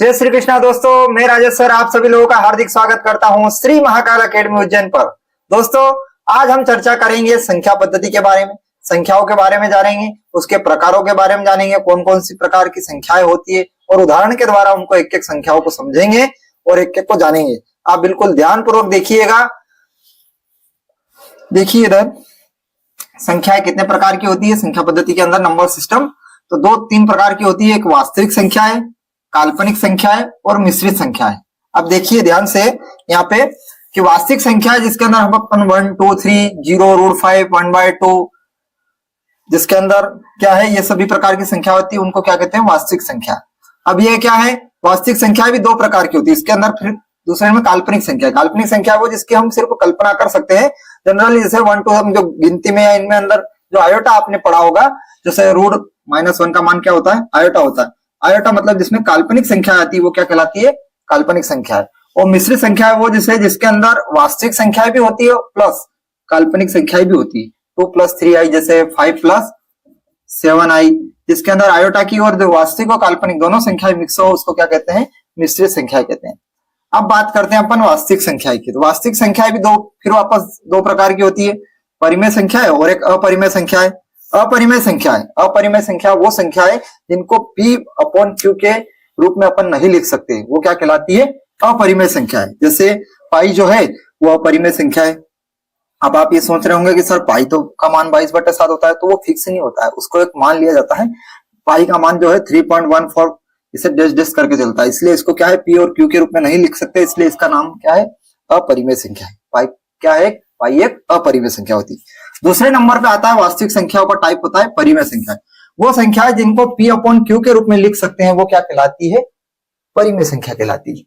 जय श्री कृष्णा दोस्तों, मैं राजेश सर आप सभी लोगों का हार्दिक स्वागत करता हूं श्री महाकाल अकेडमी उज्जैन पर। दोस्तों, आज हम चर्चा करेंगे संख्या पद्धति के बारे में, संख्याओं के बारे में जानेंगे, उसके प्रकारों के बारे में जानेंगे, कौन कौन सी प्रकार की संख्याएं होती है और उदाहरण के द्वारा उनको एक एक संख्याओं को समझेंगे और एक एक को जानेंगे। आप बिल्कुल ध्यान पूर्वक देखिएगा। देखिए इधर संख्याएं कितने प्रकार की होती है संख्या पद्धति के अंदर, नंबर सिस्टम। तो दो तीन प्रकार की होती है, एक वास्तविक संख्या है, काल्पनिक संख्या है और मिश्रित संख्या है। अब देखिए ध्यान से यहाँ पे कि वास्तविक संख्या है जिसके अंदर हम अपन 1 2 3 0 रूट 5 1/2 जिसके अंदर क्या है, ये सभी प्रकार की संख्या होती है, उनको क्या कहते हैं, वास्तविक संख्या। अब ये क्या है, वास्तविक संख्या भी दो प्रकार की होती है। इसके अंदर फिर दूसरे में काल्पनिक संख्या। काल्पनिक संख्या वो जिसकी हम सिर्फ कल्पना कर सकते हैं। जनरली जैसे 1 2 हम जो गिनती में या इनमें अंदर जो आयोटा आपने पढ़ा होगा, जैसे रूट -1 का मान क्या होता है, आयोटा होता है। आयोटा मतलब जिसमें काल्पनिक संख्या आती है वो क्या कहलाती है, काल्पनिक संख्या है। और मिश्रित संख्या है वो जिसके अंदर वास्तविक संख्याएं भी होती है प्लस काल्पनिक संख्याएं भी होती है। 2 + 3i जैसे 5 + 7i, जिसके अंदर आयोटा की और वास्तविक और काल्पनिक दोनों संख्याएं मिक्स हो, उसको क्या कहते हैं, मिश्रित संख्या कहते हैं। अब बात करते हैं अपन वास्तविक संख्या की। तो वास्तविक संख्याएं भी फिर वापस दो प्रकार की होती है, परिमेय संख्या है और एक अपरिमेय संख्या है। अपरिमेय संख्या वो संख्या है जिनको P/Q के रूप में अपन नहीं लिख सकते, वो क्या कहलाती है, अपरिमेय संख्या है। जैसे पाई जो है वो अपरिमेय संख्या है। अब आप ये सोच रहे होंगे कि सर पाई तो का मान 22/7 होता है, तो वो फिक्स नहीं होता है, उसको एक मान लिया जाता है। पाई का मान जो है 3.14 इसे डैश डैश करके चलता है, इसलिए इसको क्या है, P और Q के रूप में नहीं लिख सकते, इसलिए इसका नाम क्या है, अपरिमेय संख्या है। पाई क्या है, पाई एक अपरिमेय संख्या होती है। दूसरे नंबर पे आता है वास्तविक संख्याओं का टाइप होता है परिमेय संख्या। वो संख्या है जिनको P/Q के रूप में लिख सकते हैं, वो क्या कहलाती है, परिमेय संख्या कहलाती है।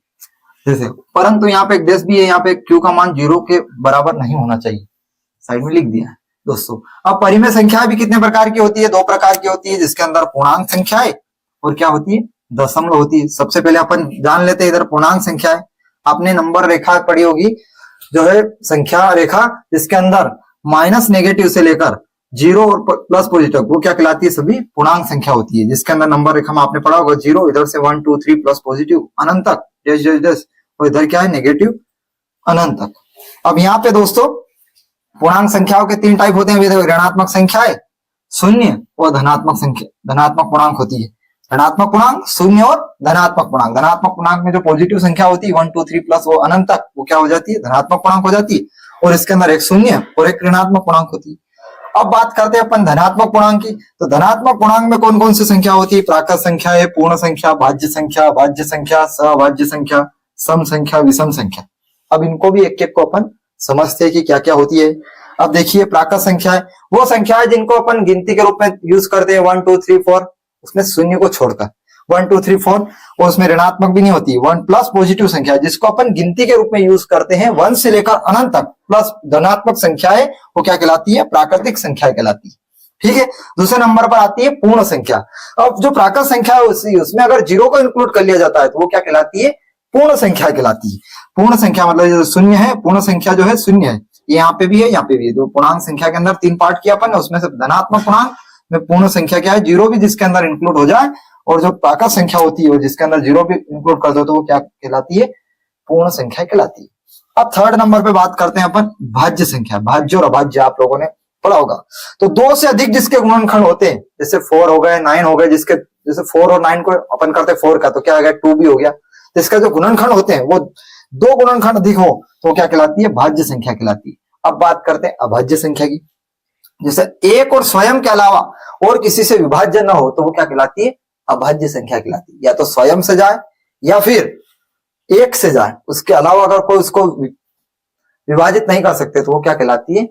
जैसे परंतु यहाँ पे एक देश भी है, यहाँ पे Q का मान 0 के बराबर नहीं होना चाहिए, साइड में लिख दिया है दोस्तों। अब परिमेय संख्या भी कितने प्रकार की होती है, दो प्रकार की होती है, जिसके अंदर पूर्णांक संख्या है और क्या होती है, दशमलव होती है। सबसे पहले अपन जान लेते हैं इधर पूर्णांक संख्या है। आपने नंबर रेखा पढ़ी होगी, जो है संख्या रेखा जिसके अंदर माइनस नेगेटिव से लेकर 0 और प्लस पॉजिटिव, वो क्या कहलाती है, सभी पूर्णांक संख्या होती है। जिसके अंदर नंबर रेखा में आपने पढ़ा होगा 0, इधर से 1 2 3 प्लस पॉजिटिव अनंत तक डैश डैश डैश, और इधर क्या है, नेगेटिव अनंत तक। अब यहाँ पे दोस्तों पूर्णांक संख्याओं के 3 टाइप होते हैं, ऋणात्मक संख्या है, शून्य और धनात्मक संख्या, धनात्मक पूर्णांक होती है। ऋणात्मक पूर्णांक, शून्य और धनात्मक पूर्णांक। धनात्मक पूर्णांक में जो पॉजिटिव संख्या होती है 1 2 3 प्लस वो अनंत तक, वो क्या हो जाती है, धनात्मक पूर्णांक हो जाती है। और इसके अंदर एक शून्य और एक ऋणात्मक पूर्णांक होती है। अब बात करते हैं अपन धनात्मक पूर्णांक की। तो धनात्मक पूर्णांक में कौन कौन सी संख्या होती है, प्राकृत संख्या है, पूर्ण संख्या, भाज्य संख्या, सभाज्य संख्या, सम संख्या, विषम संख्या। अब इनको भी एक एक को अपन समझते हैं कि क्या क्या होती है। अब देखिए प्राकृत संख्या है वो संख्या है जिनको अपन गिनती के रूप में यूज करते हैं 1 2 3 4, उसमें शून्य को छोड़कर 1 2 3 4, और उसमें ऋणात्मक भी नहीं होती। 1 प्लस पॉजिटिव संख्या जिसको अपन गिनती के रूप में यूज करते हैं 1 से लेकर अनंत तक, प्लस धनात्मक संख्या है वो क्या कहलाती है, प्राकृतिक संख्या कहलाती है। ठीक है, दूसरे नंबर पर आती है पूर्ण संख्या। अब जो प्राकृत संख्या है उसमें अगर 0 को इंक्लूड कर लिया जाता है तो वो क्या कहलाती है, पूर्ण संख्या कहलाती है। पूर्ण संख्या मतलब जो शून्य है, पूर्ण संख्या जो है शून्य है, यहाँ पे भी है, यहाँ पे भी है। जो पूर्णांक संख्या के अंदर 3 पार्ट किया अपन, उसमें से धनात्मक पूर्णांक में पूर्ण संख्या क्या है, 0 भी जिसके अंदर इंक्लूड हो जाए, और जो प्राकृत संख्या होती है जिसके अंदर 0 भी इंक्लूड कर दो तो वो क्या कहलाती है, पूर्ण संख्या कहलाती है। अब थर्ड नंबर पे बात करते हैं अपन भाज्य संख्या। भाज्य और अभाज्य आप लोगों ने पढ़ा होगा। तो 2 से अधिक जिसके गुणनखंड होते हैं, जैसे 4 हो गए, 9 हो गए, जिसके जैसे 4 और 9 को अपन करते 4 का, तो क्या आ गया, 2 भी हो गया। तो इसका जो गुणनखंड होते हैं वो 2 गुणनखंड अधिक हो तो क्या कहलाती है, भाज्य संख्या कहलाती है। अब बात करते हैं अभाज्य संख्या की। जैसे एक और स्वयं के अलावा और किसी से विभाज्य न हो तो वो क्या कहलाती है, अभाज्य संख्या कहलाती है। या तो स्वयं से जाए या फिर एक से जाए, उसके अलावा अगर कोई उसको विभाजित नहीं कर सकते तो वो क्या कहलाती है,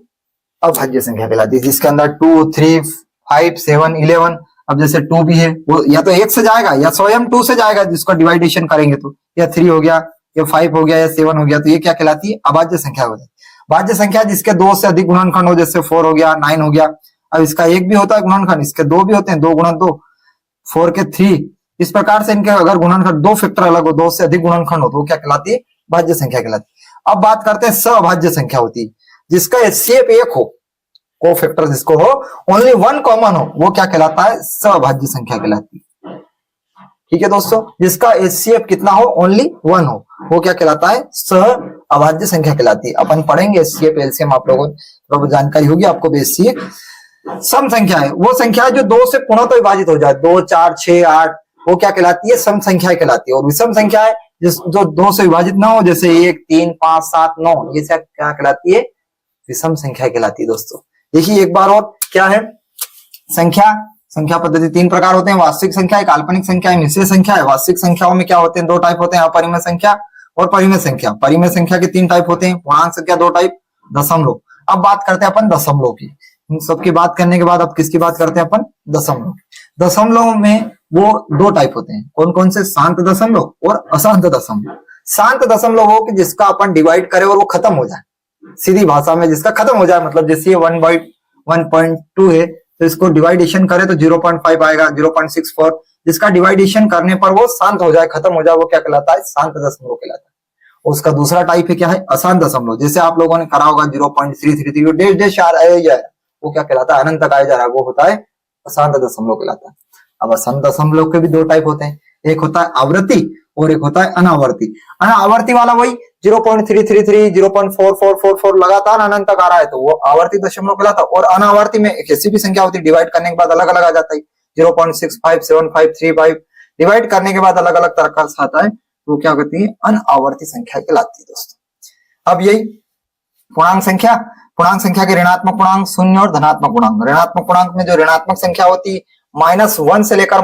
अभाज्य संख्या कहलाती है। जिसके अंदर 2 3 5 7 11, अब जैसे 2 भी है वो या तो 1 से जाएगा या स्वयं 2 से जाएगा, जिसको डिवाइडेशन करेंगे तो या 3 हो गया या 5 हो गया या 7 हो गया, तो ये क्या कहलाती है, अभाज्य संख्या हो जाती है। भाज्य संख्या जिसके 2 से अधिक गुणनखंड हो, जैसे 4 हो गया, 9 हो गया। अब इसका 1 भी होता है गुणनखंड, इसके 2 भी होते हैं, 2 गुणन 2, 4 के 3, इस प्रकार से इनके अगर गुणनखंड 2 फैक्टर अलग हो, 2 से अधिक गुणनखंड हो तो वो क्या कहलाती है, भाज्य संख्या कहलाती है। अब बात करते हैं सभाज्य संख्या होती है, जिसका एचसीएफ 1 हो, को फैक्टर जिसको हो, ओनली 1 कॉमन हो, वो क्या कहलाता है, सभाज्य संख्या कहलाती है। ठीक है दोस्तों, जिसका HCF कितना हो, ओनली 1 हो, वो क्या कहलाता है, सह अभाज्य संख्या कहलाती है। अपन पढ़ेंगे HCF LCM, आप लोगों को जानकारी होगी आपको बेसिक। सम संख्या है वो संख्या है जो 2 से पूर्णतः विभाजित हो जाए, 2, 4, 6, 8, वो क्या कहलाती है, सम संख्या कहलाती है। और विषम संख्या है जो 2 से विभाजित ना हो, जैसे 1, 3, 5, 7, 9, ये सब क्या कहलाती है, विषम संख्या कहलाती है। दोस्तों देखिए एक बार और, क्या है संख्या पद्धति 3 प्रकार होते हैं, वास्तविक संख्या है, काल्पनिक संख्या है, मिश्रित संख्या है। वास्तविक संख्याओं में क्या होते हैं, 2 टाइप होते हैं, अपरिमेय संख्या और परिमेय संख्या। परिमेय संख्या के 3 टाइप होते हैं, पूर्णांक संख्या 2 टाइप, दशमलव। अब बात करते हैं अपन दशमलव की। इन सबकी बात करने के बाद अब किसकी बात करते हैं अपन, दशमलव। दशमलव में वो 2 टाइप होते हैं, कौन कौन से, शांत दशमलव और अशांत दशमलव। शांत दशमलव हो कि जिसका अपन डिवाइड करें और वो खत्म हो जाए, सीधी भाषा में जिसका खत्म हो जाए, मतलब जैसे 1/1.2 है तो इसको डिवाइडेशन करें तो 0.5 आएगा, 0.64, जिसका डिवाइडेशन करने पर वो शांत हो जाए, खत्म हो जाए, वो क्या कहलाता है, शांत दशमलव कहलाता है। उसका दूसरा टाइप है क्या है, अशांत दशमलव। जैसे आप लोगों ने करा होगा 0.333 डेश डेश आया जाए, वो क्या कहलाता है, अनंत तक आया जा रहा है, वो होता है अशांत दशमलव कहलाता है। अब अशांत दशमलव के भी 2 टाइप होते हैं, एक होता है आवर्ती और एक होता है अनावर्ती। अनावर्ती वाला वही 0.333, 0.4444 लगातार अनंत तक आ रहा है तो वो आवर्ती दशमलव कहलाता है। और अनावर्ती में एक ऐसी भी संख्या होती है, डिवाइड करने के बाद अलग अलग आ जाता है, 0.657535 डिवाइड करने के बाद अलग अलग तरह का आता है, वो क्या कहती है, अनावर्ती संख्या कहलाती है। दोस्तों अब यही पूर्णांक संख्या के ऋणात्मक पूर्णांक, शून्य और धनात्मक पूर्णांक। ऋणात्मक पूर्णांक में जो ऋणात्मक संख्या होती है -1 से लेकर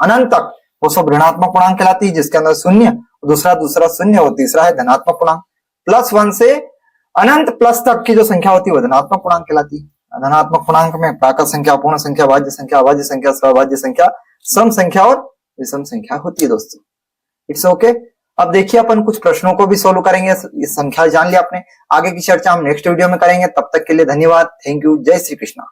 अनंत तक, वो सब ऋणात्मक पूर्णांक कहलाती है, जिसके अंदर शून्य, दूसरा शून्य और तीसरा है धनात्मक पूर्णांक। +1 से अनंत प्लस तक की जो संख्या होती है वो धनात्मक पूर्णांक कहलाती है। धनात्मक पूर्णांक में प्राकृत संख्या, पूर्ण संख्या, भाज्य संख्या, अभाज्य संख्या, सहभाज्य संख्या, सम संख्या और विषम संख्या होती है। दोस्तों इट्स ओके। अब देखिए अपन कुछ प्रश्नों को भी सोल्व करेंगे, ये संख्या जान लिया आपने, आगे की चर्चा हम नेक्स्ट वीडियो में करेंगे। तब तक के लिए धन्यवाद, थैंक यू, जय श्री कृष्णा।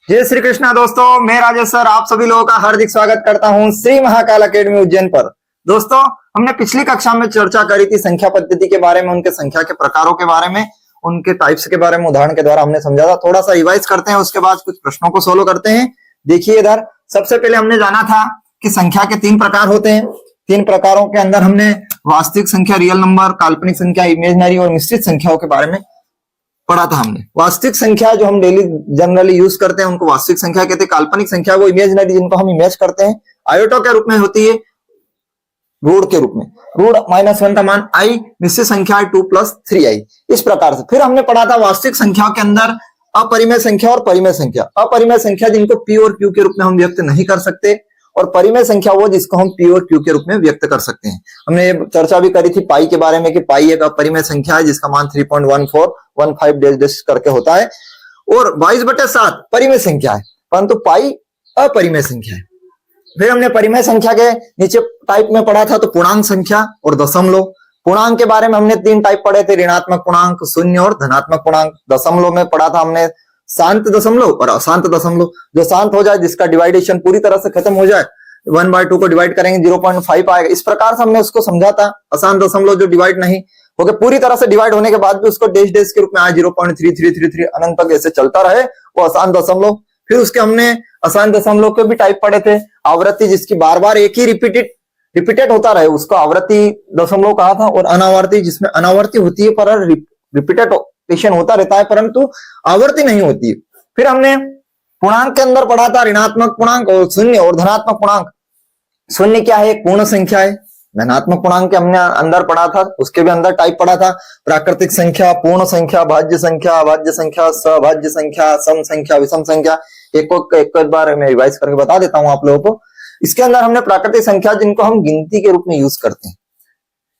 जय श्री कृष्णा दोस्तों, मैं राजेश सर आप सभी लोगों का हार्दिक स्वागत करता हूं श्री महाकाल अकेडमी उज्जैन पर। दोस्तों हमने पिछली कक्षा में चर्चा करी थी संख्या पद्धति के बारे में, उनके संख्या के प्रकारों के बारे में, उनके टाइप्स के बारे में उदाहरण के द्वारा हमने समझा था। थोड़ा सा रिवाइज करते हैं, उसके बाद कुछ प्रश्नों को सोल्व करते हैं। देखिए इधर सबसे पहले हमने जाना था कि संख्या के 3 प्रकार होते हैं। 3 प्रकारों के अंदर हमने वास्तविक संख्या, रियल नंबर, काल्पनिक संख्या, इमेजिनरी और मिश्रित संख्याओं के बारे में पढ़ा था हमने। वास्तविक संख्या जो हम डेली जनरली यूज करते हैं उनको वास्तविक संख्या कहते हैं। काल्पनिक संख्या वो इमेजिनरी जिनको हम इमेज करते हैं, आयोटा के रूप में होती है, रूढ़ के रूप में, रूढ़ -1 का मान i, मिश्रित संख्या 2 + 3i। इस प्रकार से फिर हमने पढ़ा था वास्तविक संख्या के अंदर अपरिमेय संख्या और परिमेय संख्या। अपरिमेय संख्या जिनको p और q के रूप में हम व्यक्त नहीं कर सकते, और परिमेय संख्या वो जिसको हम p और q के रूप में व्यक्त कर सकते हैं। हमने ये चर्चा भी करी थी पाई के बारे में कि पाई एक अपरिमेय संख्या है जिसका मान 3.1415 करके होता है, और 22/7 परिमेय संख्या है, परंतु पाई अपरिमेय संख्या है। फिर हमने परिमेय संख्या के नीचे टाइप में पढ़ा था तो पूर्णांक संख्या और दशमलव। पूर्णांक के बारे में हमने 3 टाइप पढ़े थे, ऋणात्मक पूर्णांक, शून्य और धनात्मक पूर्णांक। दशमलव में पढ़ा था हमने शांत दशमलव और अशांत दशमलव। जो शांत हो जाए, जिसका डिवाइडेशन पूरी तरह से खत्म हो जाए, 1/2 को डिवाइड करेंगे 0.5 आएगा, इस प्रकार से हमने उसको समझा था। अशांत दशमलव जो डिवाइड नहीं हो गया, पूरी तरह से डिवाइड होने के बाद भी उसको डेश डेश के रूप में आए, 0.3333 अनंत तक ऐसे चलता रहे, वो अशांत दशमलव। फिर उसके हमने अशांत दशमलव के भी टाइप पढ़े थे। आवृत्ति जिसकी बार बार एक ही रिपीटेड होता रहे, उसको आवृत्ति दशमलव कहा था। और अनावर्ती जिसमें अनावर्ती होती है पर रिपीटेशन होता रहता है परंतु आवर्ती नहीं होती है। फिर हमने पूर्णांक के अंदर पढ़ा था ऋणात्मक पूर्णांक और शून्य और धनात्मक पूर्णांक। शून्य क्या है, एक पूर्ण संख्या है। धनात्मक पूर्णांक के हमने अंदर पढ़ा था, उसके भी अंदर टाइप पढ़ा था, प्राकृतिक संख्या, पूर्ण संख्या, भाज्य संख्या, अभाज्य संख्या, सहभाज्य संख्या, सम संख्या, विषम संख्या। एक बार मैं रिवाइज करके बता देता हूं आप लोगों को। इसके अंदर हमने प्राकृतिक संख्या जिनको हम गिनती के रूप में यूज करते हैं,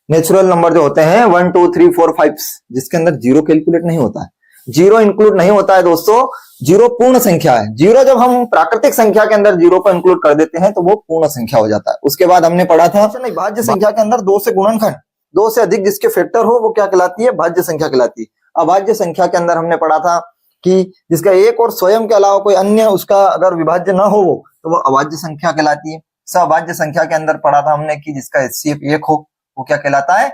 नेचुरल नंबर जो होते हैं 1 2 3 4 5, जिसके अंदर जीरो कैलकुलेट नहीं होता है, जीरो इंक्लूड नहीं होता है दोस्तों, जीरो पूर्ण संख्या है। जीरो जब हम प्राकृतिक संख्या के अंदर जीरो को इंक्लूड कर देते हैं तो वो पूर्ण संख्या हो जाता है। उसके बाद हमने पढ़ा था नहीं, भाज्य संख्या के अंदर दो से गुणनखंड, दो से अधिक जिसके फैक्टर हो वो क्या कहलाती है, भाज्य संख्या कहलाती है। अभाज्य संख्या के अंदर हमने पढ़ा था कि जिसका एक और स्वयं के अलावा कोई अन्य उसका अगर विभाज्य न हो तो वो अभाज्य संख्या कहलाती है। सभाज्य संख्या के अंदर पढ़ा था हमने कि जिसका एचसीएफ एक हो वो क्या कहलाता है,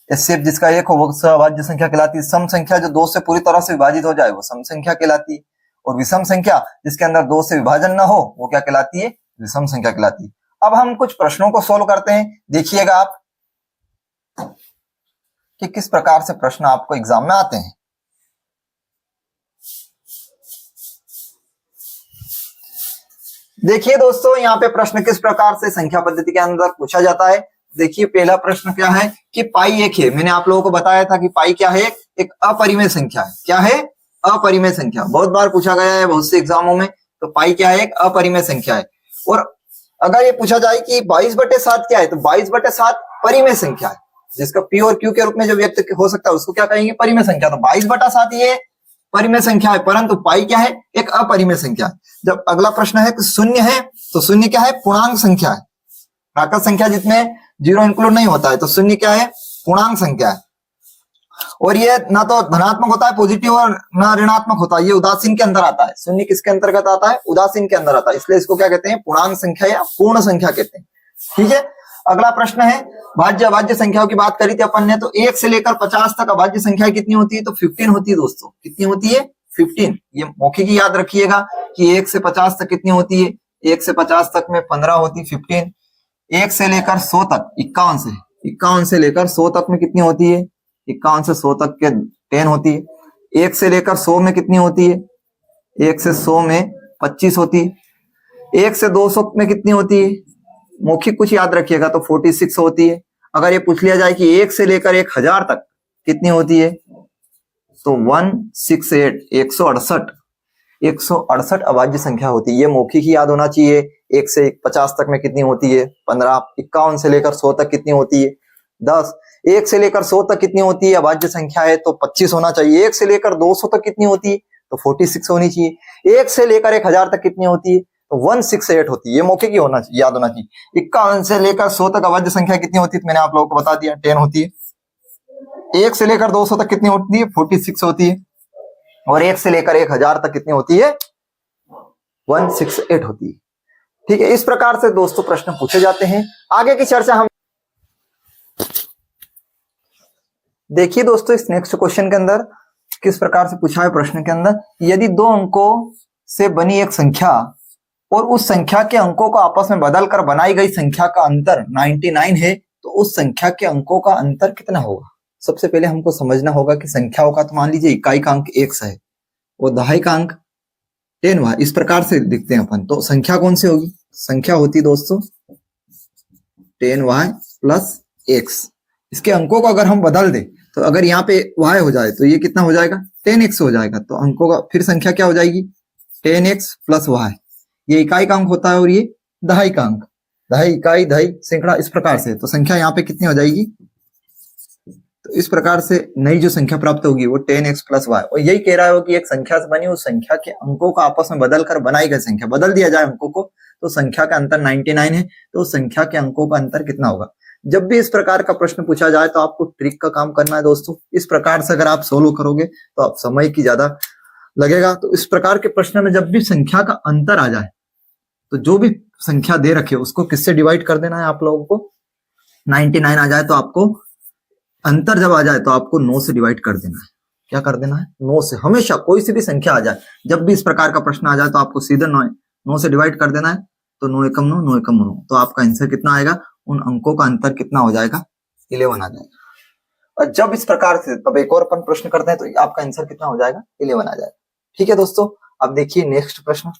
एचसीएफ जिसका एक हो वो सभाज्य संख्या कहलाती है। सम संख्या जो दो से पूरी तरह से विभाजित हो जाए वो सम संख्या कहलाती है। और विषम संख्या जिसके अंदर दो से विभाजन ना हो वो क्या कहलाती है, विषम संख्या कहलाती है। अब हम कुछ प्रश्नों को सोल्व करते हैं, देखिएगा आप कि किस प्रकार से प्रश्न आपको एग्जाम में आते हैं। देखिए दोस्तों, यहाँ पे प्रश्न किस प्रकार से संख्या पद्धति के अंदर पूछा जाता है। देखिए पहला प्रश्न क्या है कि पाई एक है। मैंने आप लोगों को बताया था कि पाई क्या है, एक अपरिमेय संख्या है। क्या है, अपरिमेय संख्या। बहुत बार पूछा गया है बहुत से एग्जामों में। तो पाई क्या है, एक अपरिमेय संख्या है। और अगर ये पूछा जाए कि 22/7 क्या है, तो 22/7 परिमेय संख्या है। जिसका पी और क्यू के रूप में जो व्यक्त हो सकता है उसको क्या कहेंगे, परिमेय संख्या। तो 22/7 ये परिमेय संख्या है, परंतु पाई क्या है, एक अपरिमेय संख्या है। जब अगला प्रश्न है कि शून्य है, तो शून्य क्या है, पूर्णांक संख्या है। प्राकृत संख्या जिसमें जीरो इंक्लूड नहीं होता है, तो शून्य क्या है, पूर्णांक संख्या है। और ये ना तो धनात्मक होता है पॉजिटिव और ना ऋणात्मक होता है, ये उदासीन के अंदर आता है। शून्य किसके अंतर्गत आता है, उदासीन के अंदर आता है। इसलिए इसको क्या कहते हैं, पूर्णांक संख्या या पूर्ण संख्या कहते हैं। ठीक है, अगला प्रश्न है भाज्य अभाज्य संख्याओं की बात करी थी अपन ने, तो 1 से लेकर 50 तक अभाज्य संख्या कितनी होती है, तो 15 होती है दोस्तों। कितनी होती है, 15। ये मौखिक की याद रखिएगा कि 1 से 50 तक कितनी होती है, 1 से 50 तक में 15 होती, 15। 1 से लेकर 100 तक 51 से लेकर 100 तक में कितनी होती है, 51 से 100 तक के 10 होती है। 1 से लेकर 100 में कितनी होती है, 1 से 100 में 25 होती है। 1 से 200 में कितनी होती है, मौखिक कुछ याद रखिएगा, तो 46 होती है। अगर ये पूछ लिया जाए कि 1 से लेकर 1000 तक कितनी होती है, तो 168 168 अभाज्य संख्या होती है। ये मौखिक ही याद होना चाहिए। 1 से 50 तक में कितनी होती है, 15। 51 से लेकर 100 तक कितनी होती है, 10। 1 से लेकर 100 तक कितनी होती है, अभाज्य संख्या है तो 25 होना चाहिए। 1 से लेकर 200 तक कितनी होती है, तो 46 होनी चाहिए। 1 से लेकर 1000 तक कितनी होती है, तो 168 होती है। ये मौखिक ही होना याद होना चाहिए। 51 से लेकर 100 तक अभाज्य संख्या कितनी होती है, तो मैंने आप लोगों को बता दिया, 10 होती है। 1 से लेकर 200 तक कितनी होती है, 46 होती है। और 1 से लेकर 1000 तक कितनी होती है, 168 होती है। ठीक है, इस प्रकार से दोस्तों प्रश्न पूछे जाते हैं। आगे की चर्चा हम देखिए दोस्तों, इस नेक्स्ट क्वेश्चन के अंदर किस प्रकार से पूछा है प्रश्न के अंदर, यदि 2 अंकों से बनी एक संख्या और उस संख्या के अंकों को आपस में बदलकर बनाई गई संख्या का अंतर 99 है, तो उस संख्या के अंकों का अंतर कितना होगा। सबसे पहले हमको समझना होगा कि संख्याओं का, तो मान लीजिए इकाई का अंक x है और दहाई का अंक 10 इस प्रकार से दिखते हैं अपन, तो संख्या कौन सी होगी, संख्या होती दोस्तों 10y प्लस x। इसके अंकों को अगर हम बदल दें, तो अगर यहाँ पे y हो जाए तो ये कितना हो जाएगा, 10x हो जाएगा। तो अंकों का फिर संख्या क्या हो जाएगी, 10x प्लस y। ये इकाई का अंक होता है और ये दहाई का अंक, दहाई इकाई दहाई सैकड़ा, इस प्रकार से। तो संख्या यहाँ पे कितनी हो जाएगी, तो इस प्रकार से नई जो संख्या प्राप्त होगी वो 10x प्लस y। और यही कह रहा है कि एक संख्या से बनी उस संख्या के अंकों को आपस में बदलकर बनाई गई संख्या, बदल दिया जाए अंकों को, तो संख्या का अंतर 99 है। तो संख्या के अंकों का अंतर कितना होगा। जब भी इस प्रकार का प्रश्न पूछा जाए तो आपको ट्रिक का काम करना है दोस्तों। इस प्रकार से अगर आप सोल्व करोगे तो आप समय की ज्यादा लगेगा। तो इस प्रकार के प्रश्न में जब भी संख्या का अंतर आ जाए, तो जो भी संख्या दे रखे उसको किससे डिवाइड कर देना है आप लोगों को, 99 आ जाए तो आपको अंतर जब आ जाए तो आपको 9 से डिवाइड कर देना है। क्या कर देना है, 9 से। हमेशा कोई सी भी संख्या आ जाए, जब भी इस प्रकार का प्रश्न आ जाए तो आपको सीधे 9 से डिवाइड कर देना है। तो 9 एकम 9, 9 एकम 9, तो आपका आंसर कितना आएगा, उन अंकों का अंतर कितना हो जाएगा, 11 आ जाएगा। और जब इस प्रकार से अब एक और अपन प्रश्न करते हैं तो आपका आंसर कितना हो जाएगा, 11 आ जाएगा। ठीक है दोस्तों, अब देखिए नेक्स्ट प्रश्न।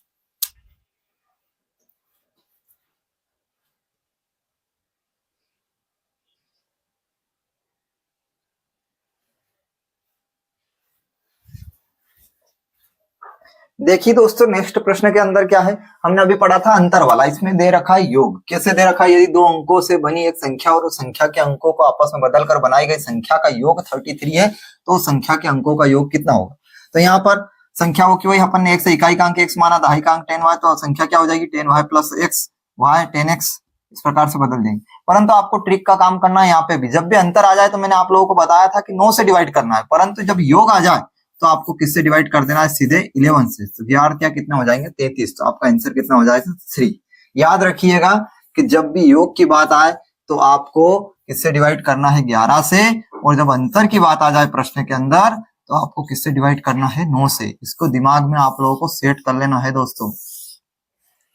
देखिए दोस्तों, नेक्स्ट प्रश्न के अंदर क्या है, हमने अभी पढ़ा था अंतर वाला। इसमें दे रखा है योग। कैसे दे रखा है, यदि 2 अंकों से बनी एक संख्या और उस संख्या के अंकों को आपस में बदलकर बनाई गई संख्या का योग 33 है, तो संख्या के अंकों का योग कितना होगा। तो यहाँ पर संख्याओं की वही अपन ने एक से इकाई का अंक x माना, दहाई का अंक 10y, तो संख्या क्या हो जाएगी 10y plus x, y 10x, इस प्रकार से बदल देंगे। परंतु आपको ट्रिक का काम करना है यहाँ पे भी, जब भी अंतर आ जाए तो मैंने आप लोगों को बताया था कि 9 से डिवाइड करना है, परंतु जब योग आ जाए तो आपको किससे डिवाइड कर देना है, सीधे 11 से। तो यार क्या कितने हो जाएंगे 33, तो आपका आंसर कितना हो जाएगा 3। याद रखिएगा कि जब भी योग की बात आए तो आपको किससे डिवाइड करना है 11 से, और जब अंतर की बात आ जाए प्रश्न के अंदर तो आपको किससे डिवाइड करना है 9 से। इसको दिमाग में आप लोगों को सेट कर लेना है दोस्तों।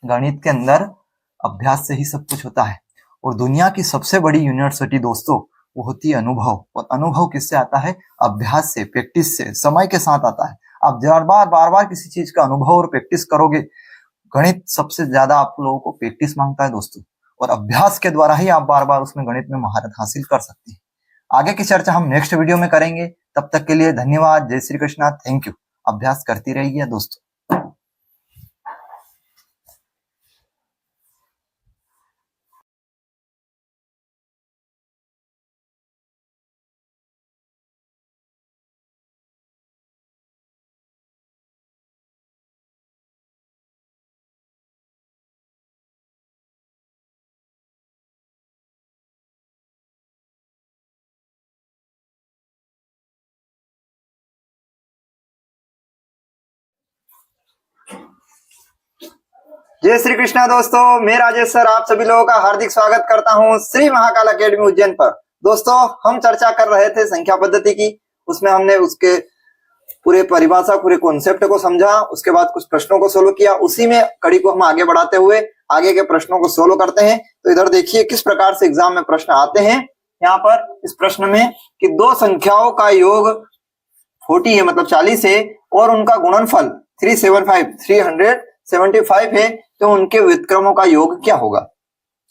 गणित के अंदर अभ्यास से ही सब कुछ होता है, और दुनिया की सबसे बड़ी यूनिवर्सिटी दोस्तों वो होती है अनुभव, और अनुभव किससे आता है, अभ्यास से, प्रैक्टिस से, समय के साथ आता है। आप बार बार किसी चीज का अनुभव और प्रैक्टिस करोगे, गणित सबसे ज्यादा आप लोगों को प्रैक्टिस मांगता है दोस्तों, और अभ्यास के द्वारा ही आप बार बार उसमें गणित में महारत हासिल कर सकते हैं। आगे की चर्चा हम नेक्स्ट वीडियो में करेंगे, तब तक के लिए धन्यवाद, जय श्री कृष्णा, थैंक यू। अभ्यास करती रहिए दोस्तों। जय श्री कृष्णा दोस्तों, मैं राजेश सर आप सभी लोगों का हार्दिक स्वागत करता हूं श्री महाकाल अकेडमी उज्जैन पर। दोस्तों हम चर्चा कर रहे थे संख्या पद्धति की, उसमें हमने उसके पूरे परिभाषा, पूरे कॉन्सेप्ट को समझा, उसके बाद कुछ प्रश्नों को सोल्व किया। उसी में कड़ी को हम आगे बढ़ाते हुए आगे के प्रश्नों को सोल्व करते हैं। तो इधर देखिए किस प्रकार से एग्जाम में प्रश्न आते हैं। यहाँ पर इस प्रश्न में कि दो संख्याओं का योग 40 है, मतलब 40 है, और उनका गुणनफल 375 है, तो उनके व्युत्क्रमों का योग क्या होगा।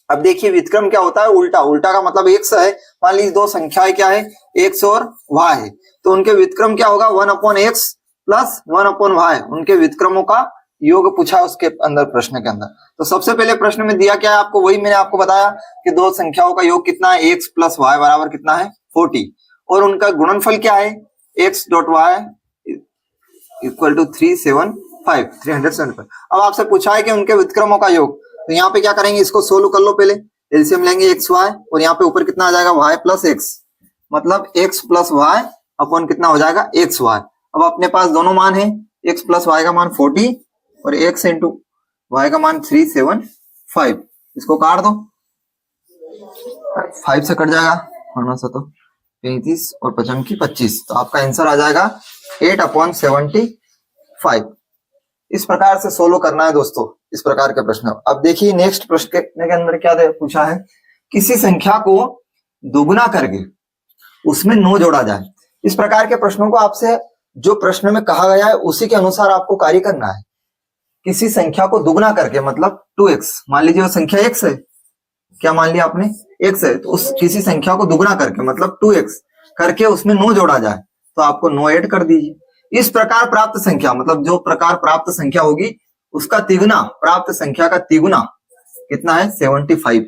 अब देखिए व्युत्क्रम क्या होता है, उल्टा। उल्टा का मतलब x है। मान लीजिए दो संख्याएं क्या है, x और y है, तो उनके व्युत्क्रम क्या होगा 1/x प्लस 1/y, उनके व्युत्क्रमों का योग पूछा उसके अंदर, प्रश्न के अंदर। तो सबसे पहले प्रश्न में दिया क्या है आपको, वही मैंने आपको बताया कि दो संख्याओं का योग कितना है, x प्लस y बराबर कितना है 40, और उनका गुणनफल क्या है x dot y equal to 375। अब आपसे पूछा है कि उनके व्युत्क्रमों का योग, तो यहाँ पे क्या करेंगे, इसको सोल्व कर लो। पहले एलसीएम लेंगे x y, और यहाँ पे ऊपर कितना आ जाएगा y प्लस x, मतलब x प्लस y अपॉन कितना हो जाएगा x y। अब अपने पास दोनों मान है, x प्लस y का मान 40 और x इंटू y का मान 375। इसको काट दो, 5 से कट जाएगा, 35 और 5 25, तो आपका आंसर आ जाएगा 8/75। इस प्रकार से सोल्व करना है दोस्तों इस प्रकार के प्रश्न। अब देखिए नेक्स्ट प्रश्न के अंदर क्या पूछा है, किसी संख्या को दोगुना करके उसमें 9 जोड़ा जाए। इस प्रकार के प्रश्नों को आपसे जो प्रश्न में कहा गया है उसी के अनुसार आपको कार्य करना है। किसी संख्या को दुगुना करके मतलब 2x, मान लीजिए वो संख्या x है, क्या मान लिया आपने x है, तो उस किसी संख्या को दुगुना करके मतलब 2x करके उसमें 9 जोड़ा जाए, तो आपको 9 ऐड कर दीजिए। इस प्रकार प्राप्त संख्या, मतलब जो प्रकार प्राप्त संख्या होगी उसका तिगुना, प्राप्त संख्या का तिगुना कितना है 75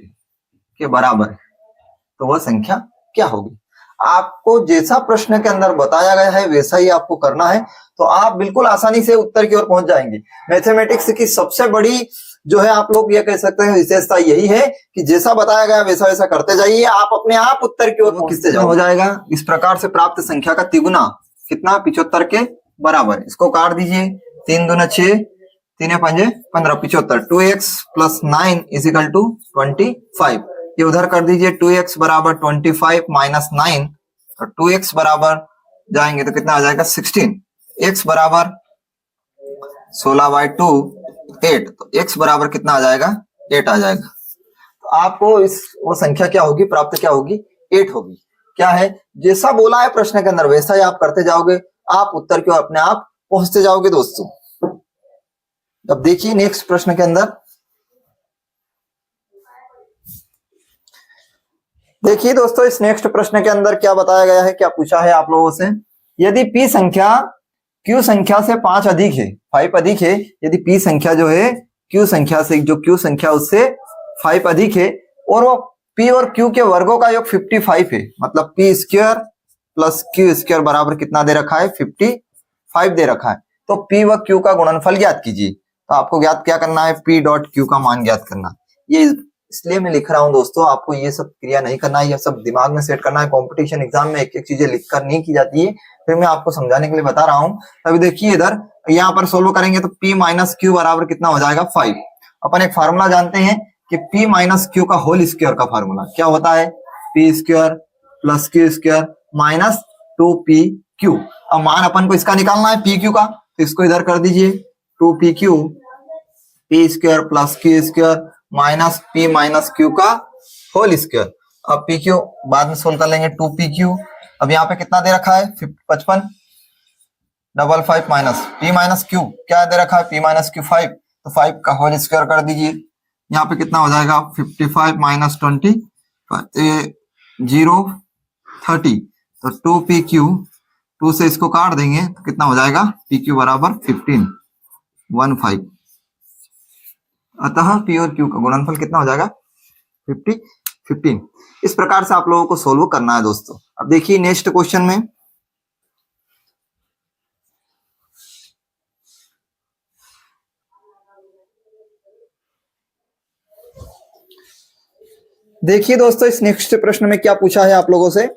के बराबर, तो वह संख्या क्या होगी। आपको जैसा प्रश्न के अंदर बताया गया है वैसा ही आपको करना है, तो आप बिल्कुल आसानी से उत्तर की ओर पहुंच जाएंगे। मैथमेटिक्स की सबसे बड़ी जो है आप लोग ये कह सकते हैं विशेषता यही है कि जैसा बताया गया वैसा वैसा करते जाइए, आप अपने आप उत्तर की ओर पहुंचते जाओ। हो जाएगा इस प्रकार से प्राप्त संख्या का तिगुना कितना 75 के बराबर। इसको काट दीजिए, 3 दूना 6, 3 पंजे 15, 75। 2x plus 9 is equal to 25। ये उधर कर दीजिए, 2x बराबर 25 माइनस 9, तो 2x बराबर जाएंगे तो कितना आ जाएगा 16। x बराबर 16/2 8, तो x बराबर कितना आ जाएगा 8 आ जाएगा। तो आपको इस वो संख्या क्या होगी, प्राप्त क्या होगी 8 होगी। क्या है, जैसा बोला है प्रश्न के अंदर वैसा ही आप करते जाओगे, आप उत्तर की ओर अपने आप पहुंचते जाओगे दोस्तों। अब देखिए नेक्स्ट प्रश्न के अंदर, देखिए दोस्तों इस नेक्स्ट प्रश्न के अंदर क्या बताया गया है, क्या पूछा है आप लोगों से। यदि p संख्या q संख्या से 5 अधिक है, 5 अधिक है, यदि p संख्या जो है q संख्या से, जो q संख्या उससे 5 अधिक है, और वो p और q के वर्गों का योग 55 है, मतलब p square plus q square बराबर कितना दे रखा है 55, 5 दे रखा है, तो P व Q का गुणनफल ज्ञात कीजिए। तो आपको ज्ञात क्या करना है, P डॉट Q का मान ज्ञात करना। ये इसलिए मैं लिख रहा हूं दोस्तों, आपको ये सब क्रिया नहीं करना है, ये सब दिमाग में सेट करना है। कंपटीशन एग्जाम में एक एक चीजें लिखकर नहीं की जाती है, फिर मैं आपको समझाने के लिए बता रहा हूं। अभी देखिए इधर यहाँ पर सोल्व करेंगे तो P माइनस क्यू बराबर कितना हो जाएगा, 5। अपन एक फार्मूला जानते हैं कि P माइनस क्यू का होल स्क्वायर का फार्मूला क्या होता है, P square plus Q square minus 2PQ। अब मान अपन को इसका निकालना है PQ का, तो इसको इधर कर दीजिए 2PQ, P square plus Q square minus P minus Q का होल स्क्वायर। अब PQ बाद में सोल्व कर लेंगे, 2PQ। अब यहाँ पे कितना दे रखा है, 55, 55 माइनस P माइनस Q क्या दे रखा है, P माइनस Q 5, तो 5 का होल स्क्वायर कर दीजिए। यहाँ पे कितना हो जाएगा, 55 माइनस 20 0 30, तो 2PQ, 2 से इसको काट देंगे तो कितना हो जाएगा, PQ बराबर 15 अतः P और Q का गुणनफल कितना हो जाएगा, 15। इस प्रकार से आप लोगों को सोल्व करना है दोस्तों। अब देखिए नेक्स्ट क्वेश्चन में, देखिए दोस्तों इस नेक्स्ट प्रश्न में क्या पूछा है आप लोगों से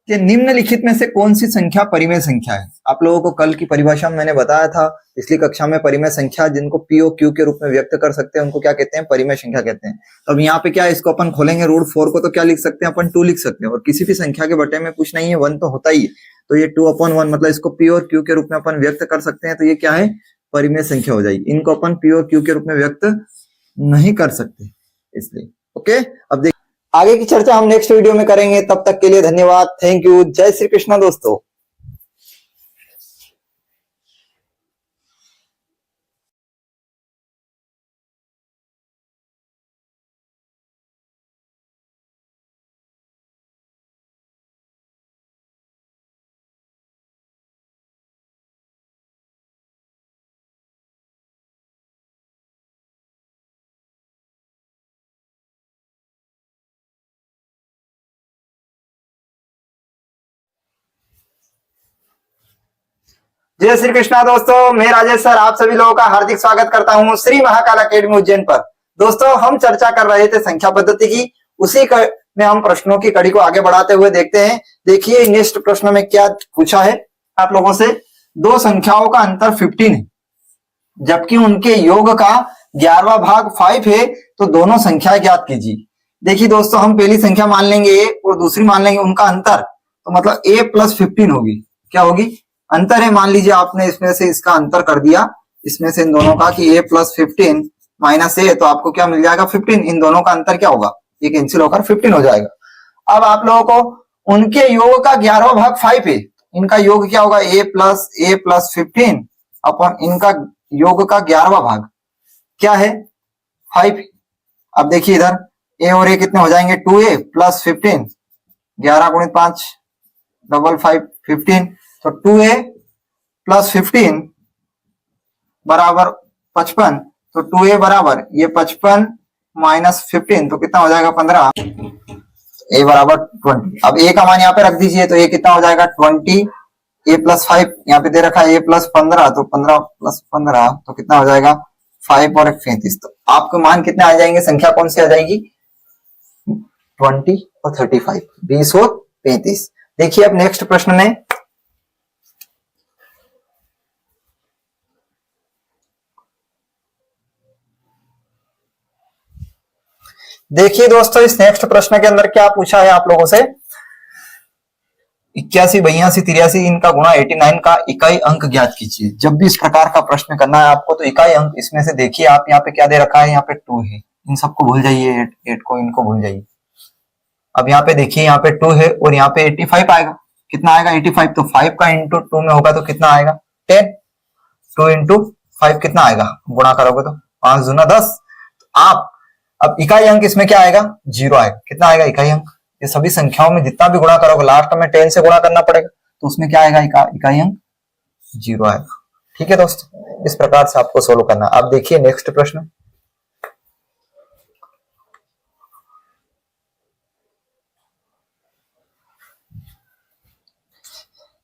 कि निम्नलिखित में से कौन सी संख्या परिमेय संख्या है। आप लोगों को कल की परिभाषा में मैंने बताया था, पिछली कक्षा में, परिमेय संख्या जिनको P और Q के रूप में व्यक्त कर सकते हैं उनको क्या कहते हैं, परिमेय संख्या कहते हैं। तो अब यहाँ पे क्या है, इसको अपन खोलेंगे रूट 4 को, तो क्या लिख सकते हैं अपन, 2 लिख सकते हैं। और किसी भी संख्या के बटे में कुछ नहीं है, 1 तो होता ही है, तो ये 2/1 मतलब इसको P और Q के रूप में अपन व्यक्त कर सकते हैं। तो ये क्या है, परिमेय संख्या हो जाएगी। इनको अपन P और Q के रूप में व्यक्त नहीं कर सकते, इसलिए ओके। अब देखिए आगे की चर्चा हम नेक्स्ट वीडियो में करेंगे, तब तक के लिए धन्यवाद, थैंक यू, जय श्री कृष्णा दोस्तों। जय श्री कृष्णा दोस्तों, मैं राजेश सर आप सभी लोगों का हार्दिक स्वागत करता हूं श्री महाकाल अकेडमी उज्जैन पर। दोस्तों हम चर्चा कर रहे थे संख्या पद्धति की, उसी में हम प्रश्नों की कड़ी को आगे बढ़ाते हुए देखते हैं। देखिए नेक्स्ट प्रश्न में क्या पूछा है आप लोगों से, दो संख्याओं का अंतर 15 है जबकि उनके योग का 11वां भाग 5 है, तो दोनों संख्या ज्ञात कीजिए। देखिए दोस्तों हम पहली संख्या मान लेंगे a और दूसरी मान लेंगे उनका अंतर, तो मतलब a प्लस 15 होगी, क्या होगी, अंतर है। मान लीजिए आपने इसमें से इसका अंतर कर दिया, इसमें से इन दोनों का कि a प्लस 15 माइनस a, तो आपको क्या मिल जाएगा 15। इन दोनों का अंतर क्या होगा, ये कैंसिल होकर 15 हो जाएगा। अब आप लोगों को उनके योग का 11वां भाग 5 है, इनका योग क्या होगा, a प्लस 15 अपन इनका योग का 11वां भाग क्या है, 5। अब देखिए इधर a और a कितने हो जाएंगे, 2a प्लस 15, 11 गुणित 5 5 15, तो 2a प्लस 15 बराबर 55, तो 2a बराबर ये 55 माइनस 15, तो कितना हो जाएगा 15, a बराबर 20। अब a का मान यहाँ पे रख दीजिए, तो a कितना हो जाएगा 20, a प्लस 5 यहाँ पे दे रखा है a प्लस 15, तो 15 प्लस 15 तो कितना हो जाएगा 5 और 35। तो आपके मान कितने आ जाएंगे, संख्या कौन सी आ जाएगी, 20 और 35, 20 और 35। देखिए अब नेक्स्ट प्रश्न में, देखिए दोस्तों इस नेक्स्ट प्रश्न के अंदर क्या पूछा है आप लोगों से, 81 82 83 इनका गुणा 89 का इकाई अंक ज्ञात कीजिए। जब भी इस प्रकार का प्रश्न करना है आपको, तो इकाई अंक इसमें से देखिए आप यहाँ पे क्या दे रखा है, यहाँ पे 2 है, इन सबको भूल जाइए, 8 को इनको भूल जाइए। अब यहाँ पे देखिए यहाँ पे 2 है और यहाँ पे 85 आएगा, कितना आएगा 85, तो 5 का इंटू 2 में होगा तो कितना आएगा 10, 2 इंटू 5 कितना आएगा, गुणा करोगे तो 5 दूना 10। आप अब इकाई अंक इसमें क्या आएगा, 0 आएगा, कितना आएगा इकाई अंक, ये सभी संख्याओं में जितना भी गुणा करोगे लास्ट में 10 से गुणा करना पड़ेगा, तो उसमें क्या आएगा, इकाई अंक 0 आएगा। ठीक है दोस्तों, इस प्रकार से आपको सोल्व करना। आप देखिए नेक्स्ट प्रश्न,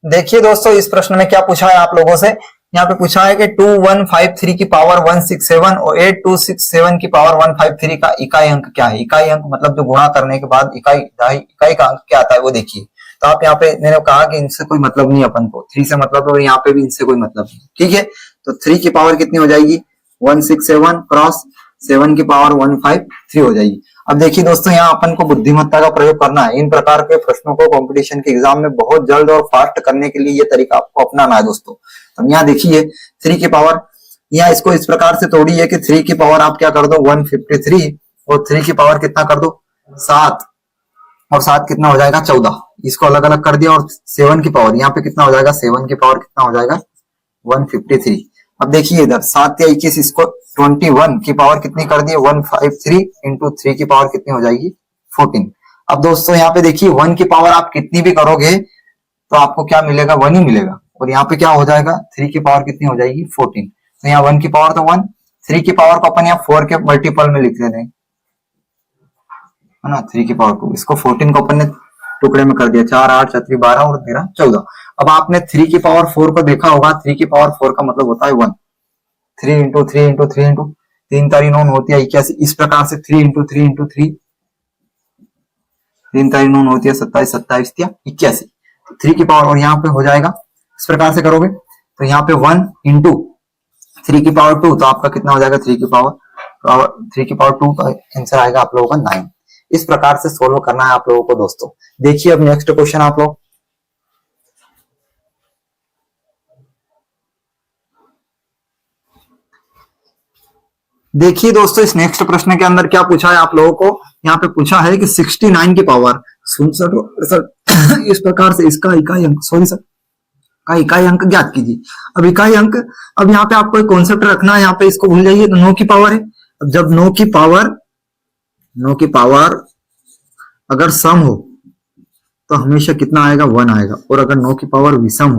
देखिए दोस्तों, इस प्रश्न में क्या पूछा है आप लोगों से, यहाँ पे पूछा है कि 2153 की पावर 167 और 8267 की पावर 153 का इकाई अंक क्या है। इकाई अंक मतलब जो गुणा करने के बाद इकाई का अंक क्या आता है वो देखिए। तो आप यहाँ पे मैंने कहा कि इनसे कोई मतलब नहीं, अपन को 3 से मतलब है और यहाँ पे भी इनसे कोई मतलब नहीं, ठीक है। तो 3 की पावर कितनी हो जाएगी, 167 क्रॉस 7 की पावर 153 हो जाएगी। अब देखिए दोस्तों, यहाँ अपन को बुद्धिमत्ता का प्रयोग करना है। इन प्रकार के प्रश्नों को कंपटीशन के एग्जाम में बहुत जल्द और फास्ट करने के लिए ये तरीका आपको अपनाना है दोस्तों। अब यहाँ देखिए 3 की पावर, यहाँ इसको इस प्रकार से तोड़ी है कि 3 की पावर आप क्या कर दो 153 और 3 की पावर कितना कर दो 7 और 7 कितना हो जाएगा 14। इसको अलग अलग कर दिया और 7 की पावर यहाँ पे कितना हो जाएगा, 7 की पावर कितना हो जाएगा 153। अब देखिए इधर 7 या 21, इसको 21 की पावर कितनी कर दी 153 इंटू 3 की पावर कितनी हो जाएगी 14। अब दोस्तों यहाँ पे देखिए 1 की पावर आप कितनी भी करोगे तो आपको क्या मिलेगा, 1 ही मिलेगा। और यहाँ पे क्या हो जाएगा 3 की पावर कितनी हो जाएगी 14। तो यहाँ 1 की पावर तो 1, 3 की पावर को अपन यहाँ 4 के मल्टीपल में लिख देते हैं, है ना, 3 की पावर 2। इसको 14 को अपन ने टुकड़े में कर दिया, 4 8 4 12 और 13 14। अब आपने 3 की पावर 4 को देखा होगा, 3 की पावर 4 का मतलब होता है 1। 3 इंटू 3 इंटू 3 इंटू 3 तारी 9 होती है 81। इस प्रकार से 3 इंटू 3 इंटू 3, 3 तारी 9 होती है 27, 27 या 81। 3 की पावर और यहाँ पे हो जाएगा इस प्रकार से करोगे तो यहाँ पे 1 इंटू 3 की पावर 2, तो आपका कितना हो जाएगा 3 की पावर 2 का आंसर आएगा आप लोगों का 9। इस प्रकार से सोल्व करना है आप लोगों को दोस्तों। देखिए अब नेक्स्ट क्वेश्चन आप लोग, देखिए दोस्तों, इस नेक्स्ट प्रश्न के अंदर क्या पूछा है आप लोगों को, यहाँ पे पूछा है कि 69 की पावर 67 इस प्रकार से इसका इकाई अंक, सॉरी सर, का इकाई अंक ज्ञात कीजिए। अब इकाई अंक, अब यहाँ पे आपको एक कॉन्सेप्ट रखना है, यहाँ पे इसको भूल जाइए। तो 9 की पावर है, अब जब 9 की पावर अगर सम हो तो हमेशा कितना आएगा 1 आएगा, और अगर 9 की पावर विषम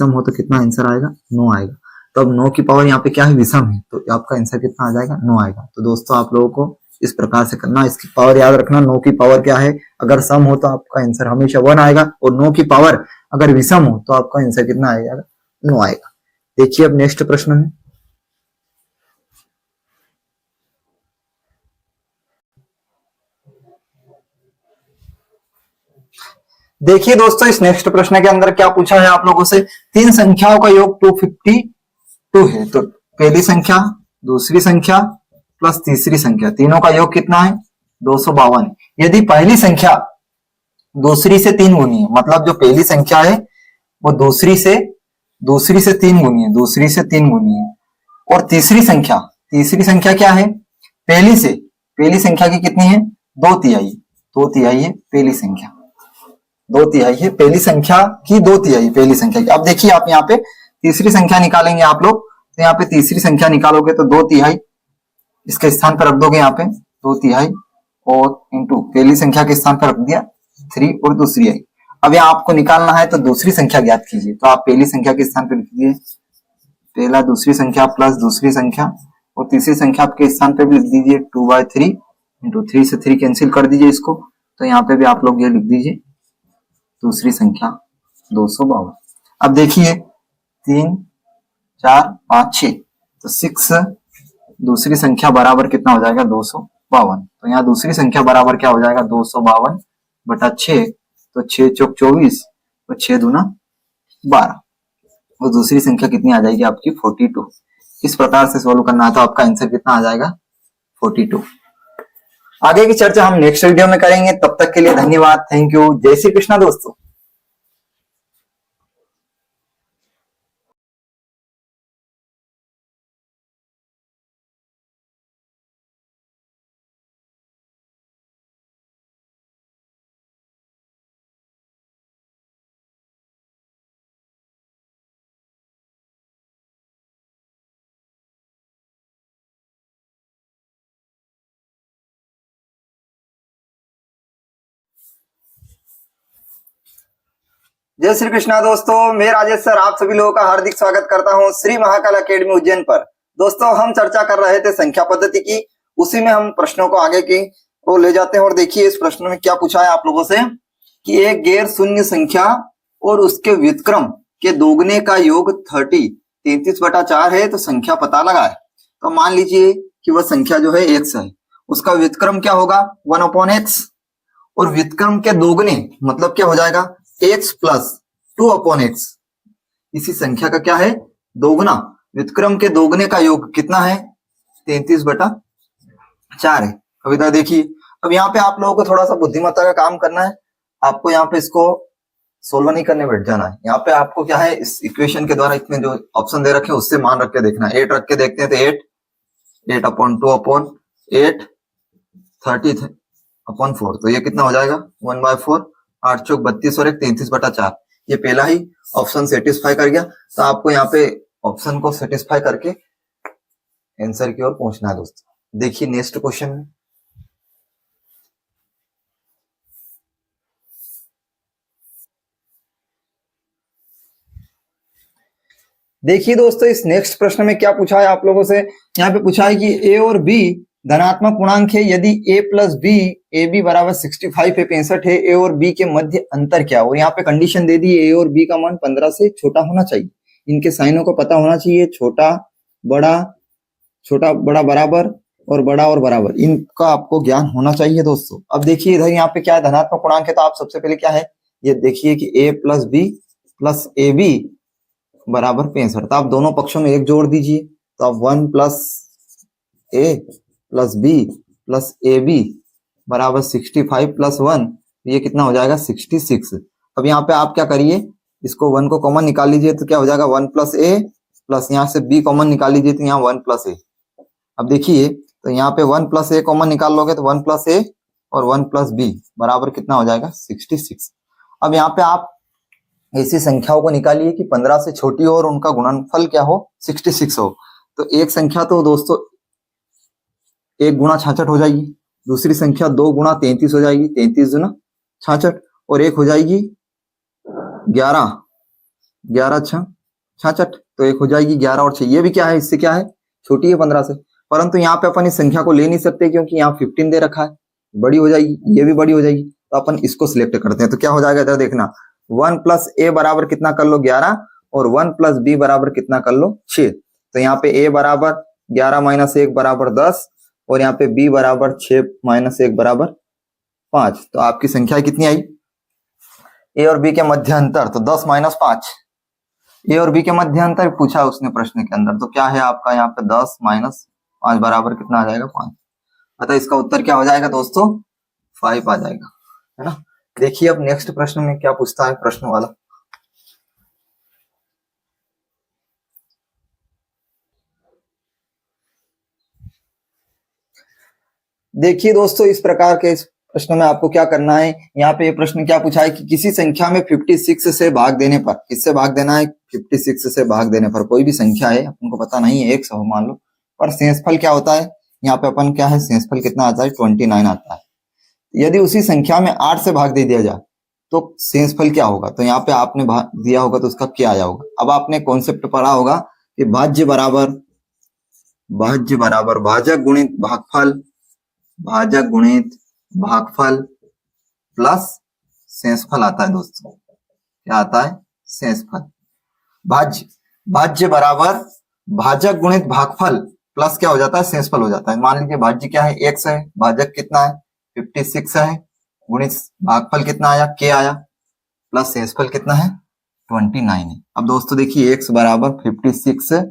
हो तो कितना आंसर आएगा 9 आएगा। तो अब 9 की पावर यहाँ पे क्या है विषम है, तो आपका आंसर कितना आ जाएगा 9 आएगा। तो दोस्तों आप लोगों को इस प्रकार से करना, इसकी पावर याद रखना। 9 की पावर क्या है, अगर सम हो तो आपका आंसर हमेशा 1 आएगा, और 9 की पावर अगर विषम हो तो आपका आंसर कितना आएगा 9 आएगा। देखिए अब नेक्स्ट प्रश्न में, देखिए दोस्तों, इस नेक्स्ट प्रश्न के अंदर क्या पूछा है आप लोगों से, 3 संख्याओं का योग 252 है। तो पहली संख्या, दूसरी संख्या प्लस तीसरी संख्या, तीनों का योग कितना है 252। यदि पहली संख्या दूसरी से 3 गुनी है, मतलब जो पहली संख्या है वो दूसरी से 3 गुनी है, दूसरी से 3 गुनी है, और तीसरी संख्या क्या है, पहली संख्या की कितनी है 2 तिहाई है पहली संख्या, 2 तिहाई है पहली संख्या की, 2 तिहाई पहली संख्या की। अब देखिए आप यहाँ पे तीसरी संख्या निकालेंगे आप लोग, तो यहाँ पे तीसरी संख्या निकालोगे तो 2 तिहाई इसके स्थान पर रख दोगे, यहाँ पे 2 तिहाई और इंटू पहली संख्या के स्थान पर रख दिया 3 और दूसरी आई। अब यहाँ आपको निकालना है तो दूसरी संख्या ज्ञात कीजिए, तो आप पहली संख्या के स्थान पर लिख दीजिए पहला दूसरी संख्या प्लस दूसरी संख्या, और तीसरी संख्या आपके स्थान पर भी लिख दीजिए 2/3 इंटू 3 से 3 कैंसिल कर दीजिए इसको, तो यहाँ पे भी आप लोग ये लिख दीजिए दूसरी संख्या 252। अब देखिए 3 4 5 6, तो 6 दूसरी संख्या बराबर कितना हो जाएगा 252। तो यहाँ दूसरी संख्या बराबर क्या हो जाएगा 252 बटा 6, तो 6 चौक 24, तो 6 दूना 12, और दूसरी संख्या कितनी आ जाएगी आपकी 42। इस प्रकार से सोल्व करना है तो आपका आंसर कितना आ जाएगा 42। आगे की चर्चा हम नेक्स्ट वीडियो में करेंगे, तब तक के लिए धन्यवाद, थैंक यू, जय श्री कृष्णा दोस्तों। जय श्री कृष्णा दोस्तों, मैं राजेश सर आप सभी लोगों का हार्दिक स्वागत करता हूं श्री महाकाल अकेडमी उज्जैन पर। दोस्तों हम चर्चा कर रहे थे संख्या पद्धति की, उसी में हम प्रश्नों को आगे की वो ले जाते हैं। और देखिए इस प्रश्न में क्या पूछा है आप लोगों से कि एक गैर शून्य संख्या और उसके व्युत्क्रम के दोगुने का योग 33/4 है, तो संख्या पता लगाए। तो मान लीजिए कि वह संख्या जो है x है, उसका व्युत्क्रम क्या होगा 1/x, और व्युत्क्रम के दोगुने मतलब क्या हो जाएगा x + 2/x। इसी संख्या का क्या है दोगुना, व्युत्क्रम के दोगुने का योग कितना है 33/4 है। अब इधर देखिए, अब यहाँ पे आप लोगों को थोड़ा सा बुद्धिमत्ता का काम करना है। आपको यहाँ पे इसको सोल्व नहीं करने बैठ जाना है। यहाँ पे आपको क्या है इस इक्वेशन के द्वारा इसमें जो ऑप्शन दे रखे हैं उससे मान रख के देखना है। 8 रख के देखते हैं तो 8/2/8 30/4, तो ये कितना हो जाएगा 1/4, 8 चौक 32 और 1 33/4। ये पहला ही ऑप्शन सेटिस्फाई कर गया। तो आपको यहाँ पे ऑप्शन को सेटिस्फाई करके आंसर की ओर पहुंचना है दोस्तों। देखिए नेक्स्ट क्वेश्चन में, देखिए दोस्तों इस नेक्स्ट प्रश्न में क्या पूछा है आप लोगों से। यहाँ पे पूछा है कि ए और बी धनात्मक पूर्णांक है यदि a + b ab = 65 है, 65 है, a और b के मध्य अंतर क्या। और यहाँ पे कंडीशन दे दी a और b का मान 15 से छोटा होना चाहिए। इनके साइनों को पता होना चाहिए, छोटा बड़ा बराबर और बड़ा और बराबर, इनका आपको ज्ञान होना चाहिए दोस्तों। अब देखिए इधर यहाँ पे क्या है धनात्मक पूर्णांक है, तो आप सबसे पहले क्या है ये देखिए कि a + b + ab = 65। तो आप दोनों पक्षों में 1 जोड़ दीजिए, तो आप 1 + a + b + ab = 65 + 1, ये कितना हो जाएगा 66। अब यहाँ पे आप क्या करिए, इसको 1 को कॉमन निकाल लीजिए, तो क्या हो जाएगा 1 + a प्लस यहाँ से b कॉमन निकाल लीजिए, तो यहाँ 1 + a। अब देखिए तो यहाँ पे 1 + a कॉमन निकाल लोगे तो 1 + a और 1 + b बराबर कितना हो जाएगा 66। अब यहाँ पे आप ऐसी संख्याओं को निकालिए कि 15 से छोटी हो और उनका गुणनफल क्या हो 66 हो। तो एक संख्या तो दोस्तों 1 × 66 हो जाएगी, दूसरी संख्या 2 × 33 हो जाएगी, 33 × 66, और एक हो जाएगी 11 × 66, तो एक हो जाएगी 11 और 6। ये भी क्या है इससे क्या है छोटी है 15 से, परंतु यहाँ पे अपन इस संख्या को ले नहीं सकते क्योंकि यहाँ 15 दे रखा है, बड़ी हो जाएगी, ये भी बड़ी हो जाएगी, तो अपन इसको सिलेक्ट करते हैं। तो क्या हो जाएगा इधर देखना 1 + a बराबर कितना कर लो 11 और 1 + b बराबर कितना कर लो 6। तो यहाँ पे a बराबर 11 - 1 बराबर 10 और यहाँ पे b बराबर 6 - 1 बराबर 5। तो आपकी संख्या कितनी आई a और b के मध्य अंतर, तो 10 - 5। a और b के मध्य अंतर पूछा उसने प्रश्न के अंदर, तो क्या है आपका यहाँ पे 10 - 5 बराबर कितना आ जाएगा 5। अतः इसका उत्तर क्या हो जाएगा दोस्तों 5 आ जाएगा, है ना। देखिए अब नेक्स्ट प्रश्न में क्या पूछता है प्रश्न वाला। देखिए दोस्तों इस प्रकार के इस प्रश्न में आपको क्या करना है, यहाँ पे ये प्रश्न क्या पूछा है कि किसी संख्या में 56 से भाग देने पर, किससे भाग देना है 56 से भाग देने पर, कोई भी संख्या है अपन को पता नहीं है एक सौ मान लो, पर शेषफल क्या होता है, यहाँ पे अपन क्या है शेषफल कितना आता है 29 आता है। यदि उसी संख्या में 8 से भाग दे दिया जाए तो शेषफल क्या होगा, तो यहाँ पे आपने भाग दिया होगा तो उसका क्या आया होगा। अब आपने कॉन्सेप्ट पढ़ा होगा कि भाज्य बराबर भाजक गुणित भागफल, भाजक गुणित भागफल प्लस शेषफल आता है दोस्तों। क्या आता है शेषफल। भाज्य बराबर भाजक गुणित भागफल प्लस क्या हो जाता है शेषफल हो जाता है। मान लीजिए भाज्य क्या है x है, भाजक कितना है 56 है, गुणित भागफल कितना आया k आया, प्लस शेषफल कितना है 29 है। अब दोस्तों देखिए x बराबर 56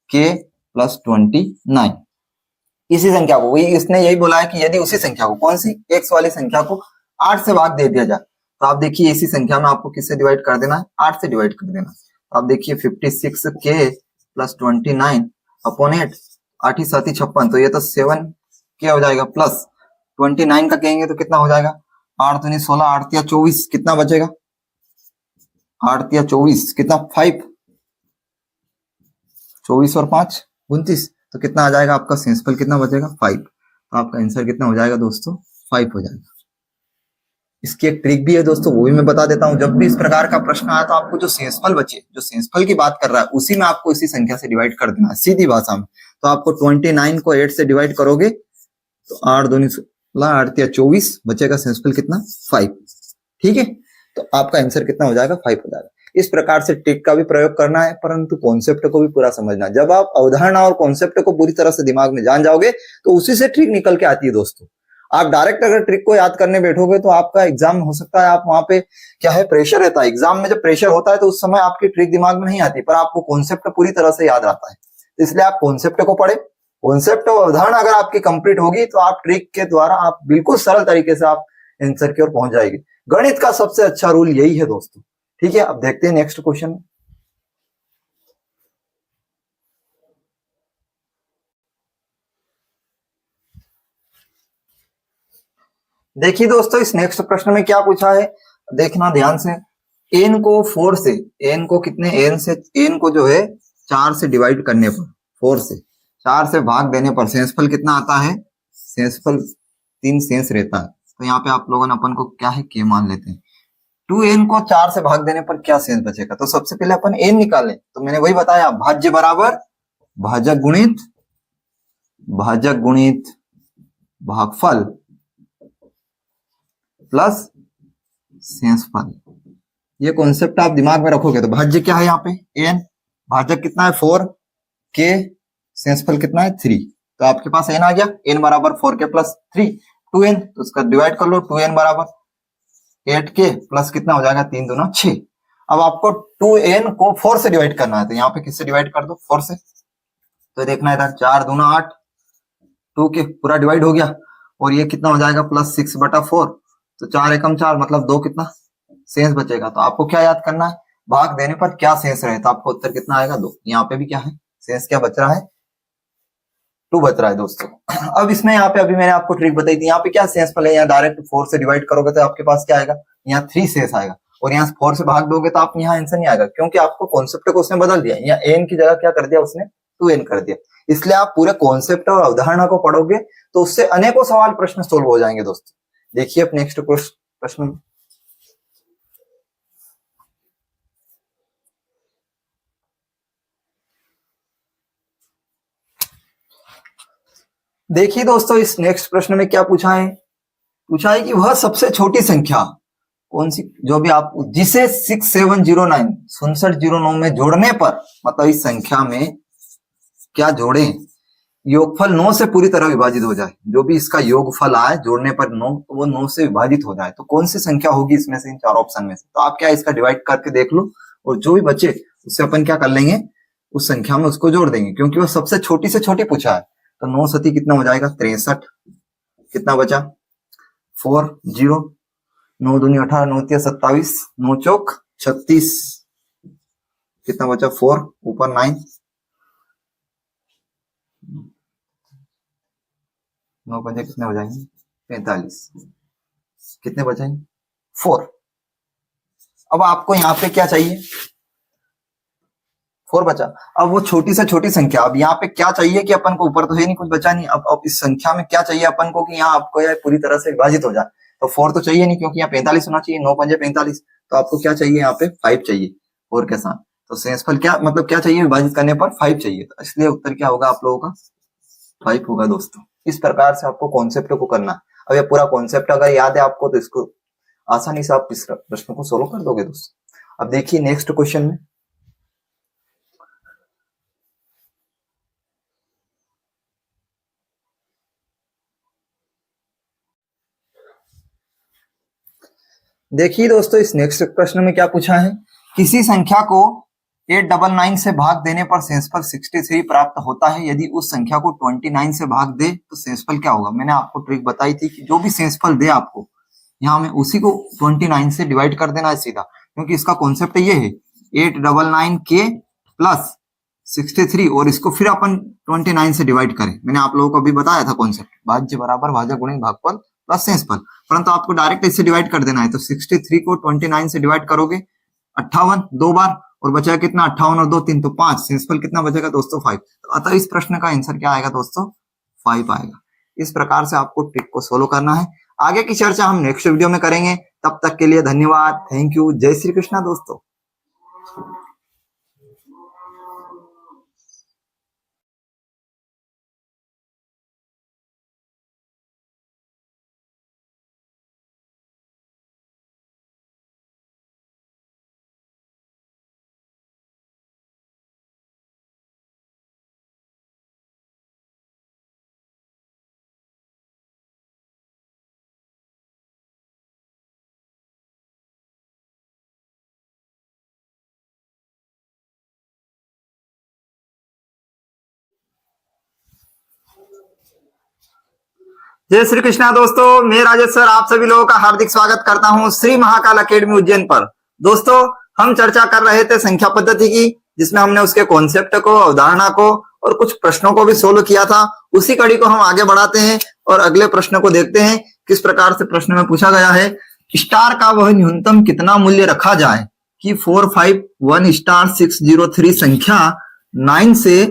k प्लस 29, इसी संख्या को वही इसने यही बोला है कि यदि उसी संख्या को कौन सी x वाली संख्या को 8 से भाग दे दिया जाए, तो आप देखिए इसी संख्या में आपको किससे डिवाइड कर देना है 8 से डिवाइड कर देना। तो आप देखिए 56k प्लस 29 अपॉन 8, 8 ही 7 ही 56, तो ये तो 7k हो जाएगा, प्लस 29 का कहेंगे तो कितना हो जाएगा 8 दूनी 16, 8 तिया 24, कितना बचेगा 8 तिया 24 कितना 5, 24 और 5 29, तो कितना आ जाएगा आपका शेषफल कितना बचेगा 5। तो आपका आंसर कितना हो जाएगा दोस्तों 5 हो जाएगा। इसकी एक ट्रिक भी है दोस्तों, वो भी मैं बता देता हूं। जब भी इस प्रकार का प्रश्न आया तो आपको जो शेषफल बचे, जो शेषफल की बात कर रहा है उसी में आपको इसी संख्या से डिवाइड कर देना है सीधी भाषा में। तो आपको 29 को 8 से डिवाइड करोगे तो 8 दूनी 16, 8 तिया 24, बचेगा शेषफल कितना 5। ठीक है, तो आपका आंसर कितना हो जाएगा 5 हो जाएगा। इस प्रकार से ट्रिक का भी प्रयोग करना है, परंतु कॉन्सेप्ट को भी पूरा समझना है। जब आप अवधारणा और कॉन्सेप्ट को पूरी तरह से दिमाग में जान जाओगे तो उसी से ट्रिक निकल के आती है दोस्तों। आप डायरेक्ट अगर ट्रिक को याद करने बैठोगे तो आपका एग्जाम हो सकता है आप वहां पे क्या है प्रेशर रहता है, एग्जाम में जब प्रेशर होता है तो उस समय आपकी ट्रिक दिमाग में नहीं आती, पर आपको कॉन्सेप्ट पूरी तरह से याद रहता है। तो इसलिए आप कॉन्सेप्ट को पढ़े, कॉन्सेप्ट और अवधारणा अगर आपकी कंप्लीट होगी तो आप ट्रिक के द्वारा आप बिल्कुल सरल तरीके से आप आंसर की ओर पहुंच जाएगी। गणित का सबसे अच्छा रूल यही है दोस्तों। ठीक है, अब देखते हैं नेक्स्ट क्वेश्चन। देखिए दोस्तों, इस नेक्स्ट प्रश्न में क्या पूछा है, देखना ध्यान से। एन को 4 से, एन को कितने, एन से, एन को जो है 4 से डिवाइड करने पर, 4 से 4 से भाग देने पर शेषफल कितना आता है, शेषफल 3 शेष रहता है। तो यहाँ पे आप लोगों ने अपन को क्या है के मान लेते हैं। 2n को 4 से भाग देने पर क्या शेष बचेगा, तो सबसे पहले अपन n निकालें। तो मैंने वही बताया, भाज्य बराबर भाजक गुणित भागफल प्लस शेषफल। ये कॉन्सेप्ट आप दिमाग में रखोगे तो भाज्य क्या है यहाँ पे n, भाजक कितना है 4 के, शेषफल कितना है 3। तो आपके पास n आ गया, n बराबर 4k प्लस 3, 2n, तो उसका डिवाइड कर लो, 2n बराबर 8k प्लस कितना हो जाएगा 3 दूना 6। अब आपको 2n को 4 से डिवाइड करना है, तो यहाँ पे किससे डिवाइड कर दो, 4 से। तो देखना इधर 4 दूना 8, 2 के पूरा डिवाइड हो गया, और ये कितना हो जाएगा प्लस 6/4। तो 4 एकम 4 मतलब 2 कितना शेष बचेगा। तो आपको क्या याद करना है, भाग देने पर क्या शेष रहे, तो आपको उत्तर कितना आएगा 2। यहाँ पे भी क्या है शेष, क्या बच रहा है 2 बच रहा है दोस्तों। अब इसमें यहाँ पे अभी मैंने आपको ट्रिक बताई थी, यहाँ पे क्या शेषफल है, यहाँ डायरेक्ट 4 से डिवाइड करोगे तो आपके पास क्या आएगा, यहाँ 3 शेष आएगा, और यहाँ 4 से भाग दोगे तो आप यहाँ आंसर नहीं आएगा, क्योंकि आपको कॉन्सेप्ट को उसने बदल दिया, यहाँ एन की जगह क्या कर दिया उसने 2n कर दिया। इसलिए आप पूरे कॉन्सेप्ट और अवधारणा को पढ़ोगे तो उससे अनेकों सवाल प्रश्न सोल्व हो जाएंगे दोस्तों। देखिए अब नेक्स्ट प्रश्न। देखिए दोस्तों, इस नेक्स्ट प्रश्न में क्या पूछा है, पूछा है कि वह सबसे छोटी संख्या कौन सी, जो भी आप जिसे 6709 में जोड़ने पर, मतलब इस संख्या में क्या जोड़े, योगफल 9 से पूरी तरह विभाजित हो जाए, जो भी इसका योगफल आए जोड़ने पर 9, तो वो 9 से विभाजित हो जाए, तो कौन सी संख्या होगी इसमें से, इन 4 ऑप्शन में से। तो आप क्या इसका डिवाइड करके देख लो, और जो भी बचे उससे अपन क्या कर लेंगे, उस संख्या में उसको जोड़ देंगे, क्योंकि वो सबसे छोटी से छोटी पूछा है। तो 9 सती कितना हो जाएगा 63, कितना बचा 4 0, 9 दूनी 18, 9 तिया 27, 9 चौक 36, कितना बचा 4 ऊपर 9, 9 पंजे कितने हो जाएंगे 45, कितने बचेंगे 4। अब आपको यहाँ पे क्या चाहिए, 4 बचा। अब वो छोटी से छोटी संख्या, अब यहाँ पे क्या चाहिए कि अपन को, ऊपर तो है नहीं कुछ बचा नहीं, अब इस संख्या में क्या चाहिए अपन को कि यहाँ आपको यह पूरी तरह से विभाजित हो जाए। तो 4 तो चाहिए नहीं, क्योंकि यहाँ 45 होना चाहिए, 9 पंजे 45, तो आपको क्या चाहिए यहाँ पे 5 चाहिए 4 के साथ। तो शेषफल क्या मतलब क्या चाहिए, विभाजित करने पर 5 चाहिए, तो इसलिए उत्तर क्या होगा आप लोगों का 5 होगा दोस्तों। इस प्रकार से आपको कॉन्सेप्ट को करना है। अब ये पूरा कॉन्सेप्ट अगर याद है आपको तो इसको आसानी से आप इस प्रश्न को सोल्व कर दोगे दोस्तों। अब देखिए नेक्स्ट क्वेश्चन में, देखिए दोस्तों, इस नेक्स्ट प्रश्न में क्या पूछा है, किसी संख्या को 899 से भाग देने पर शेषफल 63 प्राप्त होता है, यदि उस संख्या को 29 से भाग दे तो शेषफल क्या होगा। मैंने आपको ट्रिक बताई थी कि जो भी शेषफल दे आपको, यहाँ में उसी को 29 से डिवाइड कर देना है सीधा, क्योंकि इसका कॉन्सेप्ट ये है 899 के प्लस 63, और इसको फिर अपन 29 से डिवाइड करें। मैंने आप लोगों को अभी बताया था कॉन्सेप्ट, भाज्य बराबर भाजक गुणित भागफल प्लस शेषफल, परंतु आपको डायरेक्ट इससे डिवाइड कर देना है। तो 63 को 29 से डिवाइड करोगे 58 2 बार, और बचा कितना 58 और 2 3 तो 5, शेषफल कितना बचेगा दोस्तों 5। तो अतः इस प्रश्न का आंसर क्या आएगा दोस्तों 5 आएगा। इस प्रकार से आपको ट्रिक को सोल्व करना है। आगे की चर्चा हम नेक्स्ट वीडियो में करेंगे, तब तक के लिए धन्यवाद, थैंक यू, जय श्री कृष्णा दोस्तों। जय श्री कृष्णा दोस्तों, मैं राजेश सर आप सभी लोगों का हार्दिक स्वागत करता हूं श्री महाकाल अकेडमी उज्जैन पर। दोस्तों, हम चर्चा कर रहे थे संख्या पद्धति की, जिसमें हमने उसके कॉन्सेप्ट को, अवधारणा को और कुछ प्रश्नों को भी सोल्व किया था। उसी कड़ी को हम आगे बढ़ाते हैं और अगले प्रश्न को देखते हैं किस प्रकार से प्रश्न में पूछा गया है। स्टार का वह न्यूनतम कितना मूल्य रखा जाए कि 451 स्टार 603 संख्या 9 से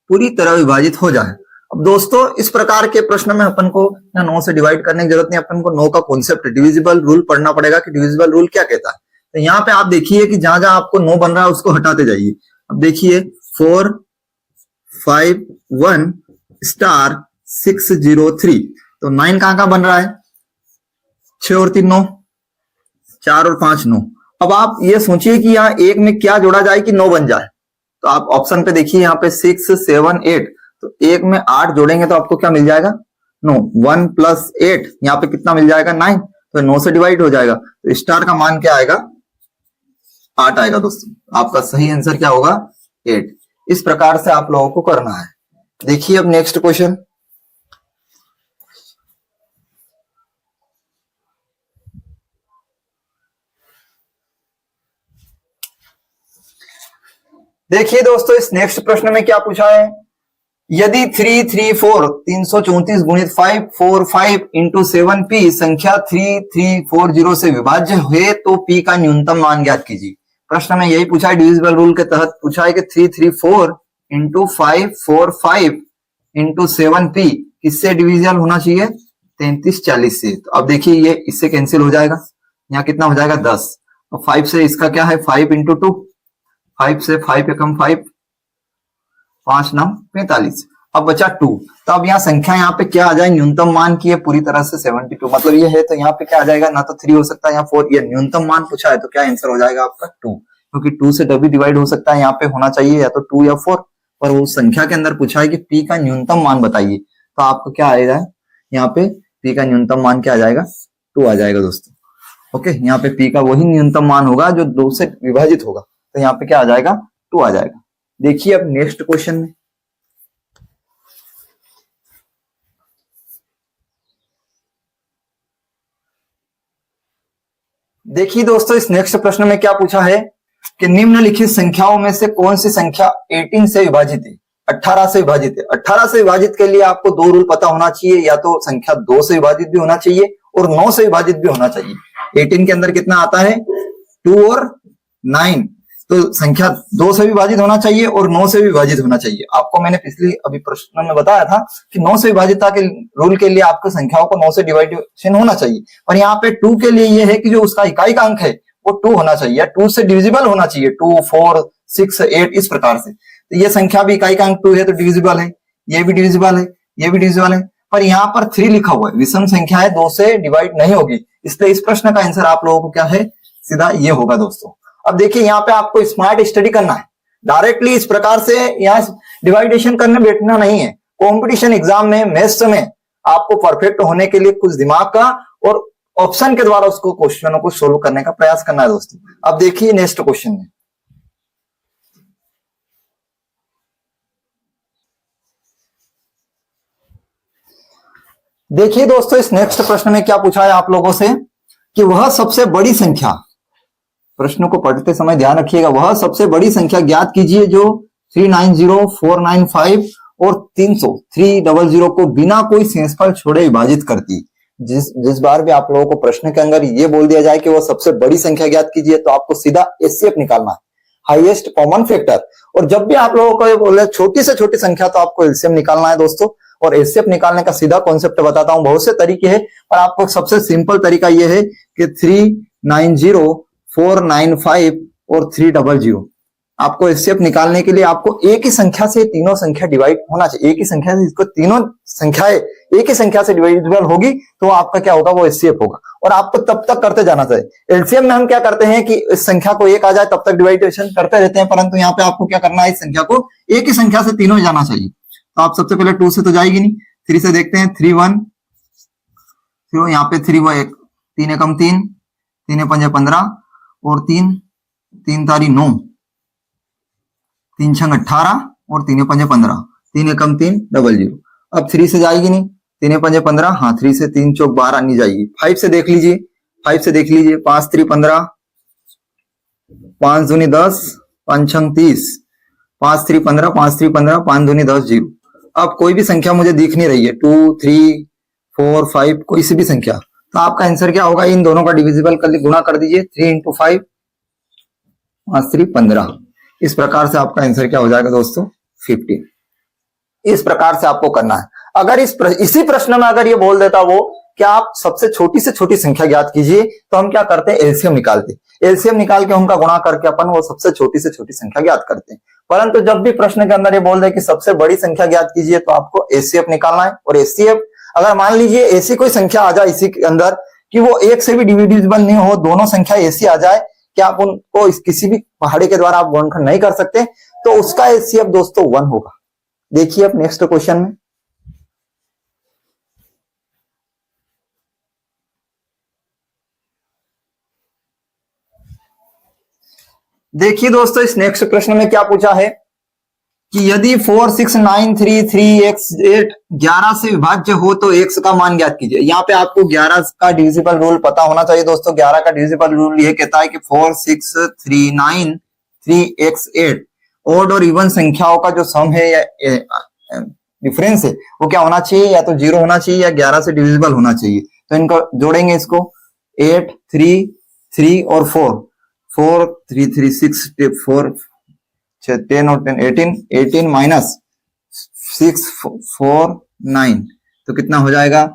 पूरी तरह विभाजित हो जाए। अब दोस्तों, इस प्रकार के प्रश्न में अपन को 9 से डिवाइड करने की जरूरत नहीं, अपन को 9 का कॉन्सेप्ट डिविजिबल रूल पढ़ना पड़ेगा कि डिविजिबल रूल क्या कहता है। तो यहाँ पे आप देखिए कि जहां जहां आपको 9 बन रहा है उसको हटाते जाइए। अब देखिए 451 स्टार 603, तो 9 कहां बन रहा है, 6 और 3 9, 4 और 5 9। अब आप ये सोचिए कि यहाँ एक में क्या जोड़ा जाए कि 9 बन जाए। तो आप ऑप्शन पे देखिए, यहाँ पे 6 7 8, तो एक में 8 जोड़ेंगे तो आपको क्या मिल जाएगा, 9। 1 + 8 यहाँ पे कितना मिल जाएगा, 9। तो 9 से डिवाइड हो जाएगा, तो स्टार का मान क्या आएगा, 8 आएगा। दोस्तों, आपका सही आंसर क्या होगा, 8। इस प्रकार से आप लोगों को करना है। देखिए अब नेक्स्ट क्वेश्चन। देखिए दोस्तों, इस नेक्स्ट प्रश्न में क्या पूछा है, यदि 334 334 गुणित 545 इंटू 7p संख्या 3340 से विभाज्य है तो p का न्यूनतम मान ज्ञात कीजिए। प्रश्न में यही पूछा है, डिविजिबल रूल के तहत पूछा है कि 334 इंटू 545 इंटू 7p किससे डिविजिबल होना चाहिए, 3340 से। तो अब देखिए ये इससे कैंसिल हो जाएगा, यहाँ कितना हो जाएगा 10, और 5 से इसका क्या है 5 इंटू 2, 5 से 5 एकम 5, 5 9 45। अब बचा 2, तो अब यहाँ संख्या यहाँ पे क्या आ जाए, न्यूनतम मान की है पूरी तरह से 72, मतलब ये है, तो यहाँ पे क्या आ जाएगा, ना तो 3 हो सकता है या 4, ये न्यूनतम मान पूछा है तो क्या आंसर हो जाएगा आपका 2, क्योंकि 2 से डबल डिवाइड हो सकता है, यहाँ पे होना चाहिए या तो 2 या 4, पर वो संख्या के अंदर पूछा है कि p का न्यूनतम मान बताइए, तो आपको क्या आएगा, यहाँ पे p का न्यूनतम मान क्या आ जाएगा, 2 आ जाएगा दोस्तों। ओके, यहाँ पे p का वही न्यूनतम मान होगा जो 2 से विभाजित होगा, तो यहाँ पे क्या आ जाएगा, 2 आ जाएगा। देखिए अब नेक्स्ट क्वेश्चन में, देखिए दोस्तों, इस नेक्स्ट प्रश्न में क्या पूछा है कि निम्नलिखित संख्याओं में से कौन सी संख्या 18 से विभाजित है, 18 से विभाजित है। 18 से विभाजित के लिए आपको 2 रूल पता होना चाहिए, या तो संख्या 2 से विभाजित भी होना चाहिए और 9 से विभाजित भी होना चाहिए। 18 के अंदर कितना आता है, 2 और 9, तो संख्या 2 से विभाजित होना चाहिए और 9 से विभाजित होना चाहिए। आपको मैंने पिछली अभी प्रश्न में बताया था कि 9 से विभाजितता के रूल के लिए आपको संख्याओं को 9 से डिवाइडेशन होना चाहिए, और यहाँ पे 2 के लिए ये है कि जो उसका इकाई का अंक है वो 2 होना चाहिए, 2 से डिविजिबल होना चाहिए, 2 4 6 8 इस प्रकार से। तो ये संख्या भी इकाई का अंक 2 है तो डिविजिबल है, ये भी डिविजिबल है, ये भी डिविजिबल है, पर यहाँ पर 3 लिखा हुआ है, विषम संख्या है, 2 से डिवाइड नहीं होगी, इसलिए इस प्रश्न का आंसर आप लोगों को क्या है, सीधा ये होगा दोस्तों। अब देखिए यहाँ पे आपको स्मार्ट स्टडी करना है, डायरेक्टली इस प्रकार से यहाँ डिवाइडेशन करने बैठना नहीं है। कंपटीशन एग्जाम में, मैथ्स में आपको परफेक्ट होने के लिए कुछ दिमाग का और ऑप्शन के द्वारा उसको क्वेश्चनों को सोल्व करने का प्रयास करना है दोस्तों। अब देखिए नेक्स्ट क्वेश्चन में, देखिए दोस्तों, इस नेक्स्ट प्रश्न में क्या पूछा है आप लोगों से कि वह सबसे बड़ी संख्या, प्रश्न को पढ़ते समय ध्यान रखिएगा, वह सबसे बड़ी संख्या ज्ञात कीजिए जो 390 495 और 300 को बिना कोई शेषफल छोड़े विभाजित करती। जिस बार भी आप लोगों को प्रश्न के अंदर ये बोल दिया जाए कि वह सबसे बड़ी संख्या ज्ञात कीजिए, तो आपको सीधा एचसीएफ निकालना है, हाईएस्ट कॉमन फैक्टर। और जब भी आप लोगों को ये बोले छोटी से छोटी संख्या, तो आपको एलसीएम निकालना है दोस्तों। और एचसीएफ निकालने का सीधा कॉन्सेप्ट बताता हूं, बहुत से तरीके हैं, पर आपको सबसे सिंपल तरीका यह है कि 390 495 और 300। आपको एचसीएफ निकालने के लिए आपको एक ही संख्या से तीनों संख्या डिवाइड होना चाहिए, एक ही संख्या से, इसको तीनों संख्याएं एक ही संख्या से डिवाइडेबल होगी तो आपका क्या होगा, वो एचसीएफ होगा। और आपको तब तक करते जाना चाहिए। एलसीएम में हम क्या करते हैं कि इस संख्या को एक आ जाए तब तक डिवाइडेशन करते रहते हैं, परंतु यहाँ पे आपको क्या करना है, इस संख्या को एक ही संख्या से तीनों जाना चाहिए। तो आप सबसे पहले 2 से तो जाएगी नहीं, 3 से देखते हैं, 3 1 0, यहाँ पे 3 1 3 एकम 3, 3 5 15 और 3 3 तारी 9, 3 6 18 और 3 5 15, 3 एकम 3 00। अब 3 से जाएगी नहीं, 3 पंजे 15, हाँ 3 से 3 चौक 12 नहीं जाएगी। 5 से देख लीजिए, 5 से देख लीजिए, 5 3 15, 5 दूनी 10, 5 छंग 30, 5 3 15, 5 3 15, 5 दूनी 10, 0। अब कोई भी संख्या मुझे दिख नहीं रही है, 2 3 4 5, कोई सी भी संख्या, तो आपका आंसर क्या होगा, इन दोनों का डिविजिबल कर गुणा कर दीजिए, 3 इंटू 5, 5 3 15। इस प्रकार से आपका आंसर क्या हो जाएगा दोस्तों, 15। इस प्रकार से आपको करना है। अगर इसी प्रश्न में अगर ये बोल देता वो कि आप सबसे छोटी से छोटी संख्या ज्ञात कीजिए, तो हम क्या करते हैं, एलसीएम निकालते, एलसीएम निकाल के उनका गुणा करके अपन वो सबसे छोटी से छोटी संख्या ज्ञात करते हैं। परंतु जब भी प्रश्न के अंदर ये बोल दे कि सबसे बड़ी संख्या ज्ञात कीजिए, तो आपको एचसीएफ निकालना है। और एचसीएफ अगर मान लीजिए ऐसी कोई संख्या आ जाए इसी के अंदर कि वो एक से भी डिविजिबल नहीं हो, दोनों संख्या ऐसी आ जाए कि आप उनको किसी भी पहाड़ी के द्वारा आप गुणनखंड नहीं कर सकते, तो उसका एचसीएफ दोस्तों 1 होगा। देखिए अब नेक्स्ट क्वेश्चन में, देखिए दोस्तों इस नेक्स्ट प्रश्न में क्या पूछा है कि यदि 4 6 9 3 3 x 8 11 से विभाज्य हो तो x का मान ज्ञात कीजिए। यहाँ पे आपको 11 का डिविजिबल रूल पता होना चाहिए दोस्तों। 11 का डिविजिबल रूल ये कहता है कि 4 6 3 9 3 x 8 ओड और इवन संख्याओं का जो सम है या डिफरेंस है वो क्या होना चाहिए, या तो 0 होना चाहिए या 11 से डिविजिबल होना चाहिए। तो इनको जोड़ेंगे, इसको 8 3 3 और 4 4 3 3 6 4 10 और 10 18 18 माइनस 6 4 9, तो कितना हो जाएगा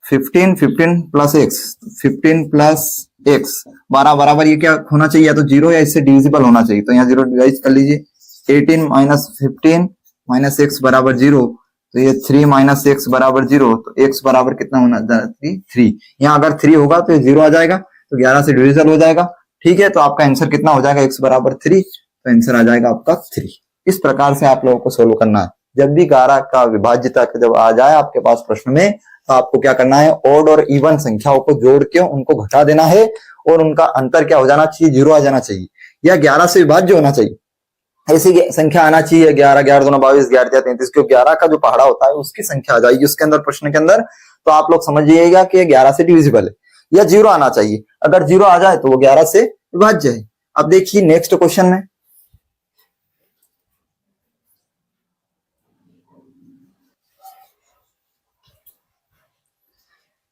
15 15 प्लस एक्स 15 प्लस एक्स 12 बराबर ये क्या होना चाहिए, या तो 0 या इससे डिविजिबल होना चाहिए। तो यहाँ 0 डिवाइड कर लीजिए, 18 माइनस 15 माइनस एक्स बराबर 0, तो ये 3 माइनस एक्स बराबर 0, तो एक्स बराबर कितना होना 3। यहाँ अगर 3 होगा तो ये 0 आ जाएगा, तो 11 से डिविजिबल हो जाएगा। ठीक है, तो आपका आंसर कितना हो जाएगा, एक्स बराबर 3, तो आंसर आ जाएगा आपका 3। इस प्रकार से आप लोगों को सोल्व करना है। जब भी 11 का विभाज्यता जब आ जाए आपके पास प्रश्न में, तो आपको क्या करना है, ओड और इवन संख्याओं को जोड़ के उनको घटा देना है और उनका अंतर क्या हो जाना चाहिए, 0 आ जाना चाहिए, या 11 से विभाज्य होना चाहिए। ऐसी संख्या आना चाहिए 11 11 2 22 11 33, क्योंकि 11 का जो पहाड़ा होता है उसकी संख्या आ जाएगी उसके अंदर प्रश्न के अंदर। तो आप लोग समझिएगा कि 11 से डिविजिबल है, या 0 आना चाहिए। अगर 0 आ जाए तो वो 11 से विभाज्य है। अब देखिए नेक्स्ट क्वेश्चन में,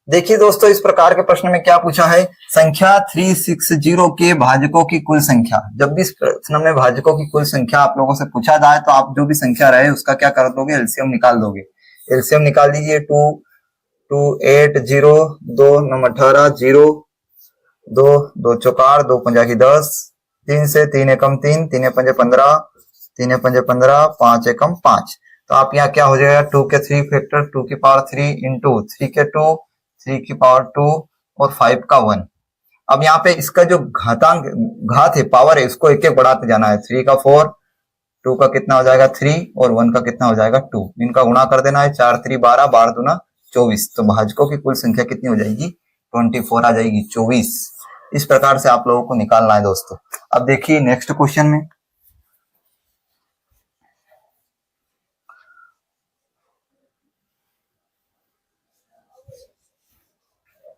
देखिए दोस्तों इस प्रकार के प्रश्न में क्या पूछा है, संख्या 360 के भाजकों की कुल संख्या। जब भी इस प्रश्न में भाजकों की कुल संख्या आप लोगों से पूछा जाए, तो आप जो भी संख्या रहे उसका क्या कर दोगे, एलसीएम निकाल दोगे। एलसीएम निकाल दीजिए, 2 2 8 0 2 9 18 0 2 2 चौकार 2 पंजा की 10 3 से 3 एकम 3 3 पंजे 15 3 पंजे 15 5 एकम 5। तो आप यहाँ क्या हो जाएगा, 2 के 3 फैक्टर 2 की पावर 3 इंटू 3 के 2 3 की पावर 2 और 5 का 1। अब यहाँ पे इसका जो घातांक घात है, पावर है, इसको एक एक बढ़ाते जाना है। 3 का 4, 2 का कितना हो जाएगा 3 और 1 का कितना हो जाएगा 2। इनका गुणा कर देना है, 4 3 12 12 दूना 24। तो भाजकों की कुल संख्या कितनी हो जाएगी, 24 आ जाएगी, 24। इस प्रकार से आप लोगों को निकालना है दोस्तों। अब देखिए नेक्स्ट क्वेश्चन में,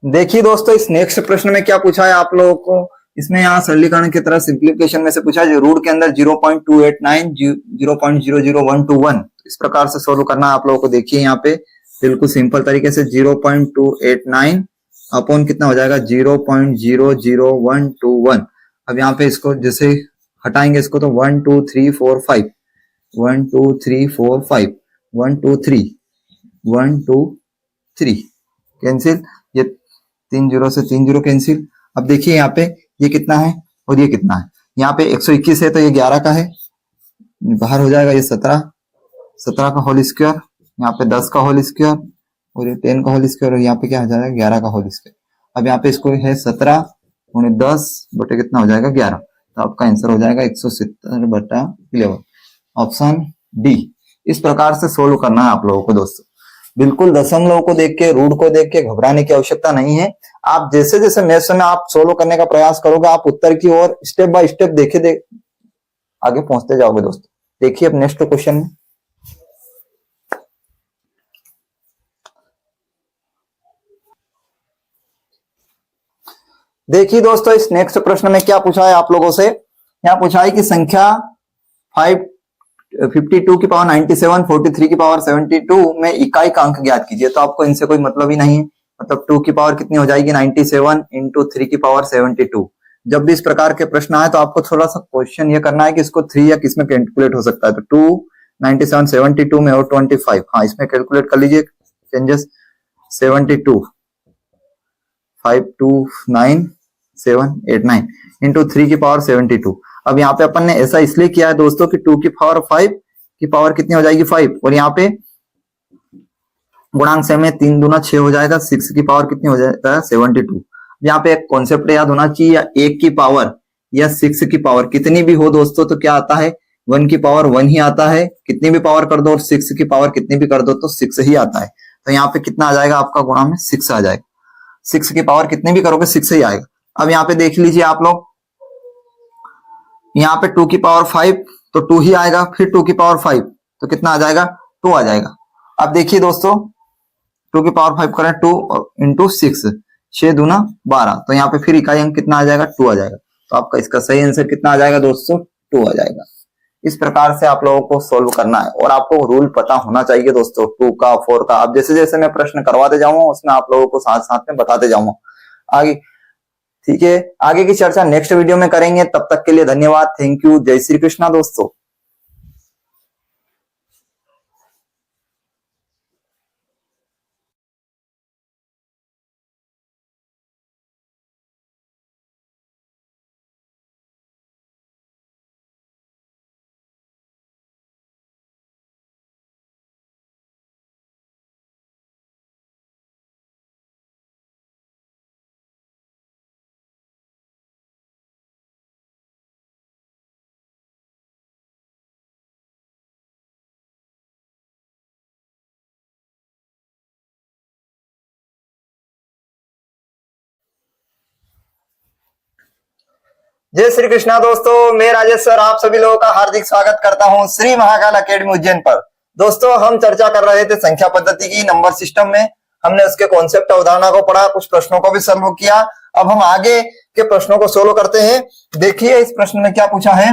देखिए दोस्तों इस नेक्स्ट प्रश्न में क्या पूछा है आप लोगों को। इसमें यहाँ सरलीकरण की तरह सिंप्लीफिकेशन में से पूछा है, जो रूट के अंदर 0.289 0.00121, इस प्रकार से सोल्व करना है आप लोगों को। देखिए यहाँ पे बिल्कुल सिंपल तरीके से 0.289 अपॉन कितना हो जाएगा 0.00121। अब यहाँ पे इसको जैसे हटाएंगे इसको, तो 1 2 3 4 5 1 2 3 4 5 1 2 3 1 2 3 कैंसिल, ये 3 0 से 3 0 कैंसिल। अब देखिए यहाँ पे ये कितना है और ये कितना है, यहाँ पे 121 है तो ये 11 का है, बाहर हो जाएगा ये 17 का होल स्क्वायर, यहाँ पे 10 का होल स्क्वायर और ये 10 का होल स्क्वायर, और यहाँ पे क्या हो जाएगा 11 का होल स्क्वायर। अब यहाँ पे इसको है 17 गुणे 10 बटे कितना हो जाएगा 11, तो आपका आंसर हो जाएगा 170/11, ऑप्शन डी। इस प्रकार से सोल्व करना है आप लोगों को दोस्तों। बिल्कुल दशमलव को देख के, रूट को देख के घबराने की आवश्यकता नहीं है। आप जैसे जैसे मैथ्स में आप सोल्व करने का प्रयास करोगे, आप उत्तर की ओर स्टेप बाय स्टेप देखे आगे पहुंचते जाओगे दोस्तों। देखिए अब नेक्स्ट क्वेश्चन में, देखिए दोस्तों, इस नेक्स्ट प्रश्न में क्या पूछा है आप लोगों से, यहाँ पूछा है कि संख्या 52 की पावर 97, 43 की पावर 72 में इकाई का अंक ज्ञात कीजिए। तो आपको इनसे कोई मतलब ही नहीं है, मतलब 2 की पावर कितनी हो जाएगी 97 इंटू 3 की पावर 72। जब भी इस प्रकार के प्रश्न आए तो आपको थोड़ा सा क्वेश्चन ये करना है कि इसको 3 या किस में कैलकुलेट हो सकता है। तो 2 97 72 में और 25, हाँ इसमें कैलकुलेट कर लीजिए चेंजेस। 72 529 इंटू 3 की पावर 72। अब यहाँ पे अपन ने ऐसा इसलिए किया है दोस्तों कि 2 की पावर 5 की पावर कितनी हो जाएगी 5, और यहाँ पे गुणांक से में 3 दूना 6 हो जाएगा, 6 की पावर कितनी हो जाएगा 72। यहाँ पे एक कॉन्सेप्ट याद होना चाहिए, या 1 की पावर या 6 की पावर कितनी भी हो दोस्तों तो क्या आता है 1 की पावर 1 ही आता है। कितनी भी पावर कर दो और 6 की पावर कितनी भी कर दो तो 6 ही आता है। तो यहाँ पे कितना आ जाएगा आपका गुणा में 6 आ जाएगा, 6 की पावर कितनी भी करोगे 6 ही आएगा। अब यहाँ पे देख लीजिए आप लोग, यहाँ पे 2 की पावर 5 तो 2 ही आएगा, फिर 2 की पावर 5 तो कितना आ जाएगा 2 आ जाएगा। अब देखिए दोस्तों 2 की पावर 5 करें 2 इंटू 6, 6 दूना 12, तो यहाँ पे फिर इकाई अंक कितना आ जाएगा 2 आ जाएगा। तो आपका इसका सही आंसर कितना आ जाएगा दोस्तों 2 आ जाएगा। इस प्रकार से आप लोगों को सोल्व करना है, और आपको रूल पता होना चाहिए दोस्तों 2 का 4 का। अब जैसे जैसे मैं प्रश्न करवाते जाऊंगा उसमें आप लोगों को साथ साथ में बताते जाऊंगा आगे, ठीक है। आगे की चर्चा नेक्स्ट वीडियो में करेंगे, तब तक के लिए धन्यवाद, थैंक यू, जय श्री कृष्णा दोस्तों। जय श्री कृष्णा दोस्तों, मैं राजेश सर आप सभी लोगों का हार्दिक स्वागत करता हूं श्री महाकाल अकेडमी उज्जैन पर। दोस्तों हम चर्चा कर रहे थे संख्या पद्धति की नंबर सिस्टम में, हमने उसके कॉन्सेप्ट अवधारणा को पढ़ा, कुछ प्रश्नों को भी सॉल्व किया। अब हम आगे के प्रश्नों को सोल्व करते हैं। देखिए इस प्रश्न में क्या पूछा है,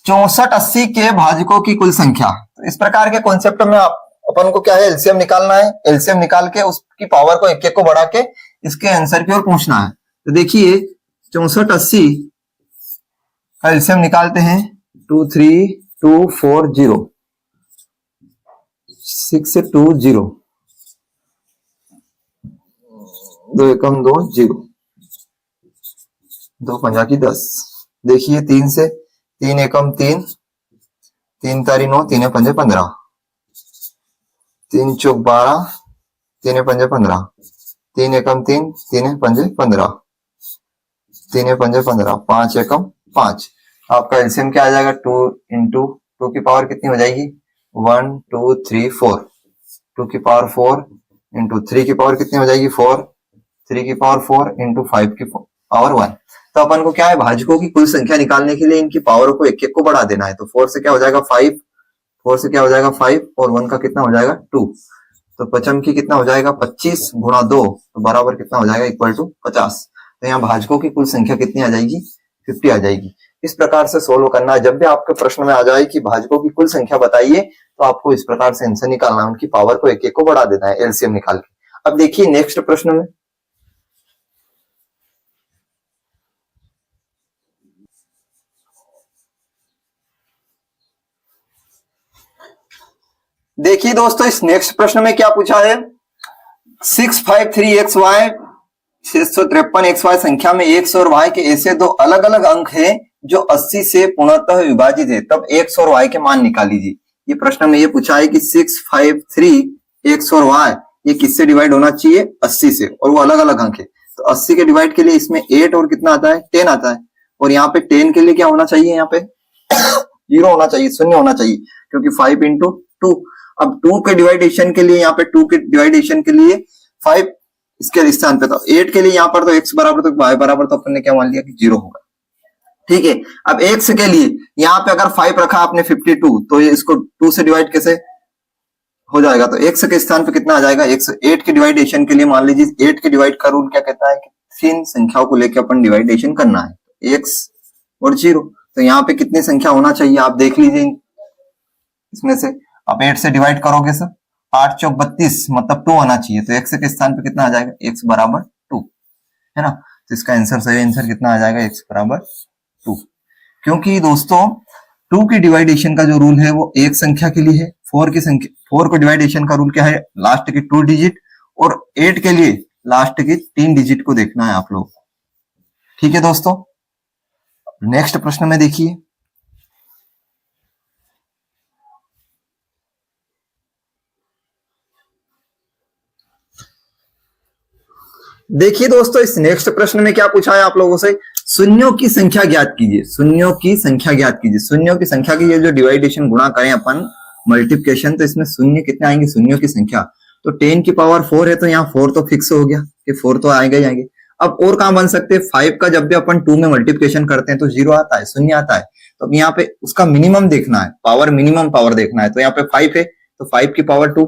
64 80 के भाजकों की कुल संख्या। तो इस प्रकार के कॉन्सेप्ट में अपन को क्या है एलसीएम निकालना है, एलसीएम निकाल के उसकी पावर को एक एक को बढ़ा के इसके आंसर की ओर पहुंचना है। तो देखिए 64 80 का एलसीएम निकालते हैं 23240 620 2 एकम 2 0 2 पंजा की 10। देखिए 3 से 3 एकम 3 3 तारी 9 3 पंजे 15 3 चौक 12 3 पंजे 15 3 एकम 3 3 पंजे 15 3 पंजे 15 5 एकम 5। आपका एलसीएम क्या आ जाएगा 2 इंटू 2 की पावर कितनी हो जाएगी 1 2 3 4, 2 की पावर 4 इंटू 3 की पावर कितनी हो जाएगी 4, 3 की पावर 4 इंटू 5 की पावर 1। तो अपन को क्या है भाजकों की कुल संख्या निकालने के लिए इनकी पावर को एक एक को बढ़ा देना है। तो 4 से क्या हो जाएगा 5, 4 से क्या हो जाएगा 5 और 1 का कितना हो जाएगा 2। तो 55 की कितना हो जाएगा 25 गुणा 2 तो बराबर कितना हो जाएगा इक्वल टू 50। तो यहाँ भाजकों की कुल संख्या कितनी आ जाएगी 50 आ जाएगी। इस प्रकार से सोल्व करना है। जब भी आपके प्रश्न में आ जाए कि भाजकों की कुल संख्या बताइए तो आपको इस प्रकार से आंसर निकालना है, उनकी पावर को एक एक को बढ़ा देना है एलसीएम निकाल के। अब देखिए नेक्स्ट प्रश्न में देखिए दोस्तों, इस नेक्स्ट प्रश्न में क्या पूछा है 653xy 653xy संख्या में x और y के ऐसे दो अलग अलग अंक हैं जो 80 से पूर्णतः विभाजित है, तब x और y के मान निकाल लीजिए। ये प्रश्न में ये पूछा है कि 653 x और y ये किससे डिवाइड होना चाहिए 80 से, और वो अलग अलग अंक है। तो 80 के डिवाइड के लिए इसमें 8 और कितना आता है 10 आता है, और यहाँ पे 10 के लिए क्या होना चाहिए यहाँ पे 0 होना चाहिए, शून्य होना चाहिए, क्योंकि 5 इंटू 2। अब 2 के डिवाइडेशन के लिए यहाँ पे 2 के डिवाइडेशन के लिए 5 इसके स्थान पे, तो 8 के लिए यहाँ पर तो x बराबर तो y बराबर तो अपन ने क्या मान लिया कि 0 होगा, ठीक है। अब x के लिए यहाँ पे अगर 5 रखा आपने 52 तो ये इसको 2 से डिवाइड कैसे हो जाएगा, तो x के स्थान पे कितना आ जाएगा x। 8 के डिवाइडेशन के लिए मान लीजिए 8 के डिवाइड का रूल क्या कहता है कि तीन संख्याओं को लेकर अपन डिवाइडेशन करना है, x और 0। तो यहाँ पे कितनी संख्या होना चाहिए आप देख लीजिए, इसमें से आप 8 से डिवाइड करोगे सर, 8 चौक 32 मतलब 2 आना चाहिए। तो x के स्थान पे कितना आ जाएगा, x बराबर 2, है ना। तो इसका आंसर सही आंसर कितना आ जाएगा, x बराबर 2। क्योंकि दोस्तों 2 की डिवाइडेशन का जो रूल है वो एक संख्या के लिए है, 4 को डिवाइडेशन का रूल क्या है, लास्ट की 2 डिजिट, और 8 के लिए लास्ट की 3 डिजिट को देखना है आप लोग। ठीक है दोस्तों, नेक्स्ट प्रश्न में देखिए, देखिए दोस्तों इस नेक्स्ट प्रश्न में क्या पूछा है आप लोगों से, शून्यों की संख्या ज्ञात कीजिए। शून्यों की संख्या ज्ञात कीजिए। शून्यों की संख्या की ये जो डिवाइडेशन गुणा करें अपन मल्टीप्लिकेशन, तो इसमें शून्य कितने आएंगे, शून्यों की संख्या तो 10 की पावर 4 है, तो यहाँ 4 तो फिक्स हो गया कि 4 तो आएगा ही आएंगे। अब और कहां बन सकते हैं, 5 का जब भी अपन 2 में मल्टीप्लिकेशन करते हैं तो 0 आता है, शून्य आता है। तो अब यहाँ पे उसका मिनिमम देखना है, पावर मिनिमम पावर देखना है। तो यहाँ पे 5 है तो 5 की पावर 2।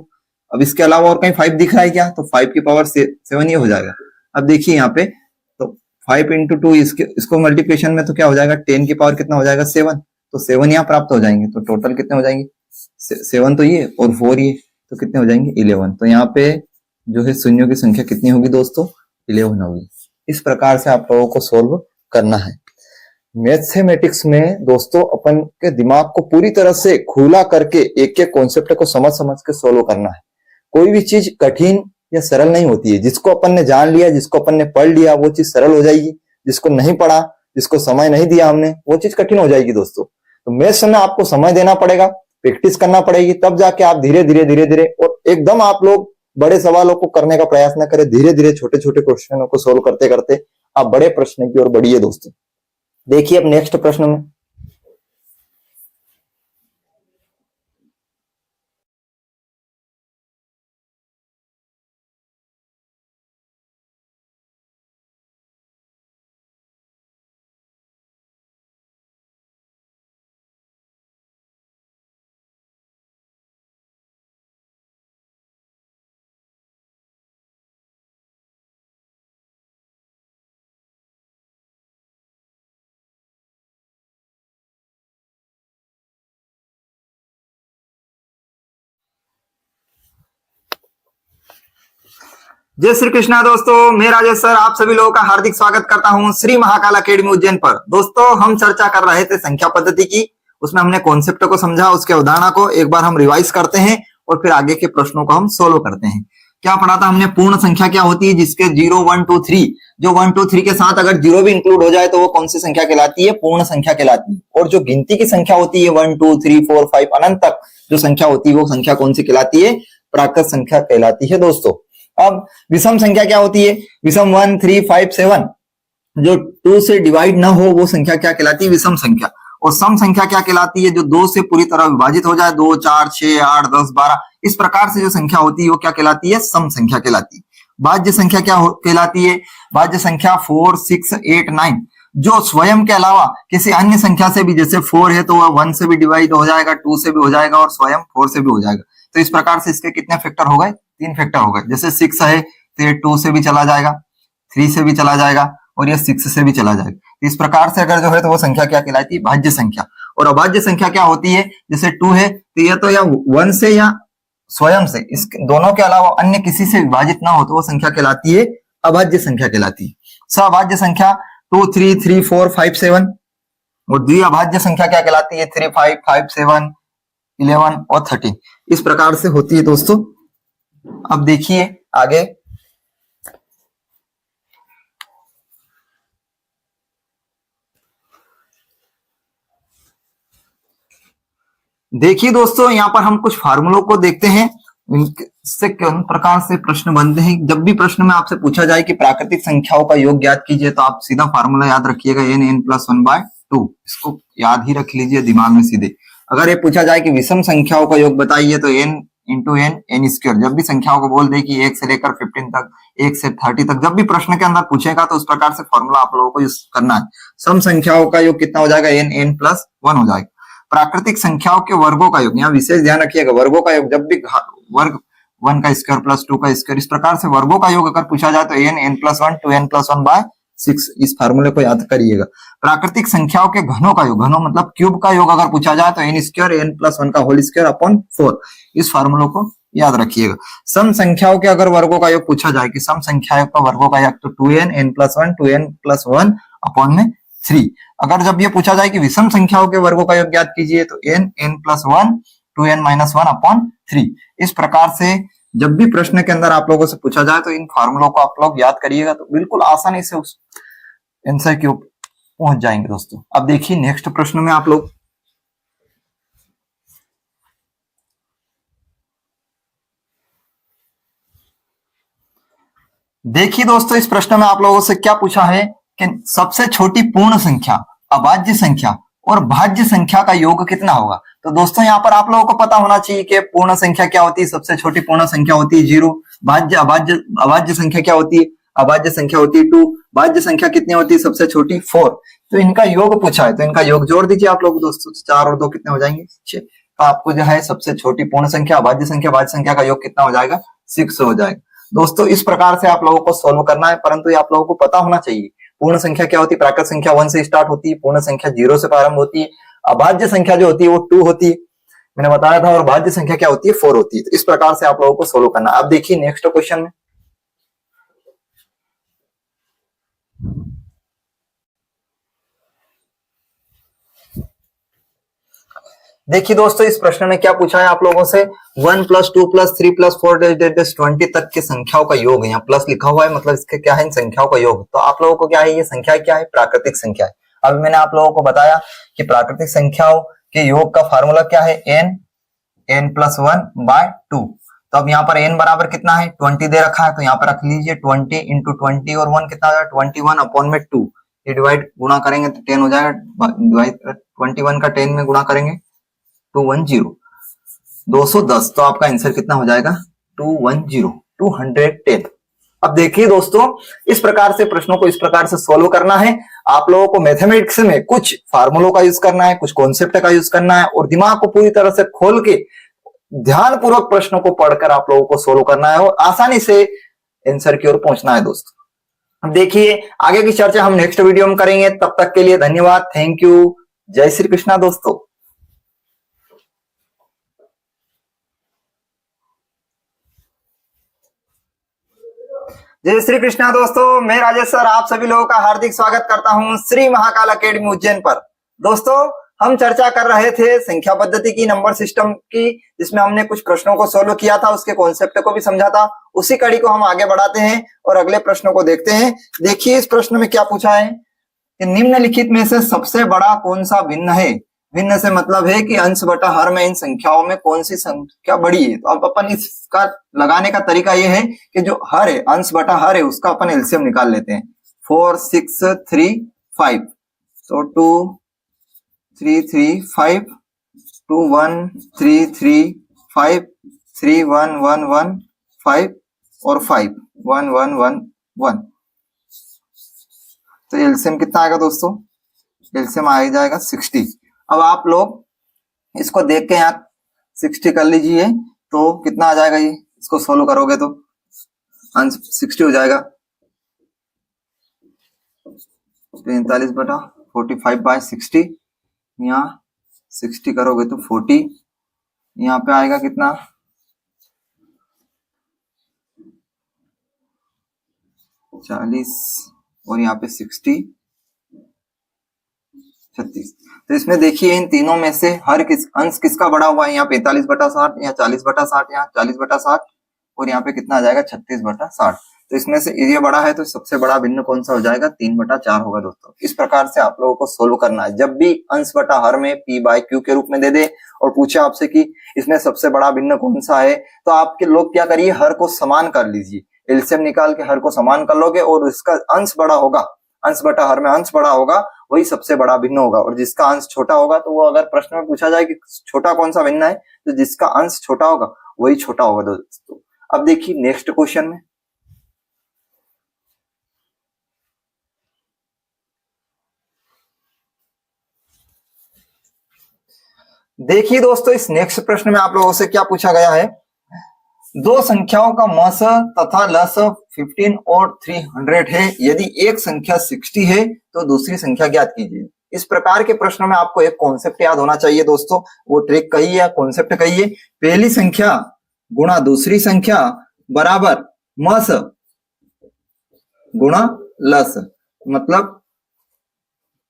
अब इसके अलावा और कहीं 5 दिख रहा है क्या, तो 5 की पावर 7 ही हो जाएगा। अब देखिए यहाँ पे तो 5 इंटू 2 इसको मल्टीप्लिकेशन में तो क्या हो जाएगा, 10 की पावर कितना हो जाएगा, 7। तो 7 यहाँ प्राप्त हो जाएंगे। तो टोटल कितने हो जाएंगे, 7 तो ये और 4 ये, तो कितने हो जाएंगे, 11। तो यहाँ पे जो है शून्यों की संख्या कितनी होगी दोस्तों, 11 होगी। इस प्रकार से आप लोगों को सोल्व करना है। मैथमेटिक्स में दोस्तों अपन के दिमाग को पूरी तरह से खुला करके एक एक कॉन्सेप्ट को समझ समझ के सोल्व करना है। कोई भी चीज कठिन या सरल नहीं होती है। जिसको अपन ने जान लिया, जिसको अपन ने पढ़ लिया, वो चीज सरल हो जाएगी। जिसको नहीं पढ़ा, जिसको समय नहीं दिया हमने, वो चीज कठिन हो जाएगी दोस्तों। तो मैथ्स में आपको समय देना पड़ेगा, प्रैक्टिस करना पड़ेगी, तब जाके आप धीरे धीरे और एकदम आप लोग बड़े सवालों को करने का प्रयास न करें। धीरे धीरे छोटे छोटे क्वेश्चनों को सोल्व करते करते आप बड़े प्रश्न की ओर बढ़िए दोस्तों। देखिए अब नेक्स्ट प्रश्न में, जय श्री कृष्णा दोस्तों, मैं राजेश सर आप सभी लोगों का हार्दिक स्वागत करता हूं श्री महाकाल अकेडमी उज्जैन पर। दोस्तों हम चर्चा कर रहे थे संख्या पद्धति की, उसमें हमने कॉन्सेप्ट को समझा, उसके उदाहरण को एक बार हम रिवाइज करते हैं और फिर आगे के प्रश्नों को हम सोल्व करते हैं। क्या पढ़ा था हमने, पूर्ण संख्या क्या होती है, जिसके 0 1 2 3, जो 1 2 3 के साथ अगर 0 भी इंक्लूड हो जाए तो वो कौन सी संख्या कहलाती है, पूर्ण संख्या कहलाती है। और जो गिनती की संख्या होती है 1 2 3 4 5 अनंत तक जो संख्या होती है वो संख्या कौन सी कहलाती है, प्राकृत संख्या कहलाती है दोस्तों। अब विषम संख्या क्या होती है, विषम 1 3 5 7 जो 2 से डिवाइड ना हो वो संख्या क्या कहलाती है, विषम संख्या। और सम संख्या क्या कहलाती है, जो 2 से पूरी तरह विभाजित हो जाए, 2 4 6 8 10 12 इस प्रकार से जो संख्या होती है वो क्या कहलाती है, सम संख्या कहलाती है। भाज्य संख्या क्या कहलाती है, भाज्य संख्या 4 6 8 9 जो स्वयं के अलावा किसी अन्य संख्या से भी, जैसे 4 है तो वह 1 से भी डिवाइड हो जाएगा, 2 से भी हो जाएगा और स्वयं 4 से भी हो जाएगा। तो इस प्रकार से इसके कितने फैक्टर हो गए, 3 फैक्टर हो गए। जैसे 6 है तो ये 2 से भी चला जाएगा, 3 से भी चला जाएगा और ये 6 से भी चला जाएगा। इस प्रकार से अगर जो है तो वो संख्या क्या कहलाती है, भाज्य संख्या। और अभाज्य संख्या क्या होती है, जैसे 2 है तो ये तो या 1 से या स्वयं से, इस दोनों के अलावा अन्य किसी से विभाजित ना हो तो वो संख्या कहलाती है अभाज्य संख्या कहलाती है। सभाज्य संख्या 2 3 3 4 5 7 और द्विअभाज्य संख्या क्या कहलाती है, 3 5 5 7 11 और 13 इस प्रकार से होती है दोस्तों। अब देखिए आगे, देखिए दोस्तों यहाँ पर हम कुछ फार्मूलों को देखते हैं, इससे किन प्रकार से प्रश्न बनते हैं। जब भी प्रश्न में आपसे पूछा जाए कि प्राकृतिक संख्याओं का योग ज्ञात कीजिए तो आप सीधा फार्मूला याद रखिएगा, n + 1/2, इसको याद ही रख लीजिए दिमाग में सीधे। अगर ये पूछा जाए कि विषम संख्याओं का योग बताइए तो n × n²। जब भी संख्याओं को बोल दे कि 1 से लेकर 15 तक, 1 से 30 तक, जब भी प्रश्न के अंदर पूछेगा तो उस प्रकार से फॉर्मूला आप लोगों को यूज करना है। सम संख्याओं का योग कितना हो जाएगा, n + 1 हो जाएगा। प्राकृतिक संख्याओं के वर्गों का योग, यहाँ विशेष ध्यान रखिएगा, वर्गों का योग जब भी वर्ग 1 का स्क्वायर प्लस 2 का स्क्वायर। इस प्रकार से वर्गों का योग अगर पूछा जाए तो n n plus 1 2n plus 1 by 6। इस फार्मूले को याद करिएगा। प्राकृतिक संख्याओं के घनों का योग, घनों मतलब क्यूब का योग अगर पूछा जाए तो n स्क्वायर n प्लस 1 का होल स्क्वायर अपॉन 4। इस फार्मूले को याद रखिएगा। सम संख्याओं के अगर वर्गों का योग पूछा जाए कि सम संख्याओं का वर्गों का योग, तो 2n n plus 1 2n plus 1 upon में 3। अगर जब ये पूछा जाए कि विषम संख्याओं के वर्गों का योग ज्ञात कीजिए तो n n plus 1 2n minus 1 upon 3। इस प्रकार से जब भी प्रश्न के अंदर आप लोगों से पूछा जाए तो इन फार्मूलों को आप लोग याद करिएगा, तो बिल्कुल आसानी से उस आंसर के ऊपर पहुंच जाएंगे दोस्तों। अब देखिए नेक्स्ट प्रश्न में आप लोग देखिए दोस्तों, इस प्रश्न में आप लोगों से क्या पूछा है कि सबसे छोटी पूर्ण संख्या, अभाज्य संख्या और भाज्य संख्या का योग कितना होगा। तो दोस्तों यहाँ पर आप लोगों को पता होना चाहिए कि पूर्ण संख्या क्या होती है, सबसे छोटी पूर्ण संख्या होती है 0। भाज्य अभाज्य संख्या क्या होती है, अभाज्य संख्या होती है 2। भाज्य संख्या कितनी होती है, सबसे छोटी 4। तो इनका योग पूछा है तो इनका योग जोड़ दीजिए आप लोग दोस्तों। 4 और 2 कितने हो जाएंगे, 6। तो आपको जो है सबसे छोटी पूर्ण संख्या, अभाज्य संख्या, भाज्य संख्या का योग कितना हो जाएगा, 6 हो जाएगा। दोस्तों इस प्रकार से आप लोगों को सोल्व करना है, परंतु ये आप लोगों को पता होना चाहिए पूर्ण संख्या क्या होती है। प्राकृत संख्या 1 से स्टार्ट होती है, पूर्ण संख्या 0 से प्रारंभ होती है, अभाज्य संख्या जो होती है वो 2 होती है, मैंने बताया था, और भाज्य संख्या क्या होती है, 4 होती है। तो इस प्रकार से आप लोगों को सोल्व करना है। अब देखिए नेक्स्ट क्वेश्चन में देखिए दोस्तों, इस प्रश्न में क्या पूछा है आप लोगों से, 1 प्लस 2 प्लस 3 प्लस 4 20 तक के संख्याओं का योग है। यहाँ प्लस लिखा हुआ है मतलब इसके क्या है, इन संख्याओं का योग। तो आप लोगों को क्या है, ये संख्या क्या है, प्राकृतिक संख्या है। अब मैंने आप लोगों को बताया कि प्राकृतिक संख्याओं के योग का फार्मूला क्या है, n प्लस 1 बाय 2। तो अब यहाँ पर n बराबर कितना है, 20 दे रखा है, तो यहाँ पर रख लीजिए 20 इंटू 20 और 1 कितना हो जाएगा, 21 अपॉन में 2। ये डिवाइड गुणा करेंगे तो 10 हो जाएगा, 21 का 10 में गुणा करेंगे 210 210। तो आपका आंसर कितना हो जाएगा, 210 210। अब देखिए दोस्तों, इस प्रकार से प्रश्नों को इस प्रकार से सॉल्व करना है। आप लोगों को मैथमेटिक्स में कुछ फार्मूलों का यूज करना है, कुछ कॉन्सेप्ट का यूज करना है, और दिमाग को पूरी तरह से खोल के ध्यान पूर्वक प्रश्नों को पढ़कर आप लोगों को सोल्व करना है और आसानी से आंसर की ओर पहुंचना है दोस्तों। अब देखिए आगे की चर्चा हम नेक्स्ट वीडियो में करेंगे। तब तक के लिए धन्यवाद, थैंक यू, जय श्री कृष्णा दोस्तों। जय श्री कृष्णा दोस्तों, मैं राजेश सर आप सभी लोगों का हार्दिक स्वागत करता हूं श्री महाकाल अकेडमी उज्जैन पर। दोस्तों हम चर्चा कर रहे थे संख्या पद्धति की, नंबर सिस्टम की, जिसमें हमने कुछ प्रश्नों को सोल्व किया था, उसके कॉन्सेप्ट को भी समझा था। उसी कड़ी को हम आगे बढ़ाते हैं और अगले प्रश्नों को देखते हैं। देखिए इस प्रश्न में क्या पूछा है कि निम्नलिखित में से सबसे बड़ा कौन सा भिन्न है। भिन्न से मतलब है कि अंश बटा हर में इन संख्याओं में कौन सी संख्या बड़ी है। तो अब अपन इसका लगाने का तरीका यह है कि जो हर है, अंश बटा हर है, उसका अपन एलसीएम निकाल लेते हैं। 4 6 3 5, तो 2 3 3 5, 2 1 3 3 5, 3 1 1 1 5 और 5 1 1 1 1। तो एलसीएम कितना आएगा दोस्तों, एलसीएम आ जाएगा 60। अब आप लोग इसको देख के यहाँ 60 कर लीजिए तो कितना आ जाएगा, ये इसको सोल्व करोगे तो आंसर 60 हो जाएगा। 45 बटा 45 बाय 60, यहाँ 60 करोगे तो 40, यहाँ पे आएगा कितना 40 और यहाँ पे 60 36। तो इसमें देखिए इन तीनों में से हर अंश किसका बड़ा हुआ है, यहाँ 45 बटा 60, यहाँ 40 बटा 60, यहाँ 40 बटा 60 और यहाँ पे कितना आ जाएगा 36 बटा 60। तो इसमें से ये बड़ा है तो सबसे बड़ा भिन्न कौन सा हो जाएगा, 3 बटा 4 होगा दोस्तों। इस प्रकार से आप लोगों को सोल्व करना है। जब भी अंश बटा हर में p बाय q के रूप में दे दे और पूछे आपसे कि इसमें सबसे बड़ा भिन्न कौन सा है, तो आपके लोग क्या करिए, हर को समान कर लीजिए, एलसीएम निकाल के हर को समान कर लोगे और इसका अंश बड़ा होगा, अंश बटा हर में अंश बड़ा होगा, वही सबसे बड़ा भिन्न होगा। और जिसका अंश छोटा होगा, तो वो अगर प्रश्न में पूछा जाए कि छोटा कौन सा भिन्न है, तो जिसका अंश छोटा होगा वही छोटा होगा दोस्तों। अब देखिए नेक्स्ट क्वेश्चन में देखिए दोस्तों, इस नेक्स्ट प्रश्न में आप लोगों से क्या पूछा गया है, दो संख्याओं का मस तथा लस 15 और 300 है। यदि एक संख्या 60 है तो दूसरी संख्या ज्ञात कीजिए। इस प्रकार के प्रश्नों में आपको एक कॉन्सेप्ट याद होना चाहिए दोस्तों, वो ट्रिक कही है, कॉन्सेप्ट कही है। पहली संख्या गुणा दूसरी संख्या बराबर मस गुणा लस। मतलब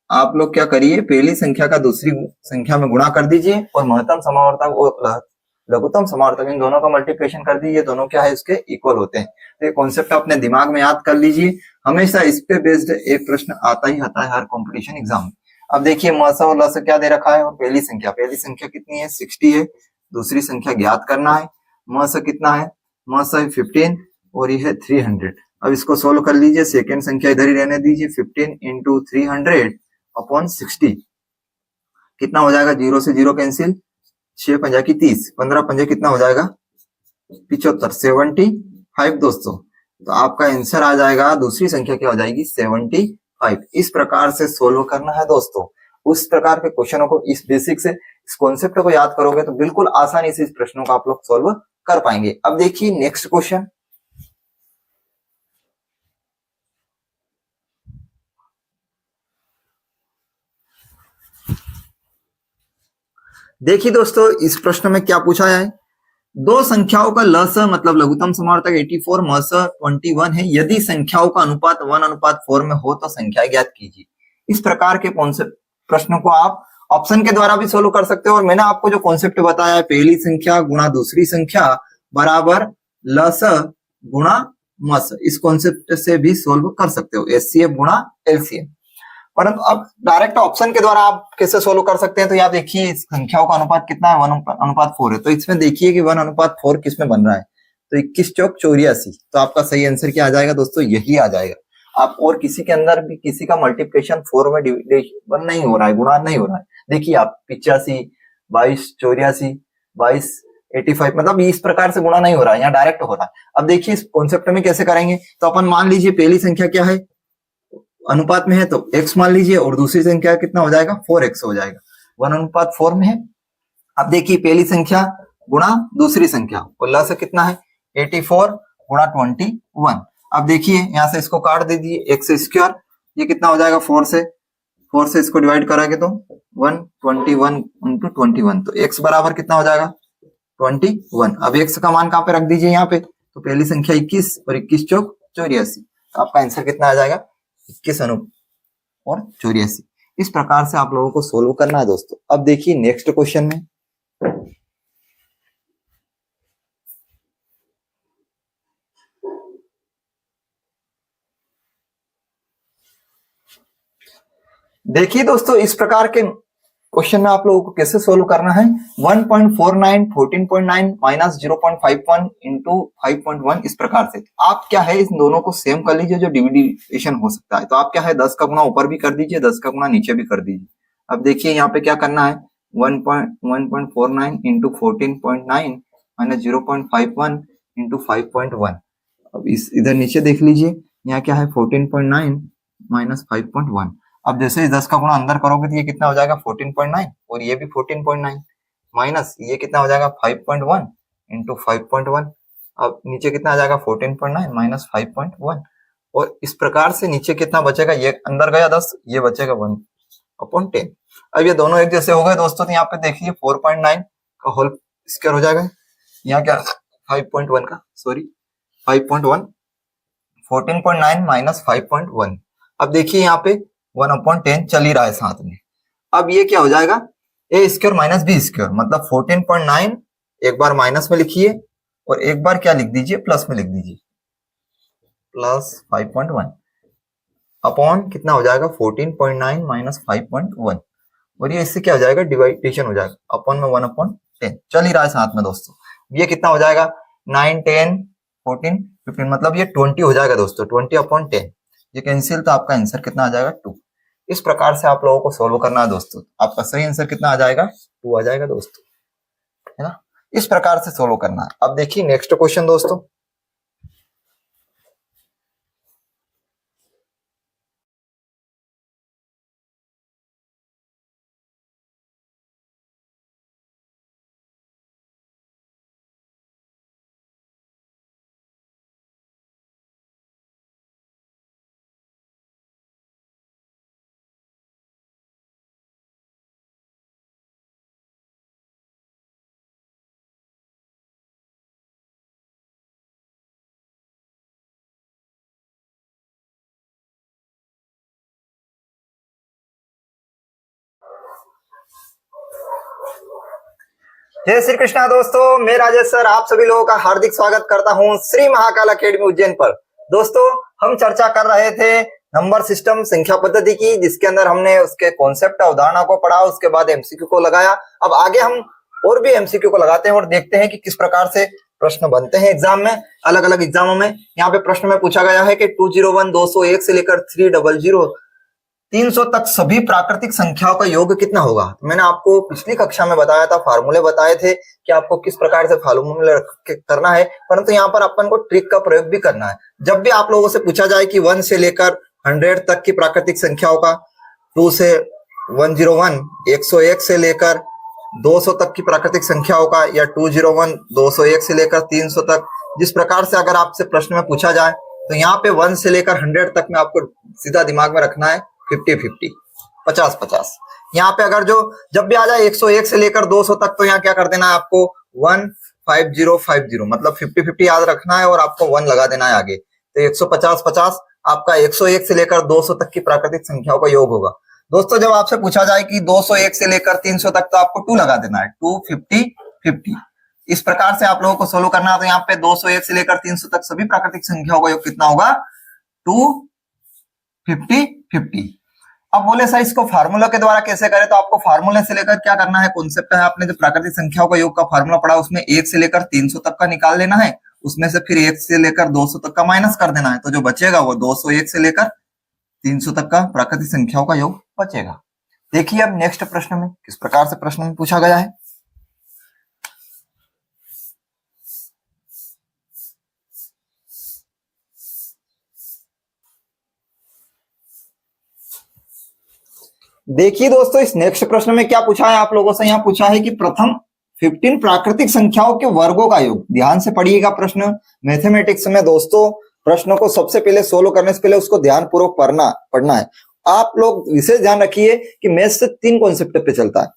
आप लोग क्या करिए, पहली संख्या का दूसरी संख्या में गुणा कर दीजिए और महत्तम समावर्तक और लघुत्तम समावर्तक इन दोनों का मल्टीप्लिकेशन कर दीजिए, दोनों क्या है इसके इक्वल होते हैं। तो ये कॉन्सेप्ट अपने दिमाग में याद कर लीजिए, हमेशा इस पे बेस्ड एक प्रश्न आता ही आता है हर कंपटीशन एग्जाम में। अब देखिए मस और लस क्या दे रखा है, और पहली संख्या कितनी है 60 है, दूसरी संख्या ज्ञात करना है। मस कितना है, मस है 15 और ये है 300। अब इसको सोल्व कर लीजिए, सेकेंड संख्या इधर ही रहने दीजिए, 15 इंटू 300 अपॉन 60 कितना हो जाएगा, जीरो से जीरो कैंसिल, 6 पंजा की 30, 15 पंजे कितना हो जाएगा 75, 75 दोस्तों। तो आपका आंसर आ जाएगा, दूसरी संख्या क्या हो जाएगी 75। इस प्रकार से सोल्व करना है दोस्तों। उस प्रकार के क्वेश्चनों को इस बेसिक से इस कॉन्सेप्ट को याद करोगे तो बिल्कुल आसानी से इस प्रश्नों को आप लोग सोल्व कर पाएंगे। अब देखिए नेक्स्ट क्वेश्चन, देखिए दोस्तों इस प्रश्न में क्या पूछा है, दो संख्याओं का लस मतलब लघुत्तम समावर्तक 84 मस 21 है। यदि संख्याओं का अनुपात 1:4 में हो तो संख्या ज्ञात कीजिए। इस प्रकार के कॉन्सेप्ट प्रश्नों को आप ऑप्शन के द्वारा भी सोल्व कर सकते हो, और मैंने आपको जो कॉन्सेप्ट बताया है पहली संख्या गुणा दूसरी संख्या बराबर लस गुणा मस, इस कॉन्सेप्ट से भी सोल्व कर सकते हो, एचसीएफ गुणा एलसीएम। परंतु अब डायरेक्ट ऑप्शन के द्वारा आप कैसे सोल्व कर सकते हैं, तो आप देखिए संख्याओं का अनुपात कितना है 1:4 है, तो इसमें देखिए कि 1:4 किस में बन रहा है, तो 21 चौक 84, तो आपका सही आंसर क्या आ जाएगा दोस्तों, यही आ जाएगा। आप और किसी के अंदर भी किसी का मल्टीप्लिकेशन 4 में डिविजन नहीं हो रहा है, गुणा नहीं हो रहा है। देखिए आप 85, 22, 84, 22, 85, मतलब इस प्रकार से गुणा नहीं हो रहा है, यहाँ डायरेक्ट हो रहा है। अब देखिए इस कॉन्सेप्ट में कैसे करेंगे, तो अपन मान लीजिए पहली संख्या क्या है अनुपात में है तो x मान लीजिए, और दूसरी संख्या कितना हो जाएगा 4x हो जाएगा, 1:4 में है। अब देखिए पहली संख्या गुणा दूसरी संख्या, और लस कितना है 84 गुणा 21। अब देखिए यहां से इसको काट दीजिए, एक्स स्क्वायर ये कितना हो जाएगा 4 से इसको डिवाइड करेंगे तो 121 इंटू 21, तो x बराबर कितना हो जाएगा 21। अब x का मान कहां पे रख दीजिए यहाँ पे, तो पहली संख्या 21 और 21 चौक 84, तो आपका आंसर कितना आ जाएगा 21 और 84। इस प्रकार से आप लोगों को सोल्व करना है दोस्तों। अब देखिए नेक्स्ट क्वेश्चन में, देखिए दोस्तों इस प्रकार के क्वेश्चन में आप लोगों को कैसे सोल्व करना है, 1.49 14.9 माइनस 0.51 इंटू 5.1, इस प्रकार से आप क्या है इन दोनों को सेम कर लीजिए जो डिविडेशन हो सकता है। तो आप क्या है 10 का गुणा ऊपर भी कर दीजिए, 10 का गुणा नीचे भी कर दीजिए। अब देखिए यहाँ पे क्या करना है, 1.49 इंटू 14.9 माइनस 0.51 इंटू 5.1। अब इस इधर नीचे देख लीजिए, यहाँ क्या है 14.9 माइनस 5.1। अब जैसे ही 10 का गुणा अंदर करोगे तो ये कितना हो जाएगा 14.9, और ये भी 14.9 माइनस ये कितना हो जाएगा 5.1 इंटू 5.1। अब नीचे कितना आ जाएगा 14.9 माइनस 5.1, और इस प्रकार से नीचे कितना बचेगा, ये अंदर गया 10, ये बचेगा 1/10। अब ये दोनों एक जैसे हो गए दोस्तों, तो यहाँ पे देखिए 4.9 का होल स्क्वायर हो जाएगा, यहाँ क्या 5.1 का, सॉरी 5.1, 14.9 माइनस 5.1। अब देखिए यहाँ पे 1/10 चल ही रहा है साथ में। अब ये क्या हो जाएगा ए स्क्वायर माइनस बी स्क्वायर, मतलब 14.9 एक बार माइनस में लिखिए और एक बार क्या लिख दीजिए प्लस में लिख दीजिए, प्लस 5.1 अपॉन कितना हो जाएगा 14.9 माइनस 5.1, और ये इससे क्या हो जाएगा डिवाइडेशन हो जाएगा, अपॉन में 1/10 चल ही रहा है साथ में दोस्तों। ये कितना हो जाएगा 9 10 14 15, मतलब ये 20 हो जाएगा दोस्तों, 20/10 ये कैंसिल, तो आपका आंसर कितना आ जाएगा 2। इस प्रकार से आप लोगों को सोल्व करना है दोस्तों, आपका सही आंसर कितना आ जाएगा 2 आ जाएगा दोस्तों, है ना। इस प्रकार से सोल्व करना है। अब देखिए नेक्स्ट क्वेश्चन दोस्तों, जय श्री कृष्णा दोस्तों, मैं राजेश सर आप सभी लोगों का हार्दिक स्वागत करता हूं श्री महाकाल अकेडमी उज्जैन पर। दोस्तों हम चर्चा कर रहे थे नंबर सिस्टम संख्या पद्धति की, जिसके अंदर हमने उसके कॉन्सेप्ट अवधारणा को पढ़ा, उसके बाद एमसीक्यू को लगाया। अब आगे हम और भी एमसीक्यू को लगाते हैं और देखते हैं कि किस प्रकार से प्रश्न बनते हैं एग्जाम में, अलग अलग एग्जामों में। यहाँ पे प्रश्न में पूछा गया है कि 201 201 से लेकर 300 300 तक सभी प्राकृतिक संख्याओं का योग कितना होगा। मैंने आपको पिछली कक्षा में बताया था, फार्मूले बताए थे कि आपको किस प्रकार से फार्मूले करना है, परंतु यहाँ पर अपन को ट्रिक का प्रयोग भी करना है। जब भी आप लोगों से पूछा जाए कि 1 से लेकर 100 तक की प्राकृतिक संख्याओं का, 2 से 101 101 से लेकर 200 तक की प्राकृतिक संख्याओं का, या 201 201 से लेकर 300 तक, जिस प्रकार से अगर आपसे प्रश्न में पूछा जाए तो यहाँ पे 1 से लेकर 100 तक में आपको सीधा दिमाग में रखना है 50-50, 50-50। यहाँ पे अगर जब भी आ जाए 101 से लेकर 200 तक, तो यहाँ क्या कर देना है आपको 150-50, मतलब 50-50 याद रखना है और आपको 1 लगा देना है आगे। तो 150-50 आपका 101 से लेकर 200 तक की प्राकृतिक संख्याओं का योग होगा। दोस्तों जब आपसे पूछा जाए कि 201 से लेकर 300 तक, तो आपको 2 लगा देना है, 250-50। इस प्रकार से आप लोगों को सोल्व करना है। तो यहाँ पे 201 से लेकर 300 तक सभी प्राकृतिक संख्याओं का योग कितना होगा, 250-50। अब बोले सर इसको फार्मूला के द्वारा कैसे करें, तो आपको फार्मूले से लेकर क्या करना है, कॉन्सेप्ट है, आपने जो प्राकृतिक संख्याओं का योग का फार्मूला पढ़ा उसमें 1 से लेकर 300 तक का निकाल लेना है, उसमें से फिर 1 से लेकर 200 तक का माइनस कर देना है, तो जो बचेगा वो 201 से लेकर 300 तक का प्राकृतिक संख्याओं का योग बचेगा। देखिए अब नेक्स्ट प्रश्न में किस प्रकार से प्रश्न में पूछा गया है। देखिए दोस्तों इस नेक्स्ट प्रश्न में क्या पूछा है आप लोगों से, यहाँ पूछा है कि प्रथम 15 प्राकृतिक संख्याओं के वर्गों का योग। ध्यान से पढ़िएगा प्रश्न। मैथमेटिक्स में दोस्तों प्रश्नों को सबसे पहले सोल्व करने से पहले उसको ध्यानपूर्वक पढ़ना है। आप लोग विशेष ध्यान रखिए कि मैथ्स से 3 कॉन्सेप्ट पे चलता है।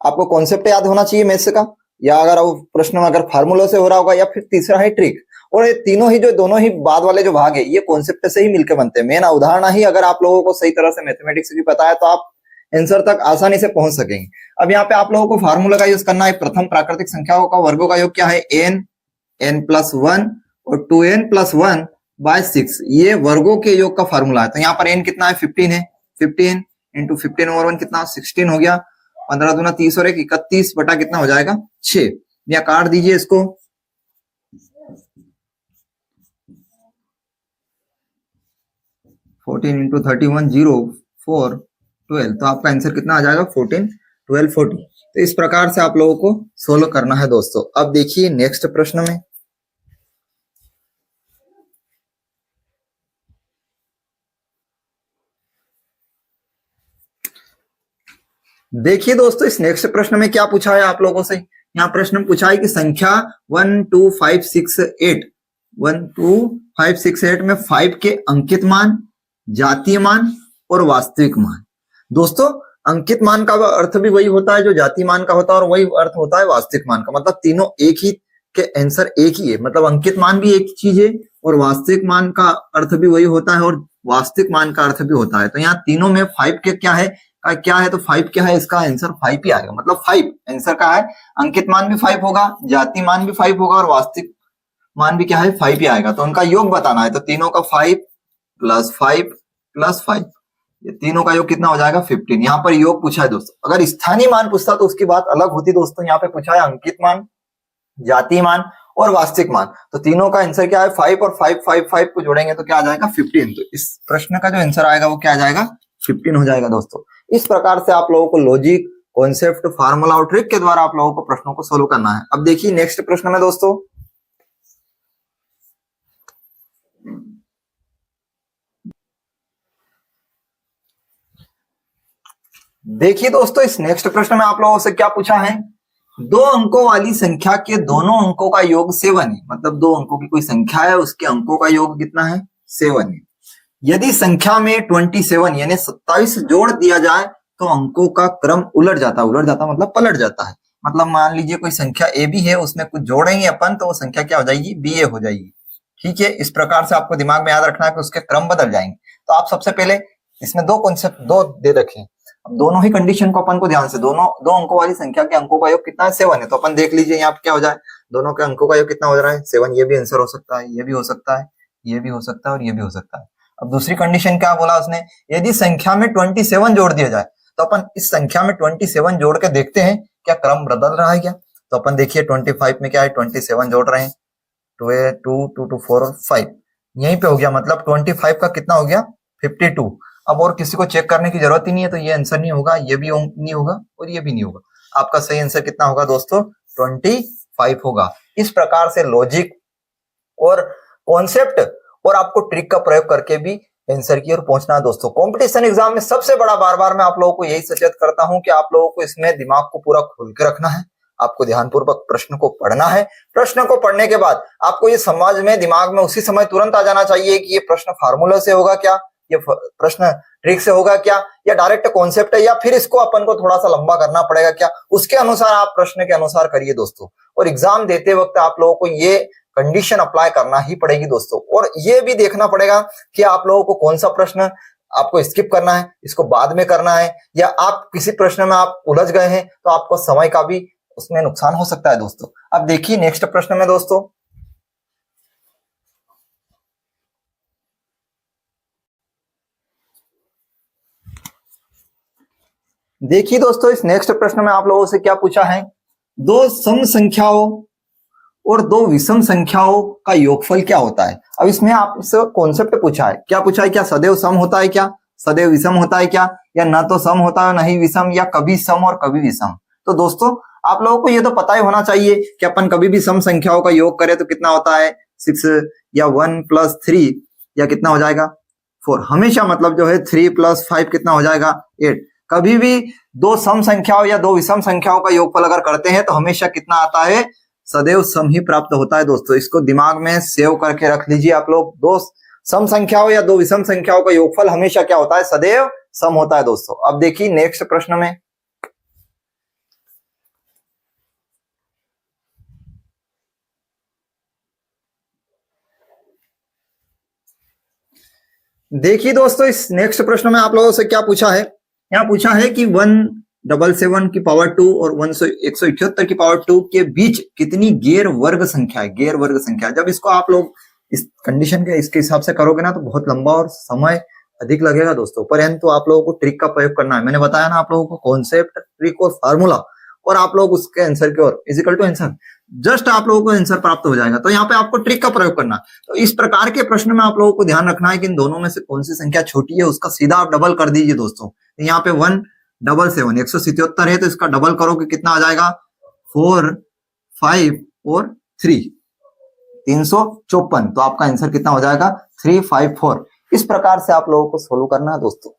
आपको कॉन्सेप्ट याद होना चाहिए मैथ्स का, या अगर प्रश्न अगर फार्मूला से हो रहा होगा, या फिर तीसरा है ट्रिक। और ये तीनों ही दोनों ही बाद वाले जो भाग है ये कॉन्सेप्ट से ही मिलकर बनते हैं। मेन अवधारणा ही अगर आप लोगों को सही तरह से मैथमेटिक्स की पता है तो आप आंसर तक आसानी से पहुंच सकेंगे। अब यहाँ पे आप लोगों को फार्मूला का यूज करना है। प्रथम प्राकृतिक संख्याओं का वर्गों का योग क्या है, n+1 और 2n+1/6, ये वर्गों के योग का फार्मूला है। तो यहाँ पर n कितना है, 15 है, 15 इंटू 15/1 कितना, 16 हो गया, 15 दूना 30 और 1 31 बटा कितना हो जाएगा 6। या काट दीजिए इसको, 14 इंटू 31 0 4 12, तो आपका आंसर कितना आ जाएगा 14 12 40। तो इस प्रकार से आप लोगों को सोल्व करना है दोस्तों। अब देखिए नेक्स्ट प्रश्न में, देखिए दोस्तों इस नेक्स्ट प्रश्न में क्या पूछा है आप लोगों से। यहाँ प्रश्न में पूछा है कि संख्या 1 2 5 6 8 में 5 के अंकित मान, जातीय मान और वास्तविक मान। दोस्तों अंकित मान का अर्थ भी वही होता है जो जातीय मान का होता है, और वही अर्थ होता है वास्तविक मान का। मतलब तीनों एक ही के आंसर एक ही है, मतलब अंकित मान भी एक चीज है और वास्तविक मान का अर्थ भी वही होता है और वास्तविक मान का अर्थ भी होता है। तो यहाँ तीनों में 5 के क्या है, तो 5 क्या है, इसका आंसर 5 ही आएगा। मतलब 5 आंसर का है, अंकित मान भी 5 होगा, जातीय मान भी 5 होगा और वास्तविक मान भी क्या है 5 ही आएगा। तो उनका योग बताना है। तो तीनों का 5 + 5 + 5, ये तीनों का योग कितना हो जाएगा 15। यहाँ पर योग पूछा है दोस्तों। अगर स्थानीय मान पूछता तो उसकी बात अलग होती दोस्तों। यहाँ पे पूछा है अंकित मान, जातीय मान और वास्तविक मान। तो तीनों का आंसर क्या है, 5 और 5 5 5 को जोड़ेंगे तो क्या आ जाएगा 15। तो इस प्रश्न का जो आंसर आएगा वो क्या आ जाएगा 15 हो जाएगा दोस्तों। इस प्रकार से आप लोगों को लॉजिक, कॉन्सेप्ट, फार्मूला और ट्रिक के द्वारा आप लोगों को प्रश्नों को सोल्व करना है। अब देखिए नेक्स्ट प्रश्न में दोस्तों, देखिए दोस्तों इस नेक्स्ट प्रश्न में आप लोगों से क्या पूछा है, 2 अंकों वाली संख्या के दोनों अंकों का योग 7 है। मतलब 2 अंकों की कोई संख्या है, उसके अंकों का योग कितना है 7 है। यदि संख्या में 27 यानी 27 जोड़ दिया जाए तो अंकों का क्रम उलट जाता मतलब पलट जाता है। मतलब मान लीजिए कोई संख्या ए बी है, उसमें कुछ जोड़ेंगे अपन तो वो संख्या क्या हो जाएगी, बी ए हो जाएगी। ठीक है, इस प्रकार से आपको दिमाग में याद रखना है कि उसके क्रम बदल जाएंगे। तो आप सबसे पहले इसमें 2 कॉन्सेप्ट 2 दे रखे हैं। अब दोनों ही कंडीशन को अपन को ध्यान से, दोनों दो अंकों वाली संख्या के अंकों का योग कितना है 7 है, तो अपन देख लीजिए यहाँ पे क्या हो जाए, दोनों के अंकों का योग कितना हो रहा है 7। ये भी आंसर हो सकता है, ये भी हो सकता है, ये भी हो सकता है और ये भी हो सकता है। अब दूसरी कंडीशन क्या बोला उसने, यदि संख्या में 27 जोड़ दिया जाए, तो अपन इस संख्या में 27 जोड़ के देखते हैं क्या क्रम बदल रहा है क्या। तो अपन देखिए 25 में क्या है 27 जोड़ रहे हैं, 2 2 2 4 और 5 यहीं पे हो गया, मतलब 25 का कितना हो गया 52। अब और किसी को चेक करने की जरूरत ही नहीं है, तो ये आंसर नहीं होगा, ये भी नहीं होगा और ये भी नहीं होगा। आपका सही आंसर कितना होगा दोस्तों 25 होगा। इस प्रकार से लॉजिक और कॉन्सेप्ट और आपको ट्रिक का प्रयोग करके भी आंसर की ओर पहुंचना है दोस्तों। कंपटीशन एग्जाम में सबसे बड़ा बार बार मैं आप लोगों को यही सचेत करता हूं कि आप लोगों को इसमें दिमाग को पूरा खोल के रखना है, आपको ध्यानपूर्वक प्रश्न को पढ़ना है। प्रश्न को पढ़ने के बाद आपको ये समझ में दिमाग में उसी समय तुरंत आ जाना चाहिए कि ये प्रश्न फार्मूला से होगा क्या, ये प्रश्न ट्रिक से होगा क्या, या डायरेक्ट कॉन्सेप्ट है, या फिर इसको अपन को थोड़ा सा लंबा करना पड़ेगा क्या। उसके अनुसार आप प्रश्न के अनुसार करिए दोस्तों। और एग्जाम देते वक्त आप लोगों को ये कंडीशन अप्लाई करना ही पड़ेगी दोस्तों। और ये भी देखना पड़ेगा कि आप लोगों को कौन सा प्रश्न आपको स्किप करना है, इसको बाद में करना है, या आप किसी प्रश्न में आप उलझ गए हैं तो आपको समय का भी उसमें नुकसान हो सकता है दोस्तों। अब देखिए नेक्स्ट प्रश्न में दोस्तों, देखिए दोस्तों इस नेक्स्ट प्रश्न में आप लोगों से क्या पूछा है, दो सम संख्याओं और दो विषम संख्याओं का योगफल क्या होता है। अब इसमें आपसे कॉन्सेप्ट पूछा है, क्या पूछा है, क्या सदैव सम होता है क्या, सदैव विषम होता है क्या, या न तो सम होता है न ही विषम, या कभी सम और कभी विषम। तो दोस्तों आप लोगों को ये तो पता ही होना चाहिए कि अपन कभी भी सम संख्याओं का योग करें तो कितना होता है 6, या 1 + 3 या कितना हो जाएगा 4। हमेशा मतलब जो है 3 + 5 कितना हो जाएगा 8। कभी भी दो सम संख्याओं या दो विषम संख्याओं का योगफल अगर करते हैं तो हमेशा कितना आता है, सदैव सम ही प्राप्त होता है दोस्तों। इसको दिमाग में सेव करके रख लीजिए आप लोग। दो सम संख्याओं या दो विषम संख्याओं का योगफल हमेशा क्या होता है, सदैव सम होता है दोस्तों। अब देखिए नेक्स्ट प्रश्न में, देखिए दोस्तों इस नेक्स्ट प्रश्न में आप लोगों से क्या पूछा है, यहाँ पूछा है कि 177 की पावर 2 और 178 की पावर 2 के बीच कितनी गैर वर्ग संख्या है, गैर वर्ग संख्या। जब इसको आप लोग इस कंडीशन के इसके हिसाब से करोगे ना तो बहुत लंबा और समय अधिक लगेगा दोस्तों। परंतु आप लोगों को ट्रिक का प्रयोग करना है। मैंने बताया ना आप लोगों को कॉन्सेप्ट, ट्रिक और फार्मूला, और आप लोग उसके आंसर की ओर is equal to answer, just आप लोगों को आंसर प्राप्त हो जाएगा। तो यहाँ पे आपको ट्रिक का प्रयोग करना है। तो इस प्रकार के प्रश्न में आप लोगों को ध्यान रखना है कि इन दोनों में से कौन सी संख्या छोटी है, उसका सीधा आप डबल कर दीजिए दोस्तों। तो यहाँ पे 177 177 है तो इसका डबल करोगे कितना आ जाएगा 4, 5 और 3 354। तो आपका आंसर कितना हो जाएगा 354। इस प्रकार से आप लोगों को सोल्व करना है दोस्तों।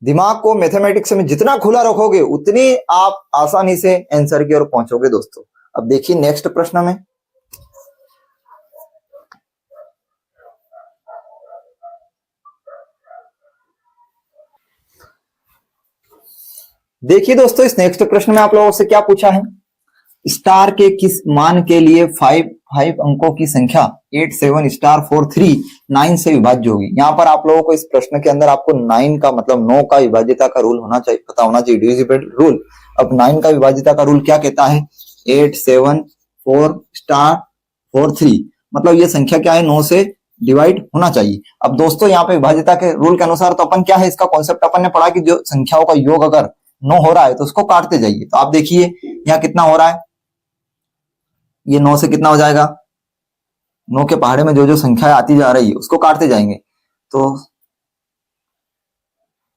दिमाग को मैथमेटिक्स में जितना खुला रखोगे उतनी आप आसानी से आंसर की ओर पहुंचोगे दोस्तों। अब देखिए नेक्स्ट प्रश्न में, देखिए दोस्तों इस नेक्स्ट प्रश्न में आप लोगों से क्या पूछा है, स्टार के किस मान के लिए 5 अंकों की संख्या 8 7 स्टार 4 3 9 से विभाज्य होगी। यहाँ पर आप लोगों को इस प्रश्न के अंदर आपको 9 का मतलब 9 का विभाज्यता का रूल होना चाहिए, पता होना चाहिए, डिविजिबल रूल। अब 9 का विभाज्यता का रूल क्या कहता है, 8 7 4 स्टार 4 3, मतलब ये संख्या क्या है 9 से डिवाइड होना चाहिए। अब दोस्तों यहाँ पे विभाज्यता के रूल के अनुसार तो अपन क्या है, इसका कॉन्सेप्ट अपन ने पढ़ा कि जो संख्याओं का योग अगर 9 हो रहा है तो उसको काटते जाइए। तो आप देखिए यहाँ कितना हो रहा है, ये 9 से कितना हो जाएगा, 9 के पहाड़े में जो जो संख्या आती जा रही है उसको काटते जाएंगे तो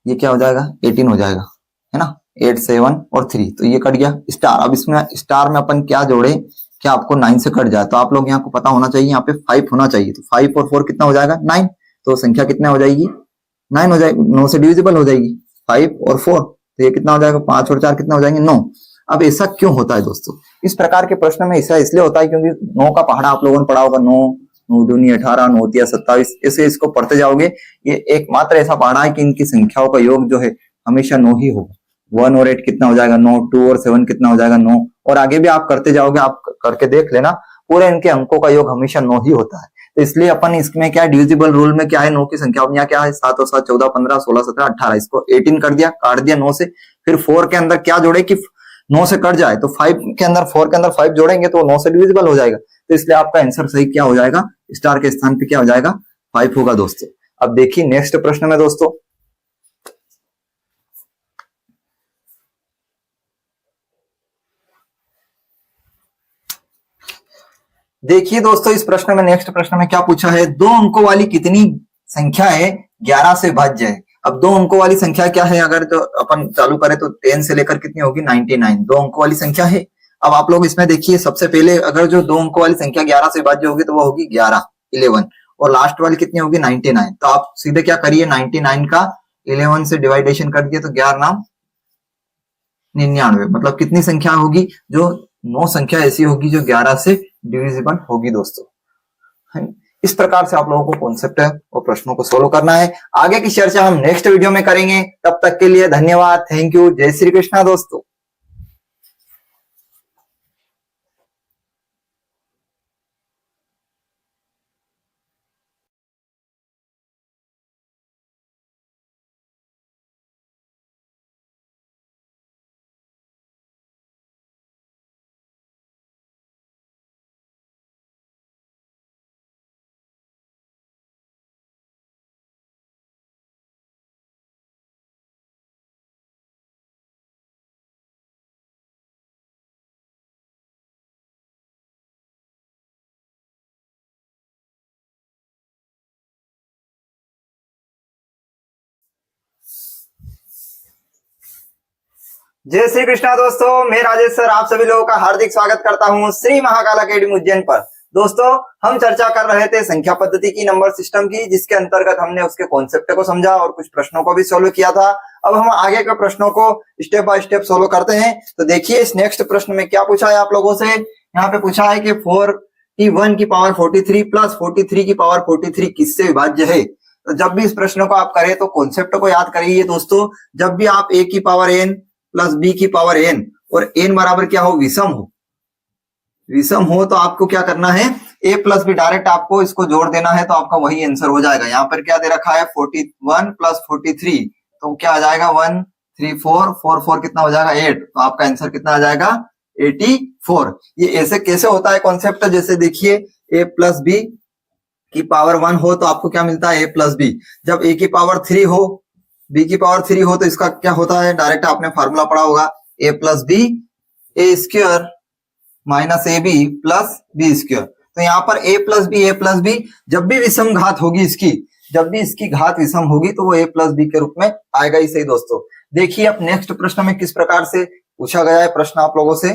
ये क्या हो जाएगा 18 हो जाएगा, है ना। 8 7 और 3 तो ये कट गया स्टार। अब इसमें स्टार में अपन क्या जोड़े, क्या आपको 9 से कट जाए, तो आप लोग यहाँ को पता होना चाहिए, यहाँ पे 5 होना चाहिए। तो 5 और 4 कितना हो जाएगा 9, तो संख्या कितना हो जाएगी 9 हो जाएगी, 9 से डिविजिबल हो जाएगी। 5 और 4 तो ये कितना हो जाएगा 5 और 4 कितना हो जाएंगे 9। अब ऐसा क्यों होता है दोस्तों, इस प्रकार के प्रश्न में ऐसा इसलिए होता है क्योंकि 9 का पहाड़ा आप लोगों ने पढ़ा होगा, 9 9 दूनी 18 9 तिया 27, ऐसे इसको पढ़ते जाओगे। ये एकमात्र ऐसा पहाड़ा है कि इनकी संख्याओं का योग जो है हमेशा 9 ही होगा। 1 और 8 कितना हो जाएगा 9, 2 और 7 कितना हो जाएगा 9, और आगे भी आप करते जाओगे, आप करके देख लेना, पूरे इनके अंकों का योग हमेशा 9 ही होता है। तो इसलिए अपन इसमें क्या डिविजिबल रूल में क्या है, 9 की संख्या यहाँ क्या है 7 और 7 14 15 16 17 18, इसको 18 कर दिया, काट दिया 9 से। फिर 4 के अंदर क्या जोड़े कि 9 से कट जाए, तो 5 के अंदर 4 के अंदर 5 जोड़ेंगे तो 9 से डिविजिबल हो जाएगा। तो इसलिए आपका आंसर सही क्या हो जाएगा, स्टार के स्थान पे क्या हो जाएगा 5 होगा दोस्तों। अब देखिए नेक्स्ट प्रश्न में दोस्तों, देखिए दोस्तों इस प्रश्न में, नेक्स्ट प्रश्न में क्या पूछा है, 2 अंकों वाली कितनी संख्या है 11 से भाज्य है। अब 2 अंकों वाली संख्या क्या है, अगर तो अपन चालू करें तो 10 से लेकर कितनी होगी 99, 2 अंकों वाली संख्या है। अब आप लोग इसमें देखिए सबसे पहले अगर जो 2 अंकों वाली संख्या 11 से भाज्य होगी तो वो होगी 11 11, और लास्ट वाली कितनी होगी 99। तो आप सीधे क्या करिए 99 का 11 से डिवाइडेशन कर दिए तो 11 नाम 99, मतलब कितनी संख्या होगी, जो 9 संख्या ऐसी होगी जो 11 से डिविजिबल होगी दोस्तों। इस प्रकार से आप लोगों को कॉन्सेप्ट है और प्रश्नों को सोल्व करना है। आगे की चर्चा हम नेक्स्ट वीडियो में करेंगे, तब तक के लिए धन्यवाद, थैंक यू, जय श्री कृष्णा दोस्तों। जय श्री कृष्णा दोस्तों, मैं राजेश सर आप सभी लोगों का हार्दिक स्वागत करता हूं श्री महाकाल अकेडमी उज्जैन पर। दोस्तों हम चर्चा कर रहे थे संख्या पद्धति की, नंबर सिस्टम की, जिसके अंतर्गत हमने उसके कॉन्सेप्ट को समझा और कुछ प्रश्नों को भी सोल्व किया था। अब हम आगे के प्रश्नों को स्टेप बाय स्टेप सोल्व करते हैं। तो देखिए इस नेक्स्ट प्रश्न में क्या पूछा है आप लोगों से, यहाँ पे पूछा है कि 41 की पावर 43 प्लस 43 की पावर 43 किससे विभाज्य है। तो जब भी इस प्रश्न को आप करें तो कॉन्सेप्ट को याद करिए दोस्तों, जब भी आप a की पावर n प्लस बी की पावर एन और एन बराबर क्या हो विषम हो तो आपको क्या करना है, a प्लस बी डायरेक्ट आपको इसको जोड़ देना है तो आपका वही आंसर हो जाएगा। यहाँ पर क्या दे रखा है 41 प्लस 43, तो क्या आ जाएगा 1 3 4 4 4 कितना हो जाएगा 8, तो आपका आंसर कितना आ जाएगा 84। ये ऐसे कैसे होता है कॉन्सेप्ट, जैसे देखिए a प्लस बी की पावर 1 हो तो आपको क्या मिलता है a प्लस बी, जब a की पावर 3 हो b की पावर 3 हो तो इसका क्या होता है, डायरेक्ट आपने फार्मूला पढ़ा होगा a plus B A square minus A B plus B square. तो यहाँ पर ए प्लस बी जब भी विषम घात होगी इसकी, जब भी इसकी घात विषम होगी तो वो a प्लस बी के रूप में आएगा ही सही दोस्तों। देखिए अब नेक्स्ट प्रश्न में किस प्रकार से पूछा गया है प्रश्न आप लोगों से।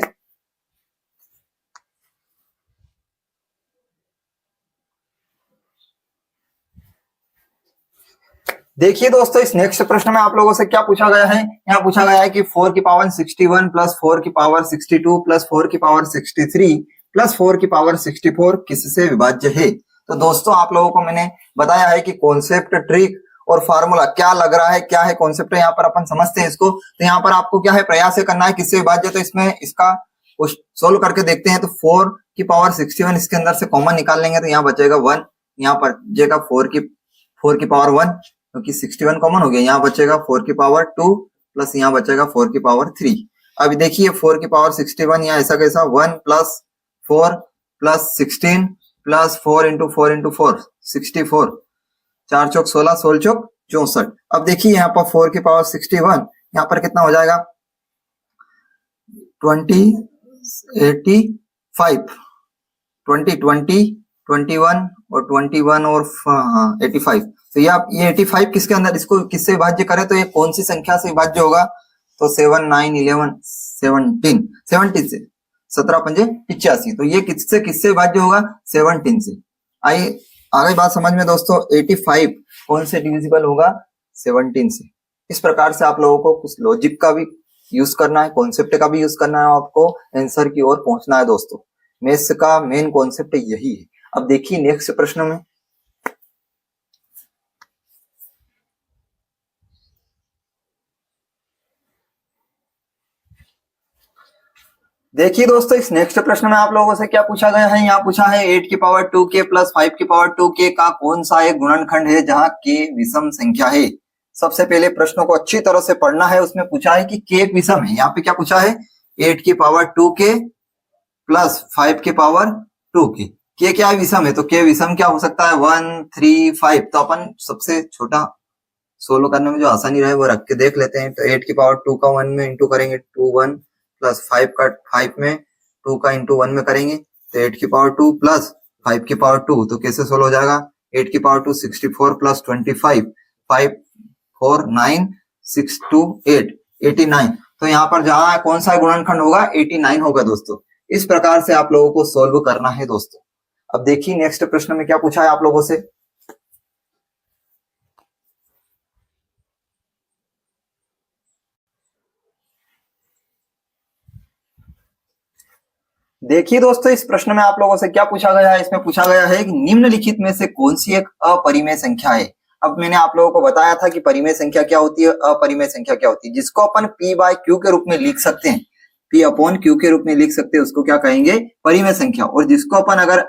देखिए दोस्तों इस नेक्स्ट प्रश्न में आप लोगों से क्या पूछा गया है, यहाँ पूछा गया है कि 4 की पावर 61 प्लस 4 की पावर 62 प्लस 4 की पावर 63 प्लस 4 की पावर 64 किससे विभाज्य है। तो दोस्तों आप लोगों को मैंने बताया है कि कॉन्सेप्ट, ट्रिक और फार्मूला क्या लग रहा है, क्या है कॉन्सेप्ट, यहाँ पर अपन समझते हैं इसको। तो यहाँ पर आपको क्या है प्रयास करना है किससे विभाज्य, तो इसमें इसका सोल्व करके देखते हैं। तो 4 की पावर 61 इसके अंदर से कॉमन निकाल लेंगे तो यहाँ बचेगा 1, यहाँ पर बचेगा 4 की पावर 1 क्योंकि 61 कॉमन हो गया, यहाँ बचेगा 4 की पावर 2 प्लस यहाँ बचेगा 4 की पावर 3। अब देखिए 4 की पावर 61 यहाँ ऐसा कैसा 1 plus 4 plus 16 plus 4 into 4 into 4 64, 4 चौक 16 16 चौक 64। अब देखिए यहाँ पर 4 की पावर 61 यहाँ पर कितना हो जाएगा 20 85 20 20 21 और 21 और 85। तो ये 85 किसके अंदर, इसको किससे विभाज्य करें तो ये कौन सी संख्या से विभाज्य होगा, तो 7 9 11 17 17 से 17 पंजे 85, तो ये किससे विभाज्य होगा 17 से। आइए आगे बात समझ में दोस्तों, 85 कौन से डिविजिबल होगा 17 से। इस प्रकार से आप लोगों को कुछ लॉजिक का भी यूज करना है, कॉन्सेप्ट का भी यूज करना है, आपको आंसर की ओर पहुंचना है दोस्तों। मैथ्स का मेन कॉन्सेप्ट यही है। अब देखिए नेक्स्ट प्रश्न में, देखिए दोस्तों, इस नेक्स्ट प्रश्न में आप लोगों से क्या पूछा गया है, यहाँ पूछा है 8 की पावर 2k प्लस 5 की पावर 2k का कौन सा एक गुणनखंड है जहाँ k विषम संख्या है। सबसे पहले प्रश्न को अच्छी तरह से पढ़ना है। उसमें पूछा है कि k एक विषम है। यहाँ पे क्या पूछा है, 8 की पावर 2k प्लस 5 की पावर 2k। k क्या है, विषम है, तो k विषम क्या हो सकता है, 1 3 5। तो अपन सबसे छोटा सोल्व करने में जो आसानी रहे वो रख के देख लेते हैं। तो 8 की पावर 2 का 1 में इंटू करेंगे 2 1 प्लस 5 का 5 में 2 का इंटू 1 में करेंगे तो 8 की पावर 2 प्लस 5 की पावर 2। तो कैसे सोल्व हो जाएगा, 8 की पावर 2 64 प्लस 25 5 4 9 6 2 8 89। तो यहाँ पर जहां कौन सा गुणनखंड होगा, 89 होगा दोस्तों। इस प्रकार से आप लोगों को सोल्व करना है दोस्तों। अब देखिए नेक्स्ट प्रश्न में क्या पूछा है आप लोगों से। देखिए दोस्तों, इस प्रश्न में आप लोगों से क्या पूछा गया है। इसमें पूछा गया है कि निम्नलिखित में से कौन सी एक अपरिमेय संख्या है। अब मैंने आप लोगों को बताया था कि परिमेय संख्या क्या होती है, अपरिमेय संख्या क्या होती है। जिसको अपन p बाय क्यू के रूप में लिख सकते हैं, p अपॉन क्यू के रूप में लिख सकते हैं, उसको क्या कहेंगे, परिमेय संख्या। और जिसको अपन अगर